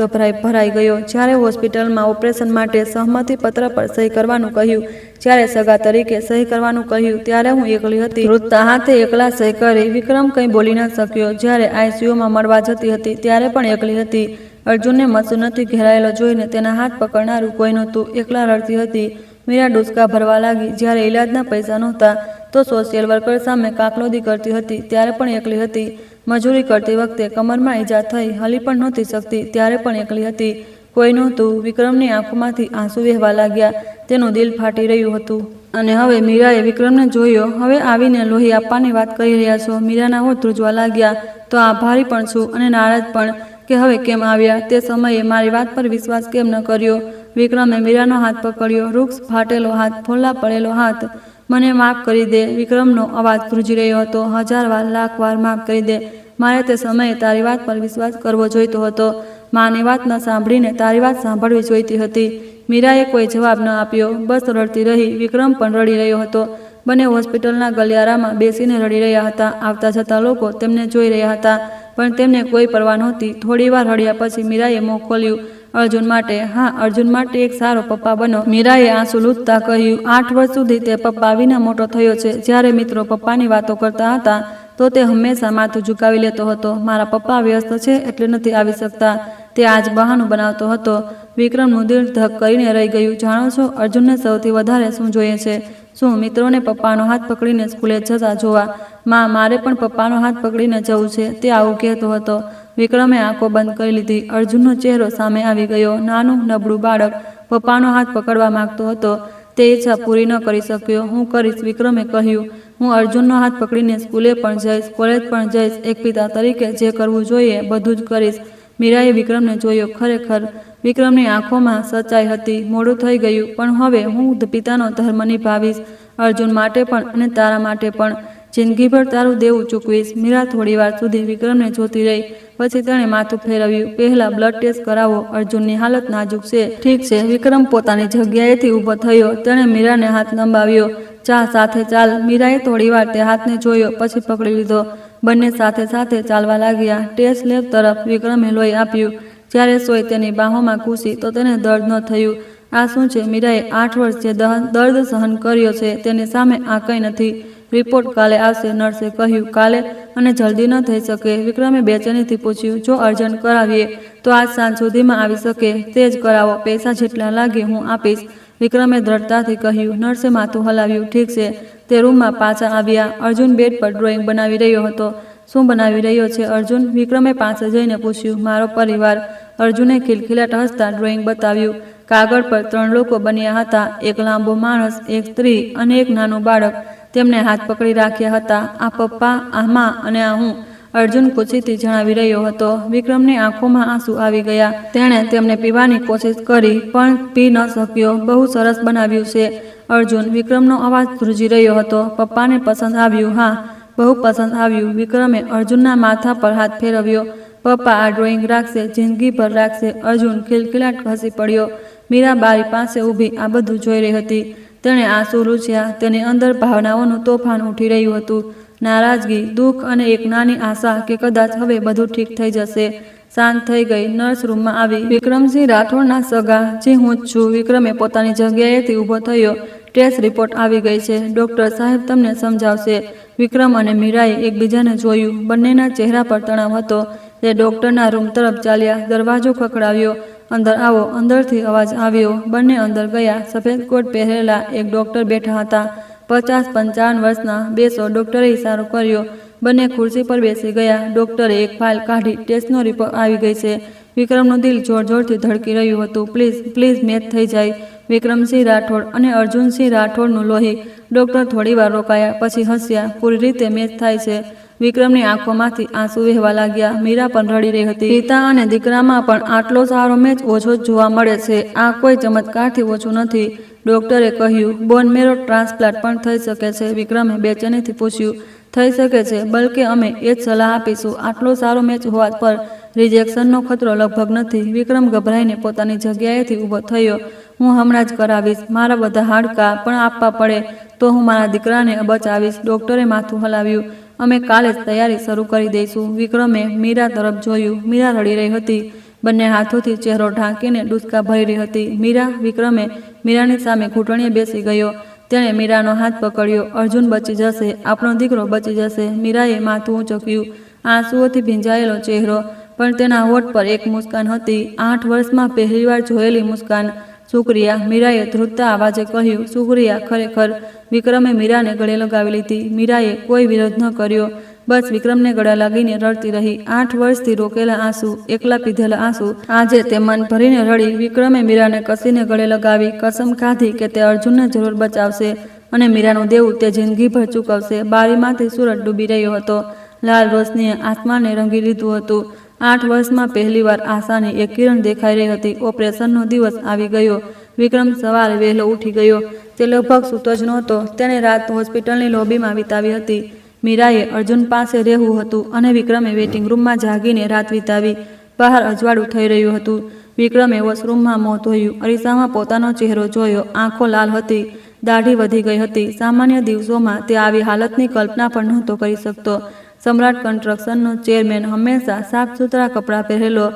ભરાઈ ગયો. જ્યારે હોસ્પિટલમાં ઓપરેશન માટે સહમતિ પત્ર પર સહી કરવાનું કહ્યું, જ્યારે સગા તરીકે સહી કરવાનું કહ્યું, ત્યારે હું એકલી હતી. ધ્રુજતા હાથે એકલા સહી કરી. વિક્રમ કંઈ બોલી ન શક્યો. જ્યારે આઈસીયુમાં મળવા જતી હતી ત્યારે પણ એકલી હતી. અર્જુનને મસૂનથી ઘેરાયેલો જોઈને તેના હાથ પકડનારું કોઈ નહોતું. એકલા રડતી હતી. મીરા ડૂચકા ભરવા લાગી. જ્યારે ઇલાજના પૈસા નહોતા તો સોશિયલ વર્કર સામે કાકલોદી કરતી હતી. ત્યારે પણ એકલી હતી. મજૂરી કરતી વખતે કમરમાં ઈજા થઈ, હલી પણ નહોતી શકતી. ત્યારે પણ એકલી હતી. કોઈ નહોતું. વિક્રમની આંખોમાંથી આંસુ વહેવા લાગ્યા. તેનું દિલ ફાટી રહ્યું હતું. અને હવે મીરાએ વિક્રમને જોયો. હવે આવીને લોહી આપવાની વાત કરી રહ્યા છો? મીરાના હોઠ ધ્રુજવા લાગ્યા. તો આભારી પણ છું અને નારાજ પણ કે હવે કેમ આવ્યા. તે સમયે મારી વાત પર વિશ્વાસ કેમ ન કર્યો. વિક્રમે મીરાનો હાથ પકડ્યો. વૃક્ષ ફાટેલો હાથ, ફોલ્લા પડેલો હાથ. મને માફ કરી દે. વિક્રમનો અવાજ ધ્રુજી રહ્યો હતો. 1000 વાર, લાખ વાર માફ કરી દે. મારે તે સમયે તારી વાત પર વિશ્વાસ કરવો જોઈતો હતો. માની વાત ન સાંભળીને તારી વાત સાંભળવી જોઈતી હતી. મીરાએ કોઈ જવાબ ન આપ્યો. બસ રડતી રહી. વિક્રમ પણ રડી રહ્યો હતો. બંને હોસ્પિટલના ગલિયારામાં બેસીને રડી રહ્યા હતા. આવતા જતા લોકો તેમને જોઈ રહ્યા હતા, પણ તેમને કોઈ પરવા નહોતી. થોડીવાર રડ્યા પછી મીરાએ મોં ખોલ્યું. અર્જુન માટે? હા, અર્જુન માટે એક સારો પપ્પા બનો. મીરાએ આંસુ લૂછતા કહ્યું. 8 વર્ષ સુધી તે પપ્પા વિના મોટો થયો છે. જ્યારે મિત્રો પપ્પાની વાતો કરતા હતા તો તે હંમેશા માથું ઝુકાવી લેતો હતો. મારા પપ્પા વ્યસ્ત છે એટલે નથી આવી શકતા. તે આજ બહાનું બનાવતો હતો. વિક્રમનું દિલ ધક કરીને રહી ગયું. જાણો છો, અર્જુનને સૌથી વધારે શું જોઈએ છે? શું? મિત્રોને પપ્પાનો હાથ પકડીને સ્કૂલે જતા જોવા. માં, મારે પણ પપ્પાનો હાથ પકડીને જવું છે. તે આવું કહેતો હતો. વિક્રમે આંખો બંધ કરી લીધી. અર્જુનનો ચહેરો સામે આવી ગયો. નાનું નબળું બાળક પપ્પાનો હાથ પકડવા માંગતો હતો. તે ઈચ્છા પૂરી ન કરી શક્યો. હું કરીશ, વિક્રમે કહ્યું. હું અર્જુનનો હાથ પકડીને સ્કૂલે પણ જઈશ, કોલેજ પણ જઈશ. એક પિતા તરીકે જે કરવું જોઈએ બધું જ કરીશ. મીરાએ વિક્રમને જોયો. ખરેખર વિક્રમની આંખોમાં સચ્ચાઈ હતી. મોડું થઈ ગયું, પણ હવે હું પિતાનો ધર્મ નિભાવીશ. અર્જુન માટે પણ અને તારા માટે પણ. જિંદગીભર તારું દેવું ચૂકવીશ. મીરા થોડી વાર સુધી વિક્રમને જોતી રહી. પછી તેણે માથું ફેરવ્યું. પહેલા બ્લડ ટેસ્ટ કરાવો, અર્જુનની હાલત નાજુક છે. ઠીક છે. વિક્રમ પોતાની જગ્યાએથી ઊભો થયો. તેણે મીરાને હાથ લંબાવ્યો. ચા સાથે ચાલ. મીરાએ થોડીવાર તે હાથને જોયો, પછી પકડી લીધો. બંને સાથે સાથે ચાલવા લાગ્યા. ટેસ્ટ લેબ તરફ. વિક્રમે લોહી આપ્યું. જ્યારે સોય તેની બાહોમાં ઘૂસી તો તેને દર્દ ન થયું. આ શું છે? મીરાએ 8 વર્ષ જે દર્દ સહન કર્યો છે તેની સામે આ કંઈ નથી. રિપોર્ટ કાલે આવશે, નર્સે કહ્યું. કાલે? અને જલ્દી ન થઈ શકે? વિક્રમે બેચેનીથી પૂછ્યું. જો અર્જન્ટ કરાવીએ તો આજ સાંજ સુધીમાં આવી શકે. તે જ કરાવો. પૈસા જેટલા લાગે હું આપીશ, વિક્રમે દ્રઢતાથી કહ્યું. નર્સે માથું હલાવ્યું. ઠીક છે. તે રૂમમાં પાછા આવ્યા. અર્જુન બેડ પર ડ્રોઈંગ બનાવી રહ્યો હતો. શું બનાવી રહ્યો છે અર્જુન? વિક્રમે પાસે જઈને પૂછ્યું. મારો પરિવાર. અર્જુને ખિલખિલાટ હસતા ડ્રોઈંગ બતાવ્યું. કાગળ પર 3 લોકો બન્યા હતા. એક લાંબો માણસ, એક સ્ત્રી અને એક નાનું બાળક. તેમને હાથ પકડી રાખ્યા હતા. આ પપ્પા, આ મા અને આ હું, અર્જુન ખુશીથી જણાવી રહ્યો હતો. વિક્રમની આંખોમાં આંસુ આવી ગયા. તેણે તેમને પીવાની કોશિશ કરી પણ પી ન શક્યો. બહુ સરસ બનાવ્યું છે અર્જુન. વિક્રમનો અવાજ ધ્રુજી રહ્યો હતો. પપ્પાને પસંદ આવ્યું? હા, બહુ પસંદ આવ્યું. વિક્રમે અર્જુનના માથા પર હાથ ફેરવ્યો. પપ્પા આ ડ્રોઈંગ રાખશે, જિંદગીભર રાખશે. અર્જુન ખિલખિલાટ હસી પડ્યો. મીરા બારી પાસે ઊભી આ બધું જોઈ રહી હતી. તેણે આંસુ લૂછ્યા. તેની અંદર ભાવનાઓનું તોફાન ઉઠી રહ્યું હતું. નારાજગી, દુઃખ અને એક નાની આશા કે કદાચ હવે બધું ઠીક થઈ જશે. શાંત થઈ ગઈ. નર્સ રૂમમાં આવી. વિક્રમસિંહ રાઠોડના સગા, જી હું જ છું. વિક્રમે પોતાની જગ્યાએથી ઊભો થયો. ટેસ્ટ રિપોર્ટ આવી ગઈ છે. ડૉક્ટર સાહેબ તમને સમજાવશે. વિક્રમ અને મીરાએ એકબીજાને જોયું. બંનેના ચહેરા પર તણાવ હતો. તે ડૉક્ટરના રૂમ તરફ ચાલ્યા. દરવાજો ખખડાવ્યો. અંદર આવો. અંદરથી અવાજ આવ્યો. બંને અંદર ગયા. સફેદ કોટ પહેરેલા એક ડૉક્ટર બેઠા હતા. 50-55 વર્ષના. બેસો. ડૉક્ટરે ઇશારો કર્યો. બંને ખુરશી પર બેસી ગયા. ડૉક્ટરે એક ફાઇલ કાઢી. ટેસ્ટનો રિપોર્ટ આવી ગઈ છે. વિક્રમનું દિલ જોર જોરથી ધડકી રહ્યું હતું. પ્લીઝ, પ્લીઝ મેચ થઈ જાય. વિક્રમસિંહ રાઠોડ અને અર્જુનસિંહ રાઠોડનું લોહી. ડૉક્ટર થોડીવાર રોકાયા, પછી હસ્યા. પૂરી રીતે મેચ થાય છે. વિક્રમની આંખોમાંથી આંસુ વહેવા લાગ્યા. મીરા પણ રડી રહી હતી. પિતા અને દીકરામાં પણ આટલો સારો મેચ ઓછો જ જોવા મળે છે. આ કોઈ ચમત્કારથી ઓછું નથી, ડૉક્ટરે કહ્યું. બોન મેરો ટ્રાન્સપ્લાન્ટ પણ થઈ શકે છે? વિક્રમે બેચેનીથી પૂછ્યું. થઈ શકે છે. બલકે અમે એ જ સલાહ આપીશું. આટલો સારો મેચ હોવા પર રિજેક્શનનો ખતરો લગભગ નથી. વિક્રમ ગભરાઈને પોતાની જગ્યાએથી ઊભો થયો. હું હમણાં જ કરાવીશ. મારા બધા હાડકાં પણ આપવા પડે તો હું મારા દીકરાને બચાવીશ. ડૉક્ટરે માથું હલાવ્યું. અમે કાલે જ તૈયારી શરૂ કરી દઈશું. વિક્રમે મીરા તરફ જોયું. મીરા રડી રહી હતી. બંને હાથોથી ચહેરો ઢાંકીને ડૂસકા ભરી રહી હતી. મીરા. વિક્રમે મીરાની સામે ઘૂંટણીએ બેસી ગયો. તેણે મીરાનો હાથ પકડ્યો. અર્જુન બચી જશે. આપણો દીકરો બચી જશે. મીરાએ માથું ઊંચક્યું. આંસુઓથી ભીંજાયેલો ચહેરો, પણ તેના હોઠ પર એક મુસ્કાન હતી. 8 વર્ષમાં પહેલીવાર જોયેલી મુસ્કાન. શુક્રિયા. મીરાએ ધ્રુજતા અવાજે કહ્યું. શુક્રિયા? ખરેખર? વિક્રમે મીરાને ગળે લગાવી લીધી. મીરાએ કોઈ વિરોધ ન કર્યો. બસ વિક્રમને ગળે લાગીને રડતી રહી. 8 વર્ષથી રોકેલા આંસુ, એકલા પીધેલા આંસુ. આજે તે મન ભરીને રડી. વિક્રમે મીરાને કસીને ગળે લગાવી. કસમ ખાધી કે તે અર્જુનને જરૂર બચાવશે અને મીરાનું દેવું તે જિંદગીભર ચૂકવશે. બારીમાંથી સૂરજ ડૂબી રહ્યો હતો. લાલ રોશનીએ આસમાનને રંગી લીધું હતું. 8 વર્ષમાં પહેલીવાર આશાની એક કિરણ દેખાઈ રહી હતી. ઓપરેશનનો દિવસ આવી ગયો. વિક્રમ સવારે વહેલો ઉઠી ગયો. તે લગભગ સૂતો જ નહોતો. તેણે રાત હોસ્પિટલની લોબીમાં વિતાવી હતી. મીરાએ અર્જુન પાસે રહેવું હતું અને વિક્રમે વેઇટિંગ રૂમમાં જાગીને રાત વિતાવી. બહાર અજવાળું થઈ રહ્યું હતું. વિક્રમે વોશરૂમમાં મોં ધોયું. અરીસામાં પોતાનો ચહેરો જોયો. આંખો લાલ હતી. દાઢી વધી ગઈ હતી. સામાન્ય દિવસોમાં તે આવી હાલતની કલ્પના પણ નહોતો કરી શકતો. સમ્રાટ કન્સ્ટ્રક્શનનો ચેરમેન, હંમેશા સાફ સુથરા કપડાં પહેરેલો,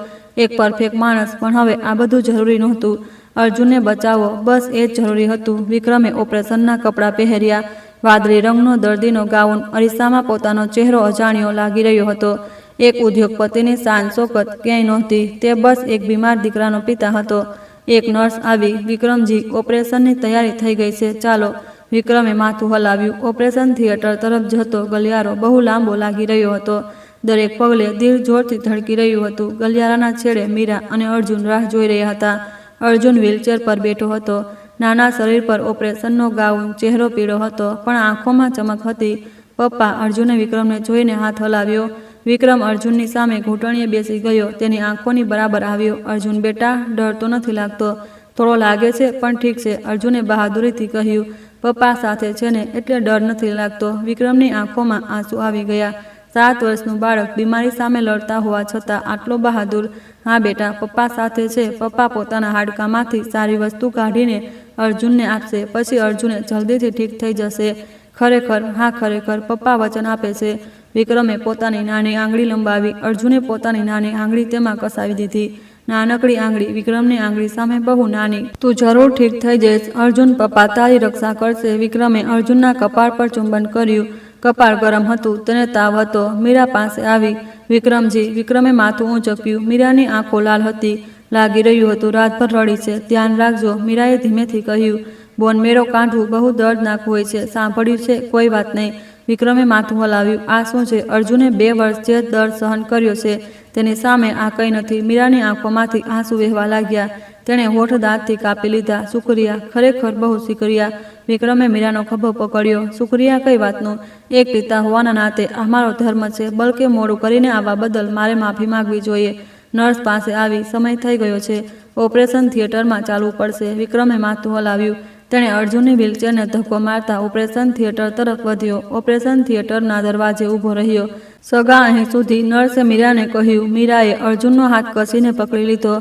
એક પરફેક્ટ માણસ. પણ હવે આ બધું જરૂરી નહોતું. અર્જુનને બચાવો, બસ એ જ જરૂરી હતું. વિક્રમે ઓપરેશનના કપડાં પહેર્યા. વાદળી રંગનો દર્દીનો ગાઉન. અરીસામાં પોતાનો ચહેરો અજાણ્યો લાગી રહ્યો હતો. એક ઉદ્યોગપતિની શાન શોકત ક્યાંય નહોતી. તે બસ એક બીમાર દીકરાનો પિતા હતો. એક નર્સ આવી. વિક્રમજી, ઓપરેશનની તૈયારી થઈ ગઈ છે, ચાલો. વિક્રમે માથું હલાવ્યું. ઓપરેશન થિયેટર તરફ જતો ગલિયારો બહુ લાંબો લાગી રહ્યો હતો. દરેક પગલે દિલ જોરથી ધડકી રહ્યું હતું. ગલિયારાના છેડે મીરા અને અર્જુન રાહ જોઈ રહ્યા હતા. અર્જુન વ્હીલચેર પર બેઠો હતો. નાના શરીર પર ઓપરેશનનો ગાઉન. ચહેરો પીળો હતો, પણ આંખોમાં ચમક હતી. પપ્પા. અર્જુને વિક્રમને જોઈને હાથ હલાવ્યો. વિક્રમ અર્જુનની સામે ઘૂંટણીએ બેસી ગયો. તેની આંખોની બરાબર આવ્યો. અર્જુન બેટા, ડર તો નથી લાગતો? થોડો લાગે છે, પણ ઠીક છે, અર્જુને બહાદુરીથી કહ્યું. પપ્પા સાથે છે ને એટલે ડર નથી લાગતો. વિક્રમની આંખોમાં આંસુ આવી ગયા. 7 વર્ષનું બાળક બીમારી સામે લડતા હોવા છતાં આટલો બહાદુર. હા બેટા, પપ્પા સાથે છે. પપ્પા પોતાના હાડકામાંથી સારી વસ્તુ કાઢીને અર્જુનને આપશે. પછી અર્જુને જલ્દીથી ઠીક થઈ જશે. ખરેખર? હા ખરેખર, પપ્પા વચન આપે છે. વિક્રમે પોતાની નાની આંગળી લંબાવી. અર્જુને પોતાની નાની આંગળી તેમાં કસાવી દીધી. નાનકડી આંગળી વિક્રમની આંગળી સામે બહુ નાની. તું જરૂર ઠીક થઈ જઈશ અર્જુન, પપ્પા તારી રક્ષા કરશે. વિક્રમે અર્જુનના કપાળ પર ચુંબન કર્યું. કપાળ ગરમ હતું, તેને તાવ હતો. મીરા પાસે આવી. વિક્રમજી. વિક્રમે માથું ઊંચક્યું. મીરાની આંખો લાલ હતી. લાગી રહ્યું હતું રાતભર રડી છે. ધ્યાન રાખજો, મીરાએ ધીમેથી કહ્યું. બોન મેરો કાઢવું બહુ દર્દનાક હોય છે, સાંભળ્યું છે? કોઈ વાત નહીં. વિક્રમે માથું હલાવ્યું. આ શું છે? અર્જુને 2 વર્ષ જે દર્દ સહન કર્યો છે તેની સામે આ કંઈ નથી. મીરાની આંખોમાંથી આંસુ વહેવા લાગ્યા. તેણે હોઠ દાંતથી કાપી લીધા. શુક્રિયા, ખરેખર બહુ શુક્રિયા. વિક્રમે મીરાનો ખભો પકડ્યો. શુક્રિયા કઈ વાતનું? એક પિતા હોવાના નાતે આ મારો ધર્મ છે. બલકે મોડું કરીને આવવા બદલ મારે માફી માંગવી જોઈએ. નર્સ પાસે આવી. સમય થઈ ગયો છે. ઓપરેશન થિયેટરમાં ચાલવું પડશે. વિક્રમે માથું હલાવ્યું. તેણે અર્જુનની વ્હીલચેરને ધક્કો મારતા ઓપરેશન થિયેટર તરફ વધ્યો. ઓપરેશન થિયેટરના દરવાજે ઊભો રહ્યો. સગા અહીં સુધી, નર્સે મીરાને કહ્યું. મીરાએ અર્જુનનો હાથ કસીને પકડી લીધો.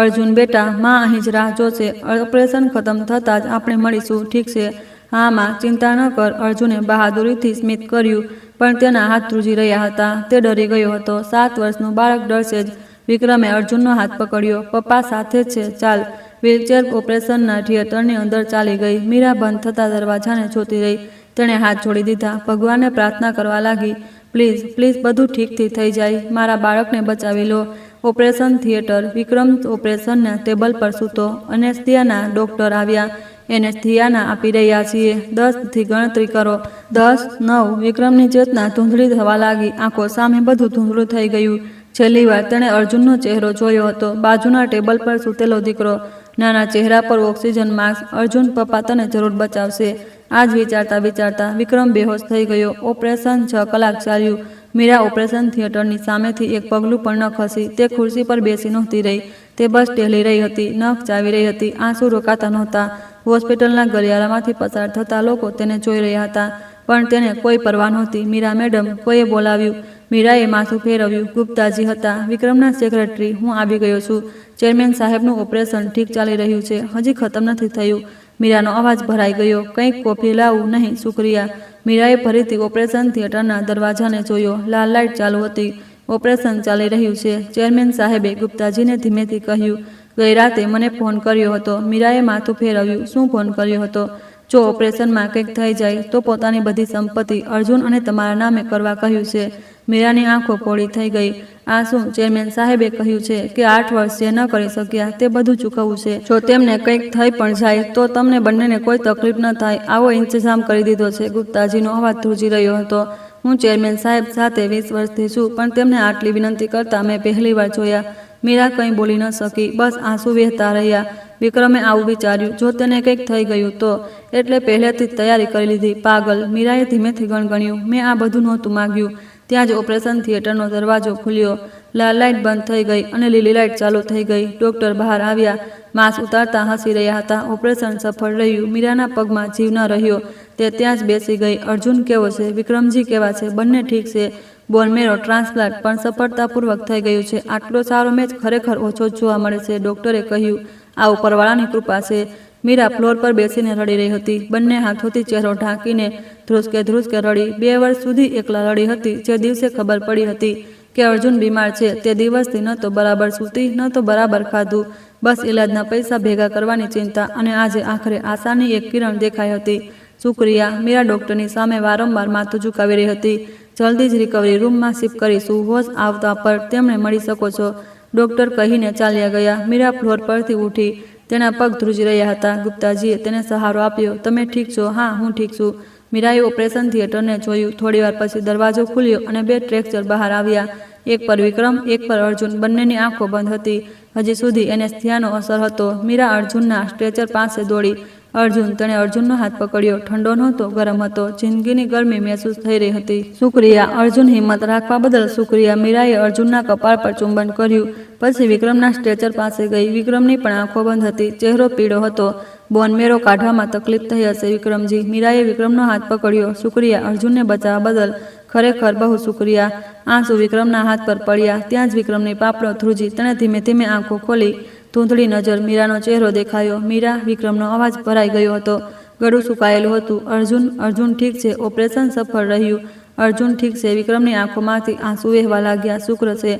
અર્જુન બેટા, માં અહીં જ રાહ જોશે. ઓપરેશન ખતમ થતાં જ આપણે મળીશું, ઠીક છે? હા માં, ચિંતા ન કર. અર્જુને બહાદુરીથી સ્મિત કર્યું, પણ તેના હાથ ધ્રુજી રહ્યા હતા. તે ડરી ગયો હતો. 7 વર્ષનું બાળક ડરશે જ. વિક્રમે અર્જુનનો હાથ પકડ્યો. પપ્પા સાથે જ છે, ચાલ. વ્હીલચેર ઓપરેશનના થિયેટરની અંદર ચાલી ગઈ. મીરા બંધ થતા દરવાજાને જોતી રહી. તેણે હાથ જોડી દીધા. ભગવાનને પ્રાર્થના કરવા લાગી. પ્લીઝ પ્લીઝ, બધું ઠીકથી થઈ જાય. મારા બાળકને બચાવી લો. Operation theatre. વિક્રમ ઓપરેશનના ટેબલ પર સૂતો. એનેસ્થિયાના ડૉક્ટર આવ્યા. એનેસ્થિયાના આપી રહ્યા છીએ. 10થી ગણતરી કરો. 10, 9. વિક્રમની ચેતના ધૂંધળી થવા લાગી. આંખો સામે બધું ધૂંધળું થઈ ગયું. છેલ્લી વાર તેણે અર્જુનનો ચહેરો જોયો હતો. બાજુના ટેબલ પર સૂતેલો દીકરો. નાના ચહેરા પર ઓક્સિજન માસ્ક. અર્જુન, પપ્પા તને જરૂર બચાવશે. આ જ વિચારતા વિચારતા વિક્રમ બેહોશ થઈ ગયો. ઓપરેશન 6 કલાક ચાલ્યું. મીરા ઓપરેશન થિયેટરની સામેથી એક પગલું પણ ન ખસી. તે ખુરશી પર બેસી નહોતી રહી. તે બસ ટહેલી રહી હતી. નખ ચાવી રહી હતી. આંસુ રોકાતા નહોતા. હોસ્પિટલના ગલિયારામાંથી પસાર થતા લોકો તેને જોઈ રહ્યા હતા, પણ તેને કોઈ પરવા નહોતી. મીરા મેડમ, કોઈએ બોલાવ્યું. મીરાએ માથું ફેરવ્યું. ગુપ્તાજી હતા. વિક્રમના સેક્રેટરી. હું આવી ગયો છું. ચેરમેન સાહેબનું ઓપરેશન ઠીક ચાલી રહ્યું છે. હજી ખતમ નથી થયું. મીરાનો અવાજ ભરાઈ ગયો. કંઈક કોફી લાવું? નહીં, શુક્રિયા. મીરાએ ફરીથી ઓપરેશન થિયેટરના દરવાજાને જોયો. લાલ લાઇટ ચાલુ હતી. ઓપરેશન ચાલી રહ્યું છે. ચેરમેન સાહેબે ગુપ્તાજીને ધીમેથી કહ્યું. ગઈ રાતે મને ફોન કર્યો હતો. મીરાએ માથું ફેરવ્યું. શું ફોન કર્યો હતો? જો ઓપરેશનમાં કંઈક થઈ જાય તો પોતાની બધી સંપત્તિ અર્જુન અને તમારા નામે કરવા કહ્યું છે. મીરાની આંખો પોળી થઈ ગઈ. આ શું? ચેરમેન સાહેબે કહ્યું છે કે 8 વર્ષ જે ન કરી શક્યા તે બધું ચૂકવવું છે. જો તેમને કંઈક થઈ પણ જાય તો તમને બંનેને કોઈ તકલીફ ન થાય આવો ઇંતજામ કરી દીધો છે. ગુપ્તાજીનો અવાજ ધ્રુજી રહ્યો હતો. હું ચેરમેન સાહેબ સાથે 20 વર્ષથી છું, પણ તેમને આટલી વિનંતી કરતા મેં પહેલીવાર જોયા. મીરા કંઈ બોલી ન શકી. બસ આંસુ વહેતા રહ્યા. વિક્રમે આવું વિચાર્યું, જો તેને કંઈક થઈ ગયું તો? એટલે પહેલેથી જ તૈયારી કરી લીધી. પાગલ. મીરાએ ધીમેથી ગણગણ્યું. મેં આ બધું નહોતું માગ્યું. ત્યાં જ ઓપરેશન થિયેટરનો દરવાજો ખુલ્યો. લાલ લાઇટ બંધ થઈ ગઈ અને લીલી લાઇટ ચાલુ થઈ ગઈ. ડૉક્ટર બહાર આવ્યા. માસ્ક ઉતારતા હસી રહ્યા હતા. ઓપરેશન સફળ રહ્યું. મીરાના પગમાં જીવ ન રહ્યો. તે ત્યાં જ બેસી ગઈ. અર્જુન કેવો છે? વિક્રમજી કેવા છે? બંને ઠીક છે. બોન મેરો ટ્રાન્સપ્લાન્ટ પણ સફળતાપૂર્વક થઈ ગયું છે. આટલો સારો મેચ ખરેખર ઓછો જ જોવા મળે છે. ડૉક્ટરે કહ્યું. આ ઉપરવાળાની કૃપા છે. મીરા ફ્લોર પર બેસીને રડી રહી હતી. બંને હાથોથી ચહેરો ઢાંકીને ધ્રુસકે ધ્રુસકે રડી. 2 વર્ષ સુધી એકલા રડી હતી. જે દિવસે ખબર પડી હતી કે અર્જુન બીમાર છે તે દિવસથી ન તો બરાબર સૂતી, ન તો બરાબર ખાધું. બસ ઇલાજના પૈસા ભેગા કરવાની ચિંતા. અને આજે આખરે આશાની એક કિરણ દેખાઈ હતી. શુક્રિયા. મીરા ડૉક્ટરની સામે વારંવાર માથું ઝુકાવી રહી હતી. જલ્દી જ રિકવરી રૂમમાં શિફ્ટ કરીશું. હોશ આવતા પર તેમને મળી શકો છો. ડૉક્ટર કહીને ચાલ્યા ગયા. મીરા ફ્લોર પરથી ઉઠી. તેના પગ ધ્રુજી રહ્યા હતા. ગુપ્તાજીએ તેને સહારો આપ્યો. તમે ઠીક છો? હા, હું ઠીક છું. મીરાએ ઓપરેશન થિયેટરને જોયું. થોડીવાર પછી દરવાજો ખુલ્યો અને 2 સ્ટ્રેચર બહાર આવ્યા. એક પર વિક્રમ, એક પર અર્જુન. બંનેની આંખો બંધ હતી. હજી સુધી એનેસ્થિયાનો અસર હતો. મીરા અર્જુનના સ્ટ્રેચર પાસે દોડી. અર્જુન, તેણે અર્જુનનો હાથ પકડ્યો. ઠંડો નહોતો, ગરમ હતો. જિંદગીની ગરમી મહેસૂસ થઈ રહી હતી. શુક્રિયા અર્જુન, હિંમત રાખવા બદલ શુક્રિયા. મીરાએ અર્જુનના કપાળ પર ચુંબન કર્યું. પછી વિક્રમના સ્ટ્રેચર પાસે ગઈ. વિક્રમની પણ આંખો બંધ હતી. ચહેરો પીળો હતો. બોનમેરો કાઢવામાં તકલીફ થઈ હશે વિક્રમજી. મીરાએ વિક્રમનો હાથ પકડ્યો. શુક્રિયા અર્જુનને બચાવવા બદલ. ખરેખર બહુ શુક્રિયા. આંસુ વિક્રમના હાથ પર પડ્યા. ત્યાં જ વિક્રમની પાપડો ધ્રુજી. તેણે ધીમે ધીમે આંખો ખોલી. ધૂંધળી નજર. મીરાનો ચહેરો દેખાયો. મીરા. વિક્રમનો અવાજ ભરાઈ ગયો હતો. ગળું સુકાયેલું હતું. અર્જુન. અર્જુન ઠીક છે? ઓપરેશન સફળ રહ્યું? અર્જુન ઠીક છે. વિક્રમની આંખોમાંથી આંસુ વહેવા લાગ્યા. શુક્ર છે.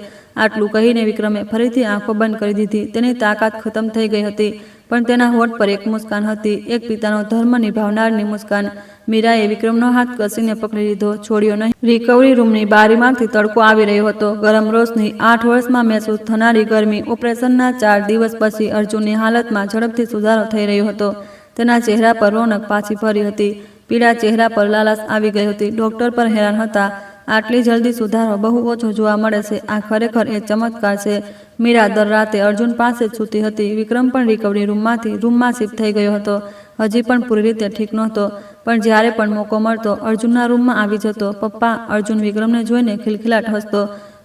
આટલું કહીને વિક્રમે ફરીથી આંખો બંધ કરી દીધી. તેની તાકાત ખતમ થઈ ગઈ હતી. પણ તેના હોઠ પર એક મુસ્કાન હતી. એક પિતાનો ધર્મ નિભાવનારની મુસ્કાન. મીરાએ વિક્રમનો હાથ કસીને પકડી લીધો. છોડ્યો નહીં. રિકવરી રૂમની બારીમાંથી તડકો આવી રહ્યો હતો. ગરમ રોશની. 8 વર્ષમાં મહેસૂસ થનારી ગરમી. ઓપરેશનના 4 દિવસ પછી અર્જુનની હાલતમાં ઝડપથી સુધારો થઈ રહ્યો હતો. તેના ચહેરા પર રોનક પાછી ફરી હતી. પીળા ચહેરા પર લાલાશ આવી ગઈ હતી. ડોક્ટર પર હેરાન હતા. આટલી જલ્દી સુધારો બહુ ઓછો જોવા મળે છે. આ ખરેખર એક ચમત્કાર છે. મીરા દર રાતે અર્જુન પાસે જ સૂતી હતી. વિક્રમ પણ રિકવરી રૂમમાંથી રૂમમાં શિફ્ટ થઈ ગયો હતો. હજી પણ પૂરી રીતે ઠીક નહોતો, પણ જ્યારે પણ મોકો મળતો અર્જુનના રૂમમાં આવી જતો. પપ્પા. અર્જુન વિક્રમને જોઈને ખિલખિલાટ હસતો.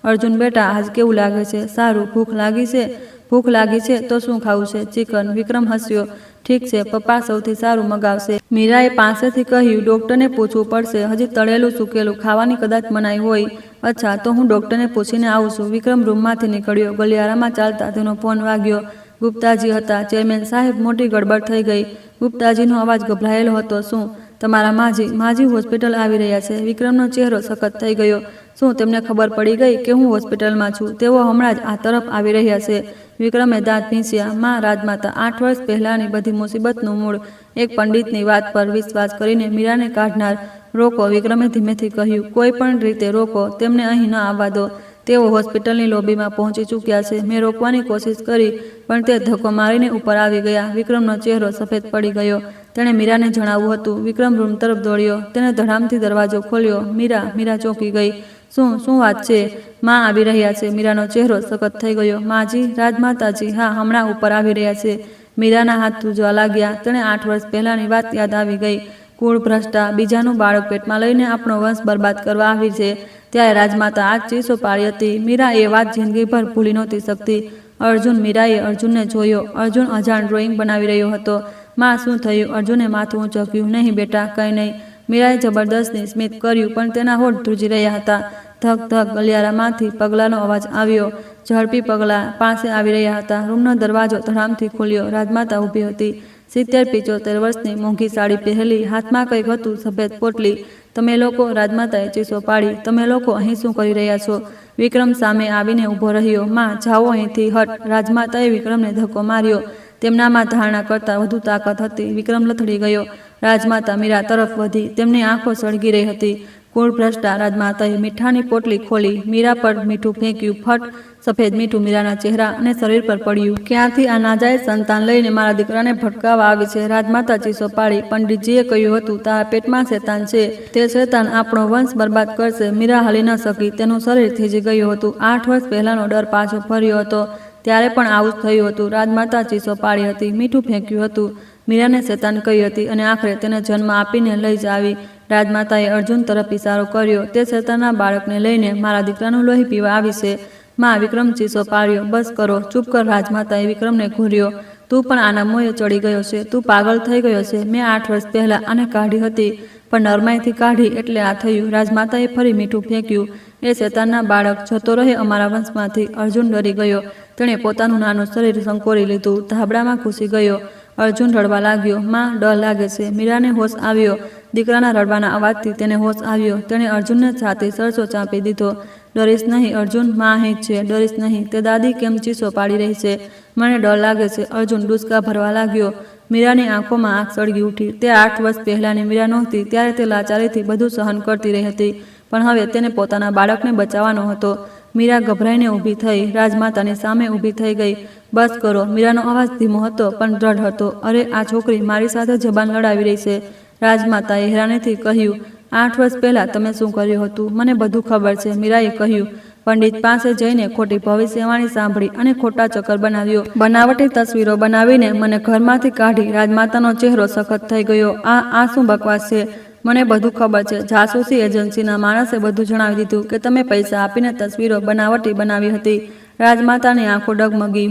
અર્જુન બેટા, આજ કેવું લાગે છે? સારું. ભૂખ લાગી છે? ભૂખ લાગી છે તો શું ખાવું છે? ચિકન. વિક્રમ હસ્યો. ઠીક છે, પપ્પા સૌથી સારું મગાવશે. મીરાએ પાસેથી કહ્યું. ડોક્ટરને પૂછવું પડશે. હજી તળેલું સૂકેલું ખાવાની કદાચ મનાઈ હોય. અચ્છા, તો હું ડોક્ટરને પૂછીને આવું છું. વિક્રમ રૂમમાંથી નીકળ્યો. ગલિયારામાં ચાલતા તેનો ફોન વાગ્યો. ગુપ્તાજી હતા. ચેરમેન સાહેબ, મોટી ગડબડ થઈ ગઈ. ગુપ્તાજીનો અવાજ ગભરાયેલો હતો. શું? તમારા માજી. માજી હોસ્પિટલ આવી રહ્યા છે. વિક્રમનો ચહેરો સખત થઈ ગયો. શું તેમને ખબર પડી ગઈ કે હું હોસ્પિટલમાં છું? તેઓ હમણાં જ આ તરફ આવી રહ્યા છે. વિક્રમે દાંત ભીંસ્યા. માં રાજમાતા. 8 વર્ષ પહેલાંની બધી મુસીબતનું મૂળ એક પંડિતની વાત પર વિશ્વાસ કરીને મીરાને કાઢનાર. રોકો. વિક્રમે ધીમેથી કહ્યું. કોઈ પણ રીતે રોકો. તેમને અહીં ન આવવા દો. તેઓ હોસ્પિટલની લોબીમાં પહોંચી ચૂક્યા છે. મેં રોકવાની કોશિશ કરી, પણ તે ધક્કો મારીને ઉપર આવી ગયા. વિક્રમનો ચહેરો સફેદ પડી ગયો. તેણે મીરાને જણાવવું હતું. વિક્રમ રૂમ તરફ દોડ્યો. તેણે ધડામથી દરવાજો ખોલ્યો. મીરા. મીરા ચોંકી ગઈ. શું વાત છે? માં આવી રહ્યા છે. મીરાનો ચહેરો સખત થઈ ગયો. માજી? રાજમાતાજી. હા, હમણાં ઉપર આવી રહ્યા છે. મીરાના હાથ ધ્રુજવા લાગ્યા. તેણે 8 વર્ષ પહેલાંની વાત યાદ આવી ગઈ. કુળ ભ્રષ્ટા. બીજાનું બાળક પેટમાં લઈને આપણો વંશ બરબાદ કરવા આવી છે. ત્યારે રાજમાતા આ જ ચીસો પાડી હતી. મીરા એ વાત જિંદગીભર ભૂલી નહોતી શકતી. અર્જુન. મીરાએ અર્જુનને જોયો. અર્જુન અજાણ ડ્રોઈંગ બનાવી રહ્યો હતો. માં, શું થયું? અર્જુને માથું ઊંચક્યું. નહીં બેટા, કંઈ નહીં. મીરાએ જબરદસ્તી સ્મિત કર્યું, પણ તેના હોઠ ધ્રુજી રહ્યા હતા. ધક ધક. ગલિયારામાંથી પગલાંનો અવાજ આવ્યો. ઝડપી પગલાં પાસે આવી રહ્યા હતા. રૂમનો દરવાજો ધડામથી ખુલ્યો. રાજમાતા ઊભી હતી. 70-75 વર્ષની મોંઘી સાડી પહેરેલી. હાથમાં કંઈક હતું. સફેદ પોટલી. તમે લોકો? રાજમાતાએ ચીસો પાડી. તમે લોકો અહીં શું કરી રહ્યા છો? વિક્રમ સામે આવીને ઊભો રહ્યો. માં, જાઓ અહીંથી. હટ. રાજમાતાએ વિક્રમને ધક્કો માર્યો. તેમનામાં ધારણા કરતાં વધુ તાકાત હતી. વિક્રમ લથડી ગયો. રાજમાતા મીરા તરફ વધી. તેમની આંખો સળગી રહી હતી. કુળ ભ્રષ્ટા. રાજમાતાએ મીઠાની પોટલી ખોલી. મીરા પર મીઠું ફેંક્યું. ફટ. સફેદ મીઠું મીરાના ચહેરા અને શરીર પર પડ્યું. ક્યાંથી આ નાજાયજ સંતાન લઈને મારા દીકરાને ભટકાવવા આવી છે? રાજમાતા ચીસો પાડી. પંડિતજીએ કહ્યું હતું તારા પેટમાં શેતાન છે. તે શેતાન આપણો વંશ બરબાદ કરશે. મીરા હલી ન શકી. તેનું શરીર થીજી ગયું હતું. 8 વર્ષ પહેલાનો ડર પાછો ફર્યો હતો. ત્યારે પણ આવું જ થયું હતું. રાજમાતા ચીસો પાડી હતી. મીઠું ફેંક્યું હતું. મીરાને શેતાન કહી હતી અને આખરે તેને જન્મ આપીને લઈ જ આવી. રાજમાતાએ અર્જુન તરફ ઇશારો કર્યો. તે શેતાનના બાળકને લઈને મારા દીકરાનું લોહી પીવા આવી છે. માં. વિક્રમ ચીસો પાડ્યો. બસ કરો. ચૂપ કર. રાજમાતાએ વિક્રમને ઘૂર્યો. તું પણ આના મોયે ચડી ગયો છે. તું પાગલ થઈ ગયો છે. મેં 8 વર્ષ પહેલાં આને કાઢી હતી, પણ નરમાઈથી કાઢી એટલે આ થયું. રાજમાતાએ ફરી મીઠું ફેંક્યું. એ શેતાનના બાળક જતો રહે અમારા વંશમાંથી. અર્જુન ડરી ગયો. તેણે પોતાનું નાનું શરીર સંકોરી લીધું. ધાબળામાં ઘૂસી ગયો. અર્જુન રડવા લાગ્યો. માં, ડર લાગે છે. મીરાને હોશ આવ્યો. દીકરાના રડવાના અવાજથી તેને હોશ આવ્યો. તેણે અર્જુનને છાતી સરસો ચાંપી દીધો. ડરીશ નહીં અર્જુન. માં અહીં જ છે. ડરીશ નહીં. તે દાદી કેમ ચીસો પાડી રહી છે? મને ડર લાગે છે. અર્જુન ડૂસકા ભરવા લાગ્યો. મીરાની આંખોમાં આંખ સળગી ઉઠી. તે 8 વર્ષ પહેલાંની મીરા નહોતી. ત્યારે તે લાચારીથી બધું સહન કરતી રહી હતી, પણ હવે તેને પોતાના બાળકને બચાવવાનો હતો. મીરા ગભરાઈને ઊભી થઈ. રાજમાતાની સામે ઊભી થઈ ગઈ. બસ કરો. મીરાનો અવાજ ધીમો હતો પણ દ્રઢ હતો. અરે, આ છોકરી મારી સાથે જબાન લડાવી રહી છે. રાજમાતાએ હેરાનીથી કહ્યું. 8 વર્ષ પહેલાં તમે શું કર્યું હતું? મને બધું ખબર છે. મીરાએ કહ્યું. પંડિત પાસે જઈને ખોટી ભવિષ્યવાણી સાંભળી અને ખોટા ચક્કર બનાવ્યો. બનાવટી તસવીરો બનાવીને મને ઘરમાંથી કાઢી. રાજમાતાનો ચહેરો સખત થઈ ગયો. આ શું બકવાસ છે? મને બધું ખબર છે. જાસૂસી એજન્સીના માણસે બધું જણાવી દીધું કે તમે પૈસા આપીને તસવીરો બનાવટી બનાવી હતી. રાજમાતાની આંખો ડગમગી.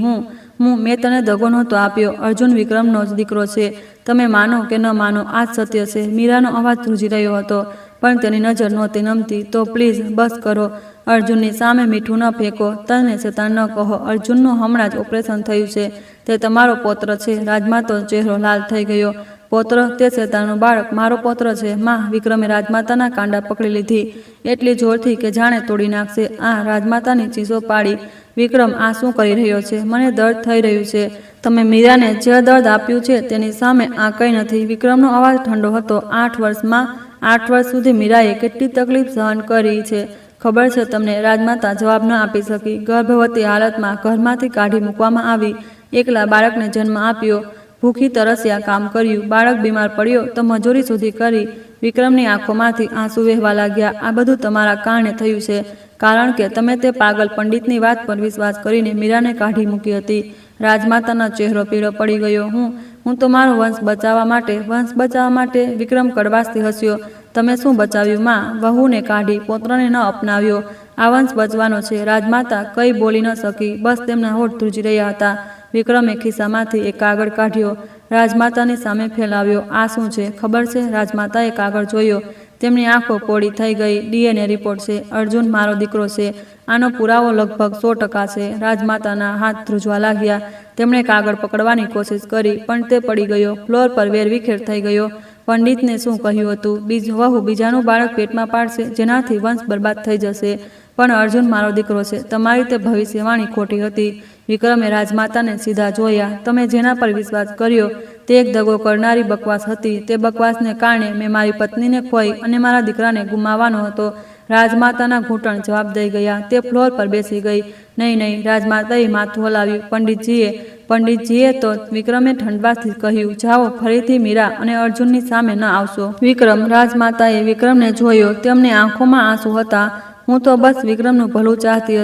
મેં તને દગો નહોતો આપ્યો. અર્જુન વિક્રમનો જ દીકરો છે. તમે માનો કે ન માનો, આ જ સત્ય છે. મીરાનો અવાજ ધ્રુજી રહ્યો હતો, પણ તેની નજર નહોતી નમતી. તો પ્લીઝ બસ કરો. અર્જુનની સામે મીઠું ન ફેંકો. તને શેતાન ન કહો. અર્જુનનું હમણાં જ ઓપરેશન થયું છે. તે તમારો પૌત્ર છે. રાજમાતાનો ચહેરો લાલ થઈ ગયો. પૌત્ર? તે શેતાનનું બાળક મારો પૌત્ર છે. માં! વિક્રમે રાજમાતાના કાંડા પકડી લીધી, એટલી જોરથી કે જાણે તોડી નાખશે. રાજમાતાની ચીસો પાડી. વિક્રમ, આ શું કરી રહ્યો છે? મને દર્દ થઈ રહ્યું છે. તમે મીરાને જે દર્દ આપ્યું છે તેની સામે આ કંઈ નથી. વિક્રમનો અવાજ ઠંડો હતો. 8 વર્ષ સુધી મીરાએ કેટલી તકલીફ સહન કરી છે ખબર છે તમને? રાજમાતા જવાબ ન આપી શકી. ગર્ભવતી હાલતમાં ઘરમાંથી કાઢી મૂકવામાં આવી. એકલા બાળકને જન્મ આપ્યો. ભૂખી તરસ્યા કામ કર્યું. બાળક બીમાર પડ્યો તો મજૂરી સુધી કરી. વિક્રમની આંખોમાંથી આંસુ વહેવા લાગ્યા. આ બધું તમારા કારણે થયું છે, કારણ કે તમે તે પાગલ પંડિતની વાત પર વિશ્વાસ કરીને મીરાને કાઢી મૂકી હતી. રાજમાતાનો ચહેરો પીળો પડી ગયો. હું તો મારો વંશ બચાવવા માટે. વિક્રમ કડવાશથી હસ્યો. તમે શું બચાવ્યું માં? વહુને કાઢી, પૌત્રને ન અપનાવ્યો. આ વંશ બચવાનો છે. રાજમાતા કંઈ બોલી ન શકી. બસ તેમના હોઠ ધ્રુજી રહ્યા હતા. વિક્રમે ખિસ્સામાંથી એક કાગળ કાઢ્યો, રાજમાતાની સામે ફેલાવ્યો. આ શું છે ખબર છે? રાજમાતાએ કાગળ જોયો. તેમની આંખો પોળી થઈ ગઈ. DNA રિપોર્ટ છે. અર્જુન મારો દીકરો છે. આનો પુરાવો લગભગ 100% છે. રાજમાતાના હાથ ધ્રુજવા લાગ્યા. તેમણે કાગળ પકડવાની કોશિશ કરી, પણ તે પડી ગયો. ફ્લોર પર વેરવિખેર થઈ ગયો. પંડિતને શું કહ્યું હતું? વહુ બીજાનું બાળક પેટમાં પાડશે, જેનાથી વંશ બરબાદ થઈ જશે. પણ અર્જુન મારો દીકરો છે. તમારી તે ભવિષ્યવાણી ખોટી હતી. વિક્રમે રાજમાતાને સીધા જોયા. તમે જેના પર વિશ્વાસ કર્યો તે એક દગો કરનારી બકવાસ હતી. તે બકવાસને કારણે મેં મારી પત્નીને ખોઈ અને મારા દીકરાને ગુમાવવાનો હતો. રાજમાતાના ઘૂંટણ જવાબ દઈ ગયા. તે ફ્લોર પર બેસી ગઈ. નહીં. રાજમાતાએ માથું હલાવ્યું. પંડિતજીએ તો વિક્રમે ઠંડવાથી કહ્યું, જાઓ, ફરીથી મીરા અને અર્જુનની સામે ન આવશો. વિક્રમ! રાજમાતાએ વિક્રમને જોયો. તેમની આંખોમાં આંસુ હતા. હું તો બસ વિક્રમનું ભલું ચાહતી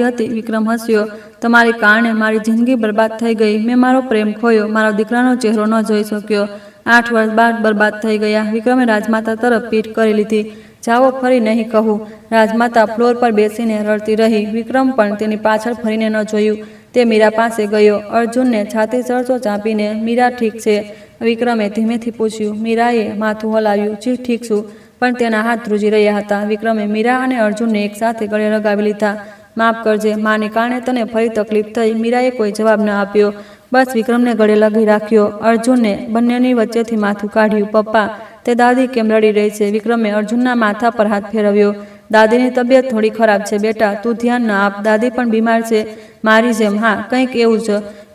હતી. વિક્રમ હસ્યો. તમારી કારણે મારી જિંદગી બરબાદ થઈ ગઈ. મેં મારો પ્રેમ ખોયો. મારો દીકરાનો ચહેરો ન જોઈ શક્યો. 8 વર્ષ બાદ બરબાદ થઈ ગયા. વિક્રમે રાજમાતા તરફ પીઠ કરી લીધી. જાઓ, ફરી નહીં કહું. રાજમાતા ફ્લોર પર બેસીને રડતી રહી. વિક્રમ પણ તેની પાછળ ફરીને ન જોયું. તે મીરા પાસે ગયો. અર્જુનને છાતી સરસો ચાંપીને, મીરા ઠીક છે? વિક્રમે ધીમેથી પૂછ્યું. મીરાએ માથું હલાવ્યું. જી ઠીક છું, પણ તેના હાથ ધ્રુજી રહ્યા હતા. વિક્રમે મીરા અને અર્જુનને એકસાથે ગળે લગાવી લીધા. માફ કરજે, માને કારણે તને ફરી તકલીફ થઈ. મીરાએ કોઈ જવાબ ન આપ્યો. બસ વિક્રમને ગળે લગી રાખ્યો. અર્જુનને બંનેની વચ્ચેથી માથું કાઢ્યું. પપ્પા, તે દાદી કેમ રડી રહી છે? વિક્રમે અર્જુનના માથા પર હાથ ફેરવ્યો. દાદીની તબિયત થોડી ખરાબ છે બેટા, તું ધ્યાન ન આપ. દાદી પણ બીમાર છે, મારી જેમ. હા, કંઈક એવું જ.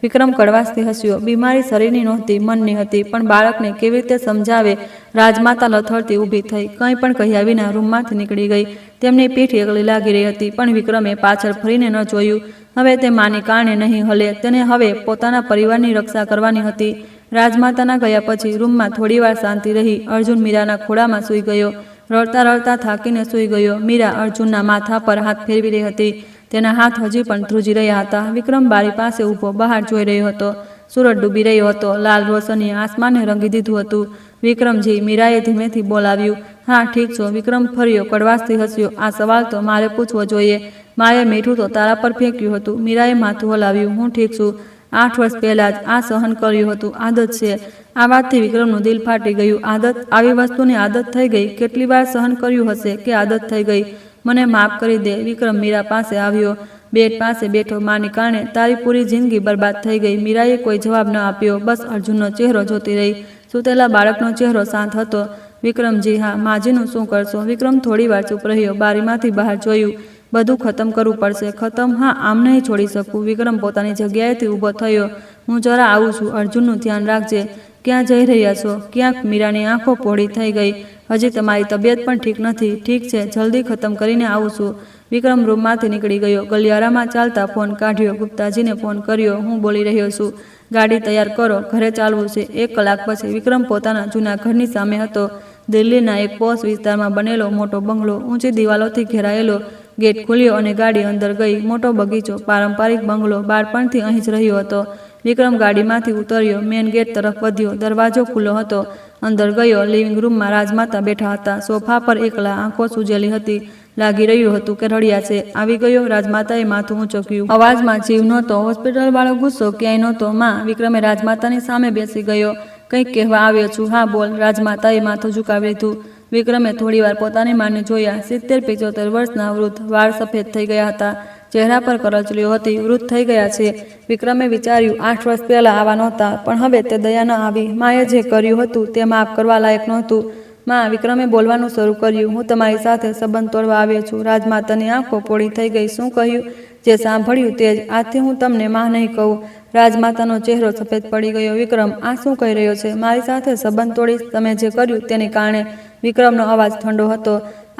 વિક્રમ કડવાશથી હસ્યો. બીમારી શરીરની નહોતી, મનની હતી. પણ બાળકને કેવી રીતે સમજાવે? રાજમાતા લથડતી ઊભી થઈ. કંઈ પણ કહ્યા વિના રૂમમાંથી નીકળી ગઈ. તેમની પીઠ એકલી લાગી રહી હતી, પણ વિક્રમે પાછળ ફરીને ન જોયું. હવે તે માને કારણે નહીં હલે. તેને હવે પોતાના પરિવારની રક્ષા કરવાની હતી. રાજમાતાના ગયા પછી રૂમમાં થોડીવાર શાંતિ રહી. અર્જુન મીરાના ખોળામાં સૂઈ ગયો. રડતા થાકીને સૂઈ ગયો. મીરા અર્જુનના માથા પર હાથ ફેરવી રહી હતી. તેના હાથ હજી પણ ધ્રુજી રહ્યા હતા. વિક્રમ બારી પાસે ઊભો બહાર જોઈ રહ્યો હતો. સૂરજ ડૂબી રહ્યો હતો. લાલ રોશનીએ આસમાનને રંગી દીધું હતું. વિક્રમજી, મીરાએ ધીમેથી બોલાવ્યું. હા, ઠીક છો? વિક્રમ ફર્યો. કડવાશથી હસ્યો. આ સવાલ તો મારે પૂછવો જોઈએ. માએ મીઠું તો તારા પર ફેંક્યું હતું. મીરાએ માથું હલાવ્યું. હું ઠીક છું. 8 વર્ષ પહેલાં જ આ સહન કર્યું હતું. આદત છે. આ વાતથી વિક્રમનું દિલ ફાટી ગયું. આદત? આવી વસ્તુની આદત થઈ ગઈ? કેટલી વાર સહન કર્યું હશે કે આદત થઈ ગઈ? મને માફ કરી દે. વિક્રમ મીરા પાસે આવ્યો. બેડ પાસે બેઠો. માને કારણે તારી પૂરી જિંદગી બરબાદ થઈ ગઈ. મીરાએ કોઈ જવાબ ન આપ્યો. બસ અર્જુનનો ચહેરો જોતી રહી. સૂતેલા બાળકનો ચહેરો શાંત હતો. વિક્રમજી, હા, માજીનું શું કરશો? વિક્રમ થોડીવાર ચૂપ રહ્યો. બારીમાંથી બહાર જોયું. બધું ખતમ કરવું પડશે. ખતમ? હા, આમ નહીં છોડી શકું. વિક્રમ પોતાની જગ્યાએથી ઊભો થયો. હું જરા આવું છું. અર્જુનનું ધ્યાન રાખજે. ક્યાં જઈ રહ્યા છો? ક્યાંક? મીરાની આંખો પહોળી થઈ ગઈ. હજી તમારી તબિયત પણ ઠીક નથી. ઠીક છે, જલ્દી ખતમ કરીને આવું છું. વિક્રમ રૂમમાંથી નીકળી ગયો. ગલિયારામાં ચાલતા ફોન કાઢ્યો. ગુપ્તાજીને ફોન કર્યો. હું બોલી રહ્યો છું. ગાડી તૈયાર કરો, ઘરે ચાલવું છે. 1 કલાક પછી વિક્રમ પોતાના જૂના ઘરની સામે હતો. દિલ્હીના એક પોશ વિસ્તારમાં બનેલો મોટો બંગલો, ઊંચી દિવાલોથી ઘેરાયેલો. ગેટ ખુલ્યો અને ગાડી અંદર ગઈ. મોટો બગીચો, પારંપરિક બંગલો, બાળપણથી અહીં જ રહ્યો હતો. વિક્રમ ગાડીમાંથી ઉતર્યો, મેન ગેટ તરફ વધ્યો. દરવાજો ખુલ્લો હતો. અંદર ગયો. લિવિંગ રૂમમાં રાજમાતા બેઠા હતા. સોફા પર એકલા, આંખો સૂજેલી હતી. લાગી રહ્યું હતું કે રડ્યા છે. આવી ગયો? રાજમાતાએ માથું ઊંચક્યું. અવાજમાં જીવ નહોતો. હોસ્પિટલ વાળો ગુસ્સો ક્યાંય નહોતો. માં! વિક્રમે રાજમાતાની સામે બેસી ગયો. કંઈક કહેવા આવ્યો છું? હા બોલ. રાજમાતાએ માથું ઝુકાવી લીધું. વિક્રમે થોડીવાર પોતાની માને જોયા. 70-75 વર્ષના વૃદ્ધ, વાળ સફેદ થઈ ગયા હતા. ચહેરા પર કરચલીઓ હતી. વૃદ્ધ થઈ ગયા છે. વિક્રમે વિચાર્યું, 8 વર્ષ પહેલા આવા નહોતા, પણ હવે તે દયા ન આવી. માએ જે કર્યું હતું તે માફ કરવા લાયક નહોતું. માં! વિક્રમે બોલવાનું શરૂ કર્યું. હું તમારી સાથે સંબંધ તોડવા આવ્યો છું. રાજમાતાની આંખો પોળી થઈ ગઈ. શું કહ્યું? જે સાંભળ્યું તે જ. આજથી હું તમને માં નહીં કહું. રાજમાતાનો ચહેરો સફેદ પડી ગયો. વિક્રમ, આ શું કહી રહ્યો છે? મારી સાથે સંબંધ તોડીશ? તમે જે કર્યું તેની કારણે. વિક્રમનો અવાજ ઠંડો હતો.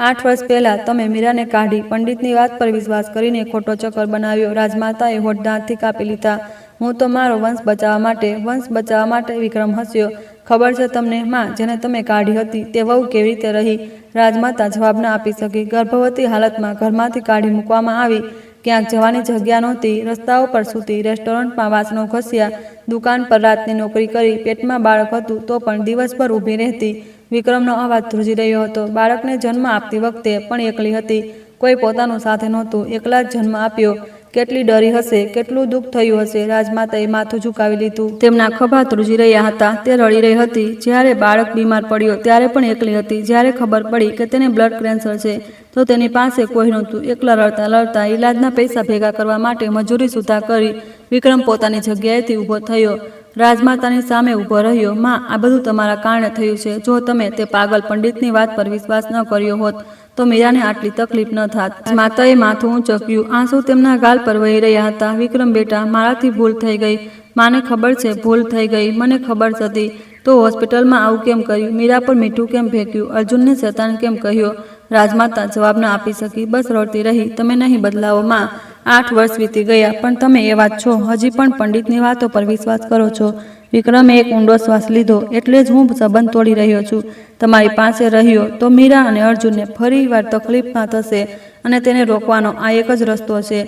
8 વર્ષ પહેલા તમે મીરાને કાઢી. પંડિતની વાત પર વિશ્વાસ કરીને ખોટો ચક્કર બનાવ્યો. રાજમાતાએ હોઠ દાંતથી કાપી લીધા. હું તો મારો વંશ બચાવવા માટે. વિક્રમ હસ્યો. ખબર છે તમને? માં, જેને તમે કાઢી હતી તે વહુ કેવી રીતે રહી? રાજમાતા જવાબ ન આપી શકી. ગર્ભવતી હાલતમાં ઘરમાંથી કાઢી મૂકવામાં આવી. ક્યાંક જવાની જગ્યા નહોતી. રસ્તાઓ પર સૂતી, રેસ્ટોરન્ટમાં વાસણો ઘસ્યા, દુકાન પર રાતની નોકરી કરી. પેટમાં બાળક હતું તો પણ દિવસભર ઊભી રહેતી. વિક્રમનો અવાજ ધ્રુજી રહ્યો હતો. બાળકને જન્મ આપતી વખતે પણ એકલી હતી. કોઈ પોતાનું સાથે નહોતું. એકલા જ જન્મ આપ્યો. કેટલી ડરી હશે, કેટલું દુઃખ થયું હશે. રાજમાતાએ માથું ઝુકાવી લીધું. તેમના ખભા ધ્રુજી રહ્યા હતા. તે રડી રહી હતી. જ્યારે બાળક બીમાર પડ્યો ત્યારે પણ એકલી હતી. જ્યારે ખબર પડી કે તેને બ્લડ કેન્સર છે તો તેની પાસે કોઈ નહોતું. એકલા રડતા ઈલાજના પૈસા ભેગા કરવા માટે મજૂરી સુધા કરી. વિક્રમ પોતાની જગ્યાએથી ઊભો થયો. રાજમાતાની સામે ઊભો રહ્યો. માં, આ બધું તમારા કારણે થયું છે. જો તમે તે પાગલ પંડિતની વાત પર વિશ્વાસ ન કર્યો હોત તો મીરાને આટલી તકલીફ ન થાત. માતાએ માથું ઊંચક્યું. આંસુ તેમના ગાલ પર વહી રહ્યા હતા. વિક્રમ બેટા, મારાથી ભૂલ થઈ ગઈ. માને ખબર છે ભૂલ થઈ ગઈ. મને ખબર હતી. તો હોસ્પિટલમાં આવું કેમ કર્યું? મીરા પર મીઠું કેમ ફેંક્યું? અર્જુનને શેતાન કેમ કહ્યો? રાજમાતા જવાબ ન આપી શકી. બસ રડતી રહી. તમે નહીં બદલાવો માં. 8 વર્ષ વીતી ગયા પણ તમે એવા જ છો. હજી પણ પંડિતની વાતો પર વિશ્વાસ કરો છો. વિક્રમે એક ઊંડો શ્વાસ લીધો. એટલે જ હું સંબંધ તોડી રહ્યો છું. તમારી પાસે રહ્યો તો મીરા અને અર્જુનને ફરી વાર તકલીફમાં થશે અને તેને રોકવાનો આ એક જ રસ્તો છે.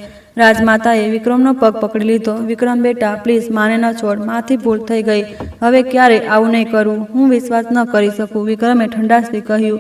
રાજમાતાએ વિક્રમનો પગ પકડી લીધો. વિક્રમ બેટા, પ્લીઝ માને ન છોડ. માથી ભૂલ થઈ ગઈ. હવે ક્યારે આવું નહીં કરું. હું વિશ્વાસ ન કરી શકું. વિક્રમે ઠંડાશથી કહ્યું.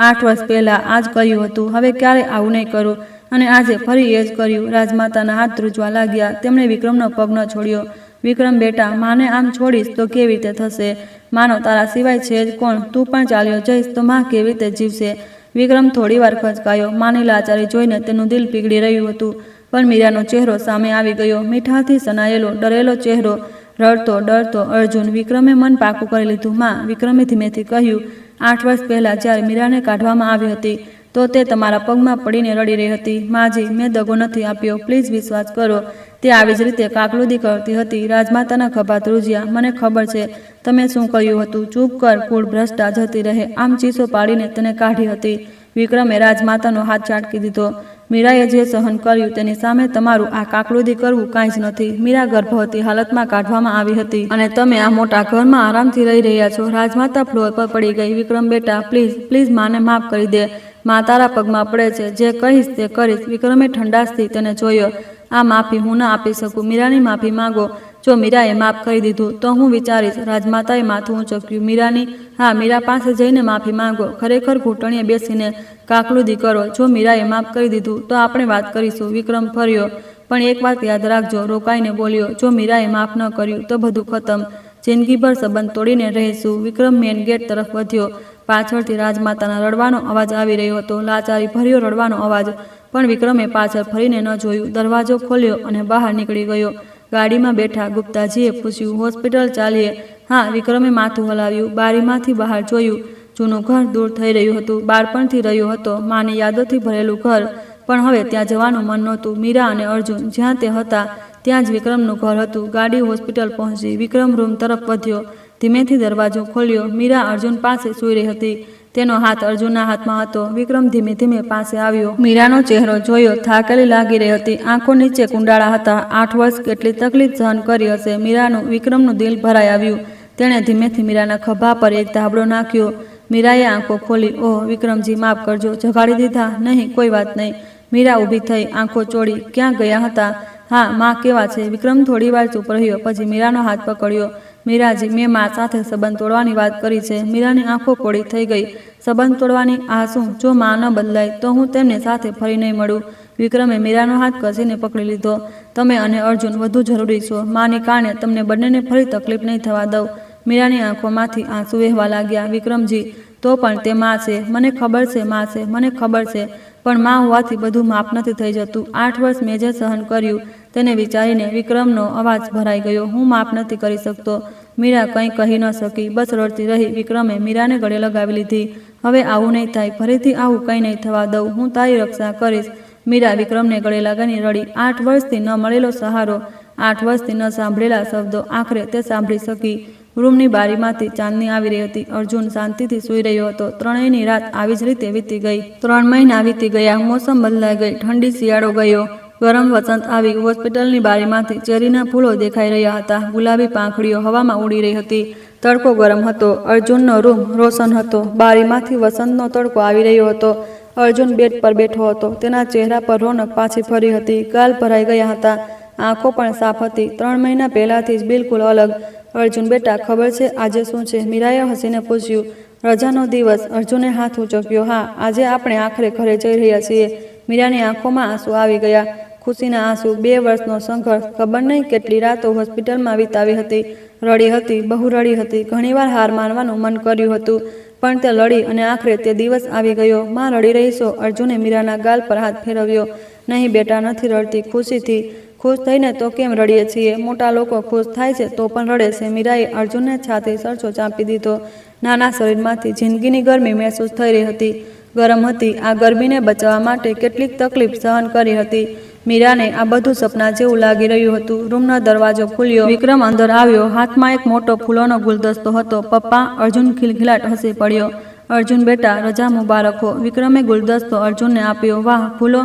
8 વર્ષ પહેલા આ જ કર્યું હતું. હવે ક્યારે આવું નહીં કરું. અને આજે ફરી એ જ કર્યું. રાજમાતાના હાથ ધ્રુજવા લાગ્યા. તેમણે વિક્રમનો પગ ન છોડ્યો. વિક્રમ બેટા, માને આમ છોડીશ તો કેવી રીતે થશે? માનો તારા સિવાય છે જ કોણ? તું પણ ચાલ્યો જઈશ તો માં કેવી રીતે જીવશે? વિક્રમ થોડીવાર ખચકાયો. માની લાચારી જોઈને તેનું દિલ પીગળી રહ્યું હતું. પણ મીરાનો ચહેરો સામે આવી ગયો. મીઠાથી સનાયેલો, ડરેલો ચહેરો. ડરતો અર્જુન. વિક્રમે મન પાકું કરી લીધું. માં, વિક્રમે ધીમેથી કહ્યું, 8 વર્ષ પહેલા જ્યારે મીરાને કાઢવામાં આવી હતી તો તે તમારા પગમાં પડીને રડી રહી હતી. માજી, મેં દગો નથી આપ્યો. પ્લીઝ વિશ્વાસ કરો. તે આવી જ રીતે કાકલુદી કરતી હતી. રાજમાતાના ખભા ધ્રુજ્યા. મને ખબર છે તમે શું કહ્યું હતું. ચૂપ કર, કુળ ભ્રષ્ટા જતી રહે. આમ ચીસો પાડીને તેને કાઢી હતી. વિક્રમે રાજમાતાનો હાથ ચાટકી દીધો. મીરાએ જે સહન કર્યું તેની સામે તમારું આ કાકલુદી કરવું કાંઈ જ નથી. મીરા ગર્ભવતી હાલતમાં કાઢવામાં આવી હતી અને તમે આ મોટા ઘરમાં આરામથી રહી રહ્યા છો. રાજમાતા ફ્લોર પર પડી ગઈ. વિક્રમ બેટા, પ્લીઝ માને માફ કરી દે. માં તારા પગમાં પડે છે. જે કહીશ તે કરીશ. વિક્રમે ઠંડાશથી તેને જોયો. આ માફી હું ન આપી શકું. મીરાની માફી માંગો. જો મીરાએ માફ કરી દીધું તો હું વિચારીશ. રાજમાતાએ માથું ઊંચક્યું. મીરાની? હા, મીરા પાસે જઈને માફી માંગો. ખરેખર ઘૂંટણીએ બેસીને કાકલુદી કરો. જો મીરાએ માફ કરી દીધું તો આપણે વાત કરીશું. વિક્રમ ફર્યો. પણ એક વાત યાદ રાખજો. રોકાઈને બોલ્યો. જો મીરાએ માફ ન કર્યું તો બધું ખતમ. જિંદગીભર સંબંધ તોડીને રહીશું. વિક્રમ મેન ગેટ તરફ વધ્યો. પાછળથી રાજમાતાના રડવાનો અવાજ આવી રહ્યો હતો. લાચારી ભર્યો રડવાનો અવાજ. પણ વિક્રમે પાછળ ફરીને ન જોયું. દરવાજો ખોલ્યો અને બહાર નીકળી ગયો. ગાડીમાં બેઠા ગુપ્તાજીએ પૂછ્યું, હોસ્પિટલ ચાલીએ? હા. વિક્રમે માથું હલાવ્યું. બારીમાંથી બહાર જોયું. જૂનું ઘર દૂર થઈ રહ્યું હતું. બાળપણથી રહ્યો હતો. માની યાદોથી ભરેલું ઘર. પણ હવે ત્યાં જવાનું મન નહોતું. મીરા અને અર્જુન જ્યાં તે હતા ત્યાં જ વિક્રમનું ઘર હતું. ગાડી હોસ્પિટલ પહોંચી. વિક્રમ રૂમ તરફ વધ્યો. ધીમેથી દરવાજો ખોલ્યો. મીરા અર્જુન પાસે સૂઈ રહી હતી. તેનો હાથ અર્જુનના હાથમાં હતો. વિક્રમ ધીમે ધીમે પાસે આવ્યો. મીરાનો ચહેરો જોયો. થાકેલી લાગી રહી હતી. આંખો નીચે કુંડાળા હતા. 8 વર્ષ કેટલી તકલીફ સહન કરી હશે. વિક્રમનું દિલ ભરાઈ આવ્યું. તેણે ધીમેથી મીરાના ખભા પર એક ધાબળો નાખ્યો. મીરાએ આંખો ખોલી. ઓહ વિક્રમજી, માફ કરજો. જગાડી દીધા? નહીં, કોઈ વાત નહીં. મીરા ઊભી થઈ, આંખો ચોળી. ક્યાં ગયા હતા? હા, માં કેવા છે? વિક્રમ થોડી વાર ચૂપ રહ્યો, પછી મીરાનો હાથ પકડ્યો. મીરાજી, મેં મા સાથે સંબંધ તોડવાની વાત કરી છે. મીરાની આંખો પોળી થઈ ગઈ. સંબંધ તોડવાની? આ શું? જો મા ન બદલાય તો હું તેમને સાથે ફરી નહીં મળું. વિક્રમે મીરાનો હાથ કસીને પકડી લીધો. તમે અને અર્જુન વધુ જરૂરી છો. માની કારણે તમને બંનેને ફરી તકલીફ નહીં થવા દઉં. મીરાની આંખોમાંથી આંસુ વહેવા લાગ્યા. વિક્રમજી, તો પણ તે માં છે. મને ખબર છે માં છે, મને ખબર છે. પણ માં હોવાથી બધું માફ નથી થઈ જતું. 8 વર્ષ મેં જે સહન કર્યું તેને વિચારીને વિક્રમનો અવાજ ભરાઈ ગયો. હું માફ નથી કરી શકતો. મીરા કંઈ કહી ન શકી, બસ રડતી રહી. વિક્રમે મીરાને ગળે લગાવી લીધી. હવે આવું નહીં થાય, ફરીથી આવું કંઈ નહીં થવા દઉં. હું તારી રક્ષા કરીશ. મીરા વિક્રમને ગળે લગાવીને રડી. 8 વર્ષથી ન મળેલો સહારો, 8 વર્ષથી ન સાંભળેલા શબ્દો આખરે તે સાંભળી શકી. રૂમની બારીમાંથી ચાંદની આવી રહી હતી. અર્જુન શાંતિથી સૂઈ રહ્યો હતો. ત્રણેયની રાત આવી જ રીતે વીતી ગઈ. 3 મહિના વીતી ગયા. મોસમ બદલાઈ ગઈ. ઠંડી શિયાળો ગયો, ગરમ વસંત આવી. હોસ્પિટલની બારીમાંથી ચેરીના ફૂલો દેખાઈ રહ્યા હતા. ગુલાબી પાંખડીઓ હવામાં ઉડી રહી હતી. તડકો ગરમ હતો. અર્જુનનો રૂમ રોશન હતો. બારીમાંથી વસંતનો તડકો આવી રહ્યો હતો. અર્જુન બેડ પર બેઠો હતો. તેના ચહેરા પર રોનક પાછી ફરી હતી. ગાલ ભરાઈ ગયા હતા. આંખો પણ સાફ હતી. 3 મહિના પહેલાથી જ બિલકુલ અલગ. અર્જુન બેટા, ખબર છે આજે શું છે? મીરાએ હસીને પૂછ્યું. રજાનો દિવસ. અર્જુને હાથ ઊંચક્યો. હા, આજે આપણે આખરે ઘરે જઈ રહ્યા છીએ. મીરાની આંખોમાં આંસુ આવી ગયા. ખુશીના આંસુ. 2 વર્ષનો સંઘર્ષ. ખબર નહીં કેટલી રાતો હોસ્પિટલમાં વિતાવી હતી. રડી હતી, બહુ રડી હતી. ઘણીવાર હાર માનવાનું મન કર્યું હતું, પણ તે લડી અને આખરે તે દિવસ આવી ગયો. માં રડી રહી છો? અર્જુને મીરાના ગાલ પર હાથ ફેરવ્યો. નહીં બેટા, નથી રડતી, ખુશીથી. ખુશ થઈને તો કેમ રડીએ છીએ? મોટા લોકો ખુશ થાય છે તો પણ રડે છે. મીરાએ અર્જુનને છાતી સરસો ચાંપી દીધો. નાના શરીરમાંથી જિંદગીની ગરમી મહેસૂસ થઈ રહી હતી. ગરમ હતી. આ ગરમીને બચાવવા માટે કેટલીક તકલીફ સહન કરી હતી. મીરાને આ બધું સપના જેવું લાગી રહ્યું હતું. રૂમનો દરવાજો ખુલ્યો. વિક્રમ અંદર આવ્યો. હાથમાં એક મોટો ફૂલોનો ગુલદસ્તો હતો. પપ્પા? અર્જુન ખિલખિલાટ હસી પડ્યો. અર્જુન બેટા, રજા મુબારક હો. વિક્રમે ગુલદસ્તો અર્જુનને આપ્યો. વાહ, ફૂલો!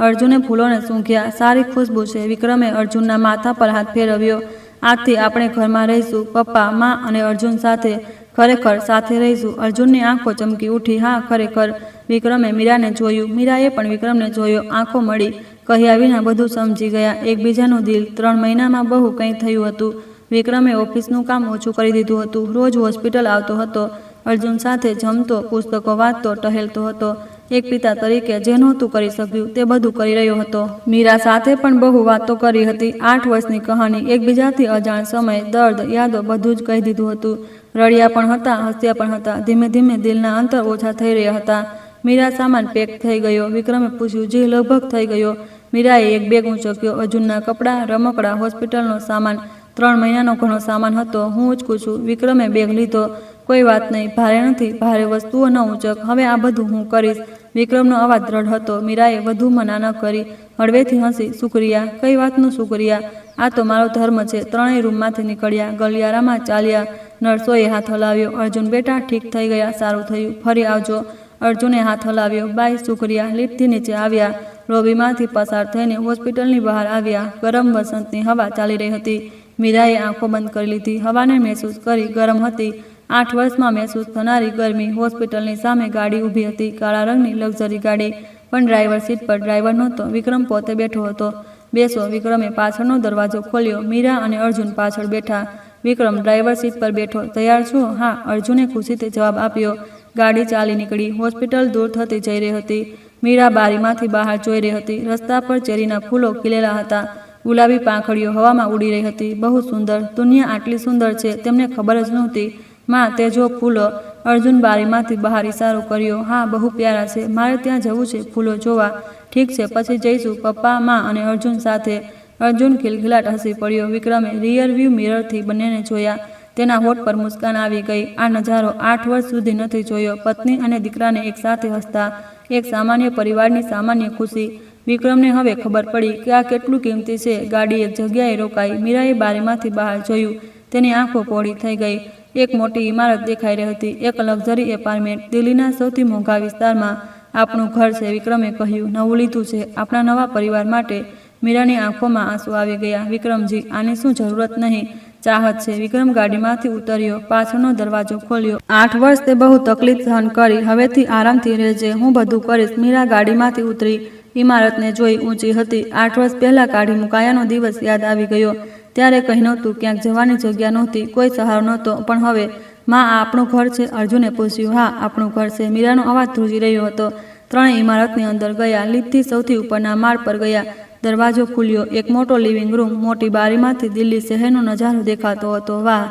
અર્જુને ફૂલોને સૂંઘ્યા. સારી ખુશ્બુ છે. વિક્રમે અર્જુનના માથા પર હાથ ફેરવ્યો. આજથી આપણે ઘરમાં રહીશું. પપ્પા, માં અને અર્જુન સાથે. ખરેખર સાથે રહીશું? અર્જુનની આંખો ચમકી ઉઠી. હા, ખરેખર. વિક્રમે મીરાને જોયું. મીરાએ પણ વિક્રમને જોયો. આંખો મળી. કહ્યા વિના બધું સમજી ગયા. એકબીજાનું દિલ. 3 મહિનામાં બહુ કંઈ થયું હતું. વિક્રમે ઓફિસનું કામ ઓછું કરી દીધું હતું. રોજ હોસ્પિટલ આવતો હતો. અર્જુન સાથે જમતો, પુસ્તકો વાંચતો, ટહેલતો હતો. એક પિતા તરીકે જે નહોતું કરી શક્યું તે બધું કરી રહ્યો હતો. મીરા સાથે પણ બહુ વાતો કરી હતી. 8 વર્ષની કહાની, એકબીજાથી અજાણ સમય, દર્દ, યાદો બધું જ કહી દીધું હતું. રડ્યા પણ હતા, હસ્યા પણ હતા. ધીમે ધીમે દિલના અંતર ઓછા થઈ રહ્યા હતા. મીરા સામાન પેક થઈ ગયો. વિક્રમે પૂછ્યું. જી, લગભગ થઈ ગયો. મીરાએ એક બેગ ઊંચક્યો. અર્જુનના કપડાં, રમકડા, હોસ્પિટલનો સામાન. 3 મહિનાનો ઘણો સામાન હતો. હું ઊંચકું છું. વિક્રમે બેગ લીધો. કોઈ વાત નહીં, ભારે નથી. ભારે વસ્તુઓ ન ઊંચક. હવે આ બધું હું કરીશ. વિક્રમનો અવાજ દ્રઢ હતો. મીરાએ વધુ મના ન કરી. હળવેથી હસી. શુક્રિયા? કઈ વાતનું શુક્રિયા? આ તો મારો ધર્મ છે. ત્રણેય રૂમમાંથી નીકળ્યા. ગલિયારામાં ચાલ્યા. નર્સોએ હાથ હલાવ્યો. અર્જુન બેટા, ઠીક થઈ ગયા, સારું થયું. ફરી આવજો. અર્જુને હાથ હલાવ્યો. બાય, શુક્રિયા. લિફ્ટથી નીચે આવ્યા. લોબીમાંથી પસાર થઈને હોસ્પિટલની બહાર આવ્યા. ગરમ વસંતની હવા ચાલી રહી હતી. મીરાએ આંખો બંધ કરી લીધી. હવાને મહેસૂસ કરી. ગરમ હતી. 8 વર્ષમાં મહેસૂસ થનારી ગરમી. હોસ્પિટલની સામે ગાડી ઊભી હતી. કાળા રંગની લક્ઝરી ગાડી. પણ ડ્રાઈવર સીટ પર ડ્રાઈવર નહોતો. વિક્રમ પોતે બેઠો હતો. બેસો. વિક્રમે પાછળનો દરવાજો ખોલ્યો. મીરા અને અર્જુન પાછળ બેઠા. વિક્રમ ડ્રાઈવર સીટ પર બેઠો. તૈયાર છો? હા, અર્જુને ખુશીથી જવાબ આપ્યો. ગાડી ચાલી નીકળી. હોસ્પિટલ દૂર થતી જઈ રહી હતી. મીરા બારીમાંથી બહાર જોઈ રહી હતી. રસ્તા પર ચેરીના ફૂલો ખીલેલા હતા. ગુલાબી પાંખડીઓ હવામાં ઉડી રહી હતી. બહુ સુંદર. દુનિયા આટલી સુંદર છે તેમને ખબર જ નહોતી. માં, તે જો ફૂલો. અર્જુન બારીમાંથી બહાર ઇશારો કર્યો. હા, બહુ પ્યારા છે. મારે ત્યાં જવું છે ફૂલો જોવા. ઠીક છે, પછી જઈશું. પપ્પા, માં અને અર્જુન સાથે. અર્જુન ખિલખિલાટ હસી પડ્યો. વિક્રમે રિયર વ્યૂ મિરરથી બંનેને જોયા. તેના હોઠ પર મુસ્કાન આવી ગઈ. આ નજારો 8 વર્ષ સુધી નથી જોયો. પત્ની અને દીકરાને એક સાથે હસતા. એક સામાન્ય પરિવારની સામાન્ય ખુશી. વિક્રમને હવે ખબર પડી કે આ કેટલું કિંમતી છે. ગાડી એક જગ્યાએ રોકાઈ. મીરાએ બારીમાંથી બહાર જોયું. તેની આંખો પહોળી થઈ ગઈ. એક મોટી ઇમારત દેખાઈ રહી હતી. એક લક્ઝરી એપાર્ટમેન્ટ. દિલ્હીના સૌથી મોંઘા વિસ્તારમાં. આપણું ઘર છે, વિક્રમે કહ્યું. નવું લીધું છે આપણા નવા પરિવાર માટે. મીરાની આંખોમાં આંસુ આવી ગયા. વિક્રમજી, આની શું જરૂરત નહીં. ચાહત છે. વિક્રમ ગાડીમાંથી ઉતર્યો. પાછળનો દરવાજો ખોલ્યો. 8 વર્ષ તે બહુ તકલીફ સહન કરી. હવેથી આરામથી રહેજે. હું બધું કરીશ. મીરા ગાડીમાંથી ઉતરી. ઇમારતને જોઈ ઊંચી હતી. 8 વર્ષ પહેલાં કાઢી મુકાયાનો દિવસ યાદ આવી ગયો. ત્યારે કંઈ નહોતું, ક્યાંક જવાની જગ્યા નહોતી, કોઈ સહારો નહોતો. પણ હવે, માં, આ આપણું ઘર છે? અર્જુને પૂછ્યું. હા, આપણું ઘર છે. મીરાનો અવાજ ધ્રુજી રહ્યો હતો. ત્રણેય ઇમારતની અંદર ગયા. લિફ્ટથી સૌથી ઉપરના માળ પર ગયા. દરવાજો ખુલ્યો. એક મોટો લિવિંગ રૂમ. મોટી બારીમાંથી દિલ્હી શહેરનો નજારો દેખાતો હતો. વાહ!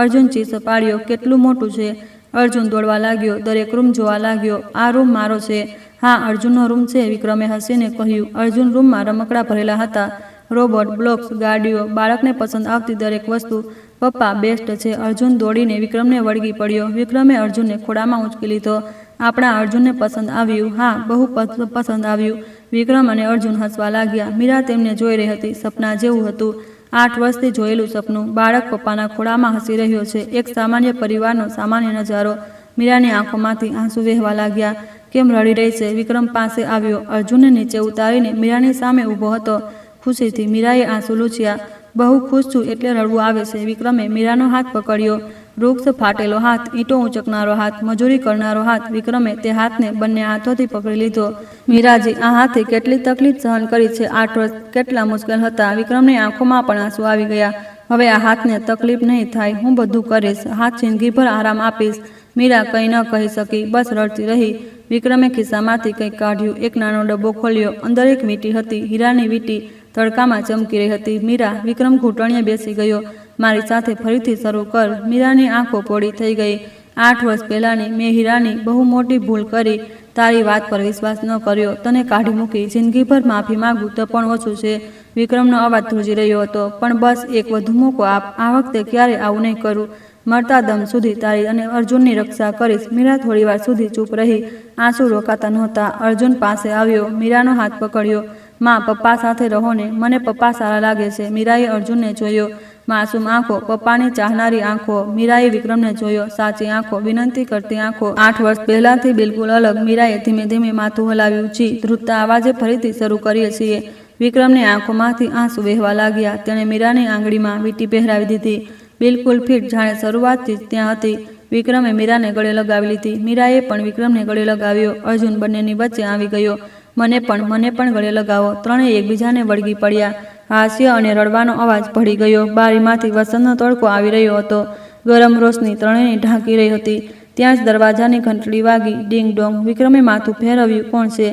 અર્જુન ચીસ પાડ્યો. કેટલું મોટું છે! અર્જુન દોડવા લાગ્યો. દરેક રૂમ જોવા લાગ્યો. આ રૂમ મારો છે. હા, અર્જુનનો રૂમ છે, વિક્રમે હસીને કહ્યું. અર્જુન રૂમમાં રમકડા ભરેલા હતા. રોબોટ, બ્લોક્સ, ગાડીઓ, બાળકને પસંદ આવતી દરેક વસ્તુ. પપ્પા, બેસ્ટ છે. અર્જુન દોડીને વિક્રમને વળગી પડ્યો. વિક્રમે અર્જુનને ખોળામાં ઉંચકી લીધો. આપણા અર્જુનને પસંદ આવ્યું? હા, બહુ પસંદ આવ્યું. વિક્રમ અને અર્જુન હસવા લાગ્યા. મીરા તેમને જોઈ રહી હતી. સપના જેવું હતું. 8 વર્ષથી જોયેલું સપનું. બાળક પપ્પાના ખોળામાં હસી રહ્યો છે. એક સામાન્ય પરિવારનો સામાન્ય નજારો. મીરાની આંખોમાંથી આંસુ વહેવા લાગ્યા. કેમ રડી રહી છે? વિક્રમ પાસે આવ્યો. અર્જુનને નીચે ઉતારીને મીરાની સામે ઊભો હતો. ખુશીથી મીરાએ આંસુ લૂછ્યા. બહુ ખુશ છું એટલે રડવું આવે છે. વિક્રમે મીરાનો હાથ પકડ્યો. વૃક્ષ ફાટેલો હાથ, ઈંટો ઊંચકનારો હાથ, મજૂરી કરનારો હાથ. વિક્રમે તે હાથને બંને હાથોથી પકડી લીધો. મીરાજી, આ હાથે કેટલી તકલીફ સહન કરી છે. 8 વર્ષ કેટલા મુશ્કેલ હતા. વિક્રમની આંખોમાં પણ આંસુ આવી ગયા. હવે આ હાથને તકલીફ નહીં થાય. હું બધું કરીશ. હાથ જિંદગીભર આરામ આપીશ. મીરા કંઈ ન કહી શકી, બસ રડતી રહી. વિક્રમે ખિસ્સામાંથી કંઈક કાઢ્યું. એક નાનો ડબ્બો ખોલ્યો. અંદર એક વીંટી હતી. હીરાની વીંટી તડકામાં ચમકી રહી હતી. મીરા, વિક્રમ ઘૂંટણીએ બેસી ગયો. મારી સાથે ફરીથી શરૂ કર. મીરાની આંખો પોળી થઈ ગઈ. 8 વર્ષ પહેલાંની મેં હીરાની બહુ મોટી ભૂલ કરી. તારી વાત પર વિશ્વાસ ન કર્યો. તને કાઢી મૂકી. જિંદગીભર માફી માગું તો પણ ઓછું છે. વિક્રમનો અવાજ ધ્રુજી રહ્યો હતો. પણ બસ એક વધુ મોકો આપ. આ વખતે ક્યારે આવું નહીં કરું. મરતા દમ સુધી તારી અને અર્જુનની રક્ષા કરીશ. મીરા થોડીવાર સુધી ચૂપ રહી. આંસુ રોકાતા નહોતા. અર્જુન પાસે આવ્યો. મીરાનો હાથ પકડ્યો. માં, પપ્પા સાથે રહો ને. મને પપ્પા સારા લાગે છે. મીરાએ અર્જુનને જોયો. માસૂમ આંખો, પપ્પાની ચાહનારી આંખો. મીરાએ વિક્રમને જોયો. સાચી આંખો, વિનંતી કરતી આંખો. 8 વર્ષ પહેલાંથી બિલકુલ અલગ. મીરાએ ધીમે ધીમે માથું હલાવ્યું. જી, ધ્રુજતા અવાજે ફરીથી શરૂ કરીએ છીએ. વિક્રમની આંખોમાંથી આંસુ વહેવા લાગ્યા. તેણે મીરાની આંગળીમાં વીંટી પહેરાવી દીધી. બિલકુલ ફિટ, જાણે શરૂઆતથી જ ત્યાં હતી. વિક્રમે મીરાને ગળે લગાવી લીધી. મીરાએ પણ વિક્રમને ગળે લગાવ્યો. અર્જુન બંનેની વચ્ચે આવી ગયો. મને પણ ગળે લગાવો. ત્રણેય એકબીજાને વળગી પડ્યા. હાસ્ય અને રડવાનો અવાજ ભળી ગયો. બારીમાંથી વસંતનો તડકો આવી રહ્યો હતો. ગરમ રોશની ત્રણેયને ઢાંકી રહી હતી. ત્યાં જ દરવાજાની ઘંટડી વાગી. ડિંગ ડોંગ. વિક્રમે માથું ફેરવ્યું. કોણ છે?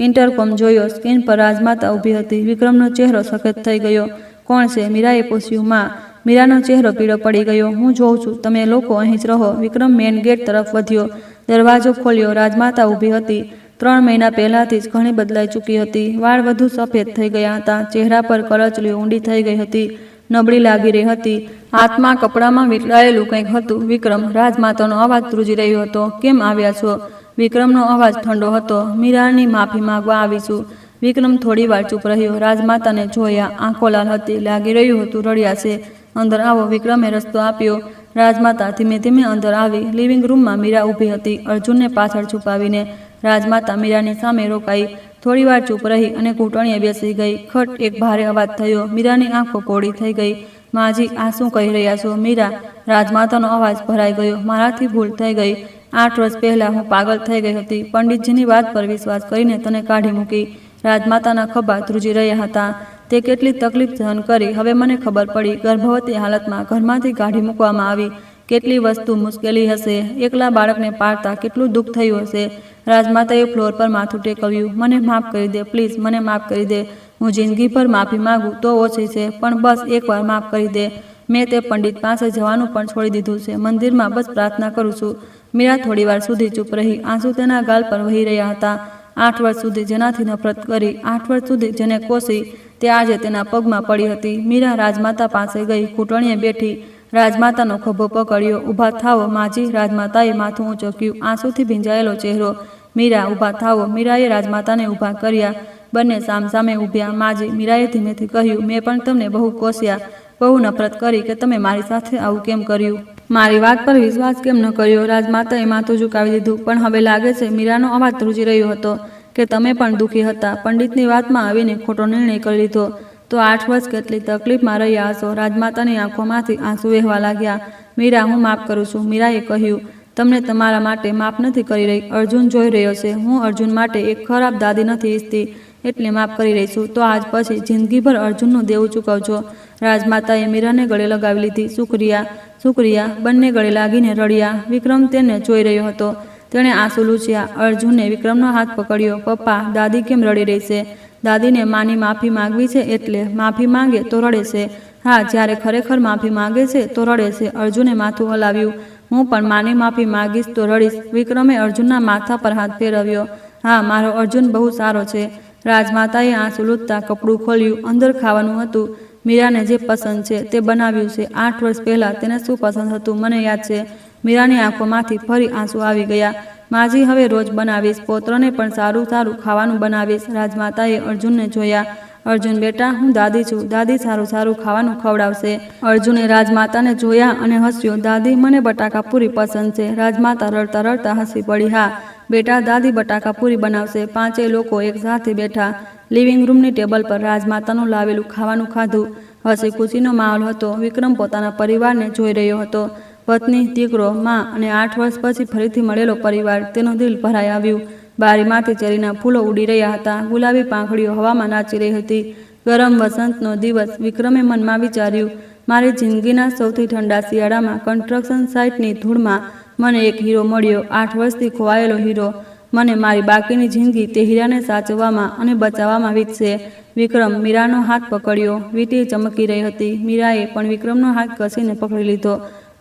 ઇન્ટરકોમ જોયો. સ્ક્રીન પર રાજમાતા ઊભી હતી. વિક્રમનો ચહેરો સફેદ થઈ ગયો. કોણ છે? મીરાએ પૂછ્યું. માં. મીરાનો ચહેરો પીળો પડી ગયો. હું જોઉં છું. તમે લોકો અહીં જ રહો. વિક્રમ મેઇન ગેટ તરફ વધ્યો. દરવાજો ખોલ્યો. રાજમાતા ઊભી હતી. 3 મહિના પહેલાંથી જ ઘણી બદલાઈ ચૂકી હતી. વાળ વધુ સફેદ થઈ ગયા હતા. ચહેરા પર કરચલીઓ ઊંડી થઈ ગઈ હતી. નબળી લાગી રહી હતી. હાથમાં કપડામાં વીંટળાયેલું કંઈક હતું. વિક્રમ. રાજમાતાનો અવાજ ધ્રુજી રહ્યો હતો. કેમ આવ્યા છો? વિક્રમનો અવાજ ઠંડો હતો. મીરાની માફી માંગવા આવીશું. વિક્રમ થોડીવાર ચૂપ રહ્યો. રાજમાતાને જોયા. આંખો લાલ હતી. લાગી રહ્યું હતું રડ્યા છે. અંદર આવો. વિક્રમે રસ્તો આપ્યો. રાજમાતા ધીમે ધીમે અંદર આવી. લિવિંગ રૂમમાં મીરા ઊભી હતી. અર્જુનને પાછળ છુપાવીને. રાજમાતા મીરાની સામે રોકાઈ. થોડીવાર ચૂપ રહી અને ઘૂંટણીએ બેસી ગઈ. ખટ, એક ભારે અવાજ થયો. મીરાની આંખો પોળી થઈ ગઈ. માજી, આ શું કહી રહ્યા છો? મીરા. રાજમાતાનો અવાજ ભરાઈ ગયો. મારાથી ભૂલ થઈ ગઈ. 8 વર્ષ પહેલાં હું પાગલ થઈ ગઈ હતી. પંડિતજીની વાત પર વિશ્વાસ કરીને તને કાઢી મૂકી. રાજમાતાના ખભા ધ્રુજી રહ્યા હતા. તે કેટલી તકલીફ સહન કરી. હવે મને ખબર પડી. ગર્ભવતી હાલતમાં ઘરમાંથી કાઢી મૂકવામાં આવી. કેટલી વસ્તુ મુશ્કેલી હશે. એકલા બાળકને પાળતા કેટલું દુઃખ થયું હશે. રાજમાતાએ ફ્લોર પર માથું ટેકવ્યું. મને માફ કરી દે પ્લીઝ. મને માફ કરી દે. હું જિંદગીભર માફી માગું તો ઓછી છે, પણ બસ એકવાર માફ કરી દે. મેં તે પંડિત પાસે જવાનું પણ છોડી દીધું છે. મંદિરમાં બસ પ્રાર્થના કરું છું. મીરા થોડીવાર સુધી ચૂપ રહી. આંસુ તેના ગાલ પર વહી રહ્યા હતા. 8 વર્ષ સુધી જેનાથી નફરત કરી, 8 વર્ષ સુધી જેને કોસી, તે આજે તેના પગમાં પડી હતી. મીરા રાજમાતા પાસે ગઈ. ઘૂંટણીએ બેઠી. રાજમાતાનો ખભો પકડ્યો. ઊભા થાવો માજી. રાજમાતાએ માથું ઊંચક્યું. આંસુથી ભીંજાયેલો ચહેરો. મીરા, ઊભા થાવો. મીરાએ રાજમાતાને ઊભા કર્યા. બંને સામસામે ઊભ્યા. માજી. મીરાએ ધીમેથી કહ્યું. મેં પણ તમને બહુ કોસ્યા, બહુ નફરત કરી કે તમે મારી સાથે આવું કેમ કર્યું. મારી વાત પર વિશ્વાસ કેમ ન કર્યો. રાજમાતાએ માથું ઝુકાવી દીધું. પણ હવે લાગે છે, મીરાનો અવાજ ધ્રુજી રહ્યો હતો, કે તમે પણ દુઃખી હતા. પંડિતની વાતમાં આવીને ખોટો નિર્ણય કરી લીધો. તો 8 વર્ષ કેટલી તકલીફમાં રહ્યા હશો. રાજમાતાની આંખોમાંથી આંસુ વહેવા લાગ્યા. મીરા, હું માફ કરું છું. મીરાએ કહ્યું. તમને તમારા માટે માફ નથી કરી રહી. અર્જુન જોઈ રહ્યો છે. હું અર્જુન માટે એક ખરાબ દાદી નથી ઈચ્છતી. એટલે માફ કરી રહીશું. તો આજ પછી જિંદગીભર અર્જુનનું દેવું ચૂકવજો. રાજમાતાએ મીરાને ગળે લગાવી લીધી. શુક્રિયા, શુક્રિયા. બંને ગળે લાગીને રડ્યા. વિક્રમ તેને જોઈ રહ્યો હતો. તેણે આંસુ લૂછ્યા. અર્જુને વિક્રમનો હાથ પકડ્યો. પપ્પા, દાદી કેમ રડી રહી છે? દાદીને માની માફી માંગવી છે એટલે માફી માંગે તો રડે છે. હા, જ્યારે ખરેખર માફી માંગે છે તો રડે છે. અર્જુને માથું હલાવ્યું. હું પણ માની માફી માંગીશ તો રડીશ. વિક્રમે અર્જુનના માથા પર હાથ ફેરવ્યો. હા, મારો અર્જુન બહુ સારો છે. રાજમાતાએ આંસુ લૂછતા કપડું ખોલ્યું. અંદર ખાવાનું હતું. મીરાને જે પસંદ છે તે બનાવ્યું છે. 8 વર્ષ પહેલાં તેને શું પસંદ હતું મને યાદ છે. મીરાની આંખોમાંથી ફરી આંસુ આવી ગયા. માજી, હવે રોજ બનાવીશ. પૌત્રને પણ સારું સારું ખાવાનું બનાવીશ. રાજમાતાએ અર્જુનને જોયા. અર્જુન બેટા, હું દાદી છું. દાદી સારું સારું ખાવાનું ખવડાવશે. અર્જુને રાજમાતાને જોયા અને હસ્યો. દાદી, મને બટાકાપૂરી પસંદ છે. રાજમાતા રડતા રડતા હસી પડી. હા બેટા, દાદી બટાકાપૂરી બનાવશે. 5 લોકો એક સાથે બેઠા. લિવિંગ રૂમની ટેબલ પર રાજમાતાનું લાવેલું ખાવાનું ખાધું. હસી ખુશીનો માહોલ હતો. વિક્રમ પોતાના પરિવારને જોઈ રહ્યો હતો. પત્ની, દીકરો, માં અને 8 વર્ષ પછી ફરીથી મળેલો પરિવાર. તેનું દિલ ભરાઈ આવ્યું. બારીમાંથી ચેરીના ફૂલો ઉડી રહ્યા હતા. ગુલાબી પાંખડીઓ હવામાં નાચી રહી હતી. ગરમ વસંતનો દિવસ. વિક્રમે મનમાં વિચાર્યું, મારી જિંદગીના સૌથી ઠંડા શિયાળામાં કન્સ્ટ્રક્શન સાઇટની ધૂળમાં મને એક હીરો મળ્યો. 8 વર્ષથી ખોવાયેલો હીરો. મને મારી બાકીની જિંદગી તે હીરાને સાચવવામાં અને બચાવવામાં વીતશે. વિક્રમ મીરાનો હાથ પકડ્યો. વીંટી ચમકી રહી હતી. મીરાએ પણ વિક્રમનો હાથ કસીને પકડી લીધો.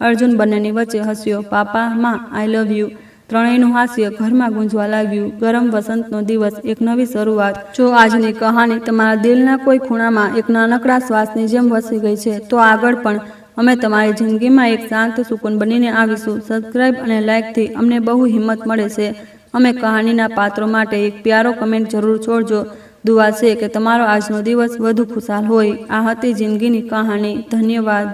અર્જુન બંનેની વચ્ચે હસ્યો. પાપા, માં, આઈ લવ યુ. ત્રણેયનું હાસ્ય ઘરમાં ગુંજવા લાગ્યું. ગરમ વસંતનો દિવસ, એક નવી શરૂઆત. જો આજની કહાની તમારા દિલના કોઈ ખૂણામાં એક નાનકડા શ્વાસની જેમ વસી ગઈ છે તો આગળ પણ અમે તમારી જિંદગીમાં એક શાંત સુકૂન બનીને આવીશું. સબસ્ક્રાઇબ અને લાઇકથી અમને બહુ હિંમત મળે છે. અમે કહાનીના પાત્રો માટે એક પ્યારો કમેન્ટ જરૂર છોડજો. દુઆ છે કે તમારો આજનો દિવસ વધુ ખુશાલ હોય. આ હતી જિંદગીની કહાની. ધન્યવાદ.